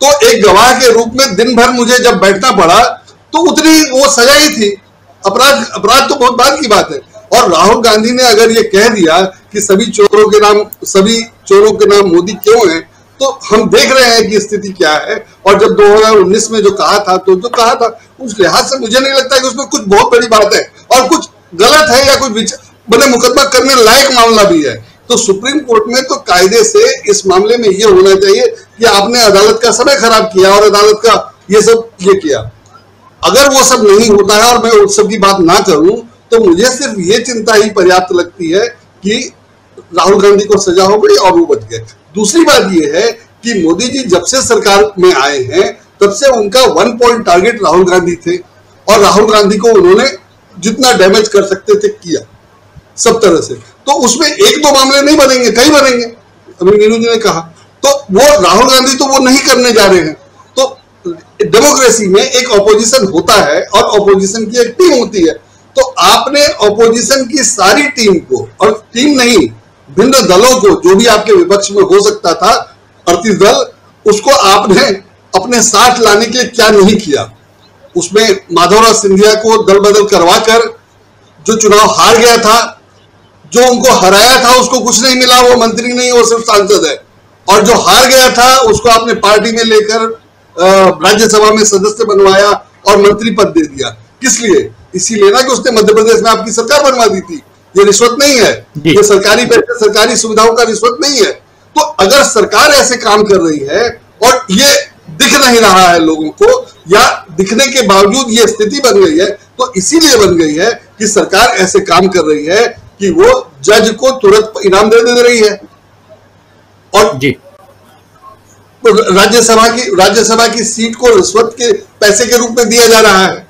तो एक गवाह के रूप में दिन भर मुझे जब बैठना पड़ा तो उतनी वो सजा ही थी। अपराध तो बहुत बाद की बात है। और राहुल गांधी ने अगर ये कह दिया कि सभी चोरों के नाम मोदी क्यों है, तो हम देख रहे हैं कि स्थिति क्या है। और जब 2019 में जो कहा था, तो जो कहा था, उस लिहाज से मुझे नहीं लगता कि उसमें कुछ बहुत बड़ी बात है और कुछ गलत है या कुछ बड़े मुकदमा करने लायक मामला भी है। तो सुप्रीम कोर्ट में तो कायदे से इस मामले में यह होना चाहिए कि आपने अदालत का समय खराब किया और अदालत का ये किया। अगर वो सब नहीं होता है और मैं उस सब की बात ना करूं, तो मुझे सिर्फ ये चिंता ही पर्याप्त लगती है कि राहुल गांधी को सजा हो गई और वो बच गए। दूसरी बात ये है कि मोदी जी जब से सरकार में आए हैं, तब से उनका 1 पॉइंट टारगेट राहुल गांधी थे और राहुल गांधी को उन्होंने जितना डैमेज कर सकते थे किया, सब तरह से। तो उसमें 1-2 मामले नहीं बनेंगे, कई बनेंगे, अभी नीरू जी ने कहा। तो वो राहुल गांधी तो वो नहीं करने जा रहे हैं। तो डेमोक्रेसी में एक ऑपोजिशन होता है और ऑपोजिशन की एक टीम होती है। तो आपने ऑपोजिशन की सारी टीम को, और टीम नहीं, भिन्न दलों को, जो भी आपके विपक्ष में हो सकता था 38 दल, उसको आपने अपने साथ लाने के लिए क्या नहीं किया। उसमें माधवराव सिंधिया को दल बदल करवाकर जो चुनाव हार गया था, जो उनको हराया था उसको कुछ नहीं मिला, वो मंत्री नहीं, वो सिर्फ सांसद है। और जो हार गया था उसको आपने पार्टी में लेकर राज्यसभा में सदस्य बनवाया और मंत्री पद दे दिया। किस लिए? इसीलिए ना कि उसने मध्य प्रदेश में आपकी सरकार बनवा दी थी। ये रिश्वत नहीं है, ये सरकारी पैसे, सरकारी सुविधाओं का रिश्वत नहीं है। तो अगर सरकार ऐसे काम कर रही है और ये दिख नहीं रहा है लोगों को, या दिखने के बावजूद ये स्थिति बन गई है, तो इसीलिए बन गई है कि सरकार ऐसे काम कर रही है कि वो जज को तुरंत इनाम दे रही है और जी राज्यसभा की सीट को रिश्वत के पैसे के रूप में दिया जा रहा है।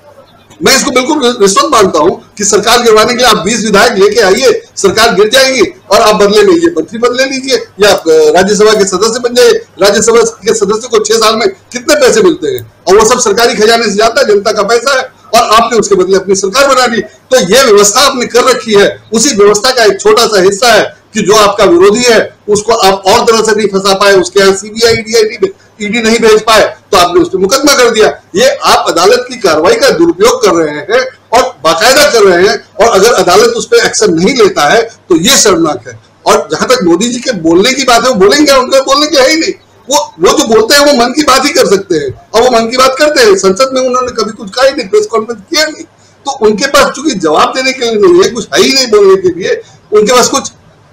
मैं इसको बिल्कुल रिश्वत मानता हूं कि सरकार गिरवाने के लिए आप 20 विधायक लेके आइए, सरकार गिर जाएगी और आप बदले में ये मंत्री पद ले लीजिए या राज्यसभा के सदस्य बन जाइए। राज्यसभा के सदस्य को 6 साल में कितने पैसे मिलते हैं और वो सब सरकारी खजाने से जाता है, जनता का पैसा है, और आपने उसके बदले अपनी सरकार बना ली। तो ये व्यवस्था आपने कर रखी है। उसी व्यवस्था का एक छोटा सा हिस्सा है कि जो आपका विरोधी है उसको आप और तरह से नहीं फंसा पाए, उसके यहाँ सीबीआई ईडी नहीं भेज पाए, तो आपने उस पर मुकदमा कर दिया। ये आप अदालत की कार्रवाई का दुरुपयोग कर रहे हैं और बाकायदा कर रहे हैं, और अगर अदालत उस पर एक्शन नहीं लेता है तो ये शर्मनाक है। और जहां तक मोदी जी के बोलने की बात है, वो बोलेंगे, उनका बोलने की है ही नहीं। वो जो बोलते हैं वो मन की बात ही कर सकते हैं और वो मन की बात करते हैं। संसद में उन्होंने कभी कुछ कहा ही नहीं, प्रेस कॉन्फ्रेंस किया नहीं। तो उनके पास चूंकि जवाब देने के लिए नहीं है, कुछ है ही नहीं बोलने के लिए, उनके पास कुछ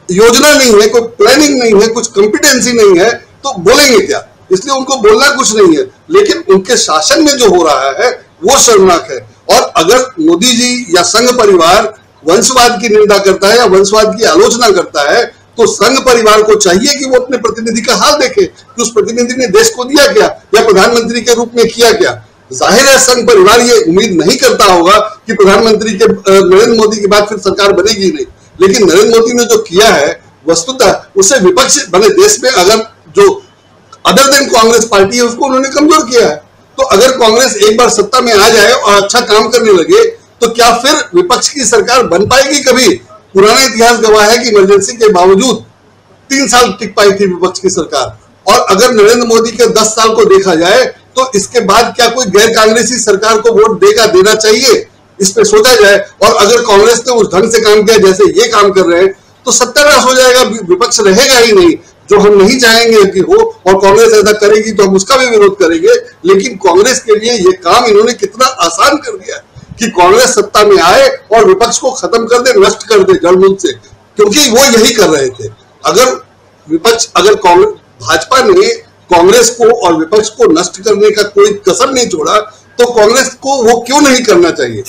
योजना नहीं है, कोई प्लानिंग नहीं है, कुछ कॉम्पिटेंसी नहीं है, तो बोलेंगे क्या? इसलिए उनको बोलना कुछ नहीं है। लेकिन उनके शासन में जो हो रहा है वो शर्मनाक है। और अगर मोदी जी या संघ परिवार वंशवाद की निंदा करता है या वंशवाद की आलोचना करता है, तो संघ परिवार को चाहिए कि वो अपने प्रतिनिधि का हाल देखे कि उस प्रतिनिधि ने देश को दिया क्या या प्रधानमंत्री के रूप में किया क्या। जाहिर है संघ परिवार ये उम्मीद नहीं करता होगा कि प्रधानमंत्री के नरेंद्र मोदी के बाद फिर सरकार बनेगी नहीं, लेकिन नरेंद्र मोदी ने जो किया है वस्तुतः उससे विपक्ष बने देश में, अगर जो अदर देन कांग्रेस पार्टी है उसको उन्होंने कमजोर किया है। तो अगर कांग्रेस एक बार सत्ता में आ जाए और अच्छा काम करने लगे, तो क्या फिर विपक्ष की सरकार बन पाएगी कभी? पुराना इतिहास गवाह है कि इमरजेंसी के बावजूद 3 साल टिक पाई थी विपक्ष की सरकार। और अगर नरेंद्र मोदी के 10 साल को देखा जाए तो इसके बाद क्या कोई गैर कांग्रेसी सरकार को वोट देना चाहिए, इस पे सोचा जाए। और अगर कांग्रेस ने उस ढंग से काम किया जैसे ये काम कर रहे हैं तो सत्यानाश हो जाएगा, विपक्ष रहेगा ही नहीं, जो हम नहीं चाहेंगे कि हो। और कांग्रेस ऐसा करेगी तो हम उसका भी विरोध करेंगे। लेकिन कांग्रेस के लिए ये काम इन्होंने कितना आसान कर दिया कि कांग्रेस सत्ता में आए और विपक्ष को खत्म कर दे, नष्ट कर दे जड़मूल से, क्योंकि वो यही कर रहे थे। अगर भाजपा ने कांग्रेस को और विपक्ष को नष्ट करने का कोई कसर नहीं छोड़ा तो कांग्रेस को वो क्यों नहीं करना चाहिए।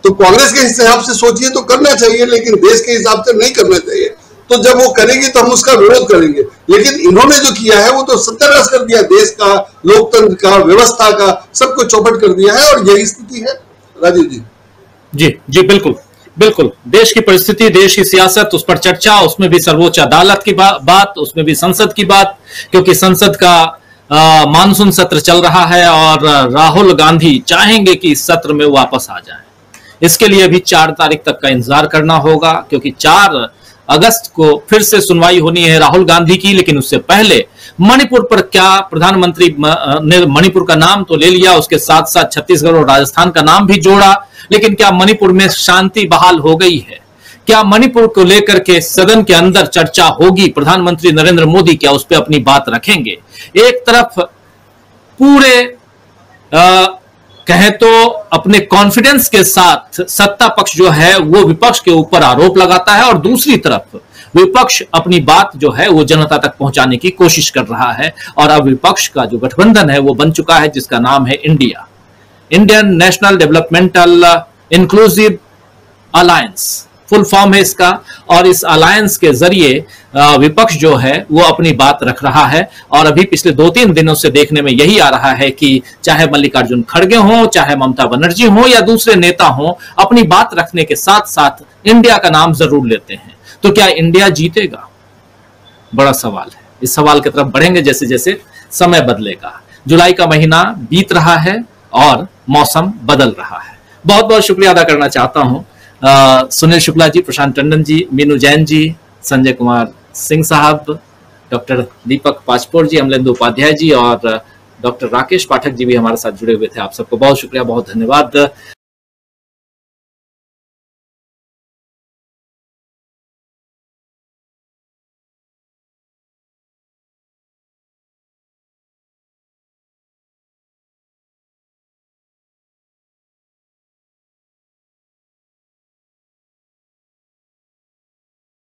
तो कांग्रेस के हिसाब से सोचिए तो करना चाहिए, लेकिन देश के हिसाब से नहीं करना चाहिए। तो जब वो करेंगे तो हम उसका विरोध करेंगे। लेकिन इन्होंने जो किया है वो तो सत्यानाश कर दिया, देश का, लोकतंत्र का, व्यवस्था का, सबको चौपट कर दिया है। और यही स्थिति है राजीव जी। जी बिल्कुल बिल्कुल। देश की परिस्थिति, देश की सियासत, उस पर चर्चा, उसमें भी सर्वोच्च अदालत की बात, उसमें भी संसद की बात, क्योंकि संसद का मानसून सत्र चल रहा है और राहुल गांधी चाहेंगे कि इस सत्र में वापस आ जाए। इसके लिए भी 4 तारीख तक का इंतजार करना होगा, क्योंकि 4 अगस्त को फिर से सुनवाई होनी है राहुल गांधी की। लेकिन उससे पहले मणिपुर पर क्या प्रधानमंत्री ने मणिपुर का नाम तो ले लिया, उसके साथ साथ छत्तीसगढ़ और राजस्थान का नाम भी जोड़ा, लेकिन क्या मणिपुर में शांति बहाल हो गई है? क्या मणिपुर को लेकर के सदन के अंदर चर्चा होगी? प्रधानमंत्री नरेंद्र मोदी क्या उस पर अपनी बात रखेंगे? एक तरफ पूरे कहें तो अपने कॉन्फिडेंस के साथ सत्ता पक्ष जो है वो विपक्ष के ऊपर आरोप लगाता है, और दूसरी तरफ विपक्ष अपनी बात जो है वो जनता तक पहुंचाने की कोशिश कर रहा है। और अब विपक्ष का जो गठबंधन है वो बन चुका है, जिसका नाम है India, Indian national developmental inclusive alliance, full form है इसका। और इस अलायंस के जरिए विपक्ष जो है वो अपनी बात रख रहा है। और अभी पिछले 2-3 दिनों से देखने में यही आ रहा है कि चाहे मल्लिकार्जुन खड़गे हों, चाहे ममता बनर्जी हों या दूसरे नेता हों, अपनी बात रखने के साथ साथ इंडिया का नाम जरूर लेते हैं। तो क्या इंडिया जीतेगा? बड़ा सवाल है। इस सवाल की तरफ बढ़ेंगे जैसे जैसे समय बदलेगा। जुलाई का महीना बीत रहा है और मौसम बदल रहा है। बहुत बहुत शुक्रिया अदा करना चाहता हूं सुनील शुक्ला जी, प्रशांत टंडन जी, मीनू जैन जी, संजय कुमार सिंह साहब, डॉक्टर दीपक पाचपोर जी, अमलेंदु उपाध्याय जी और डॉक्टर राकेश पाठक जी भी हमारे साथ जुड़े हुए थे। आप सबको बहुत शुक्रिया, बहुत धन्यवाद।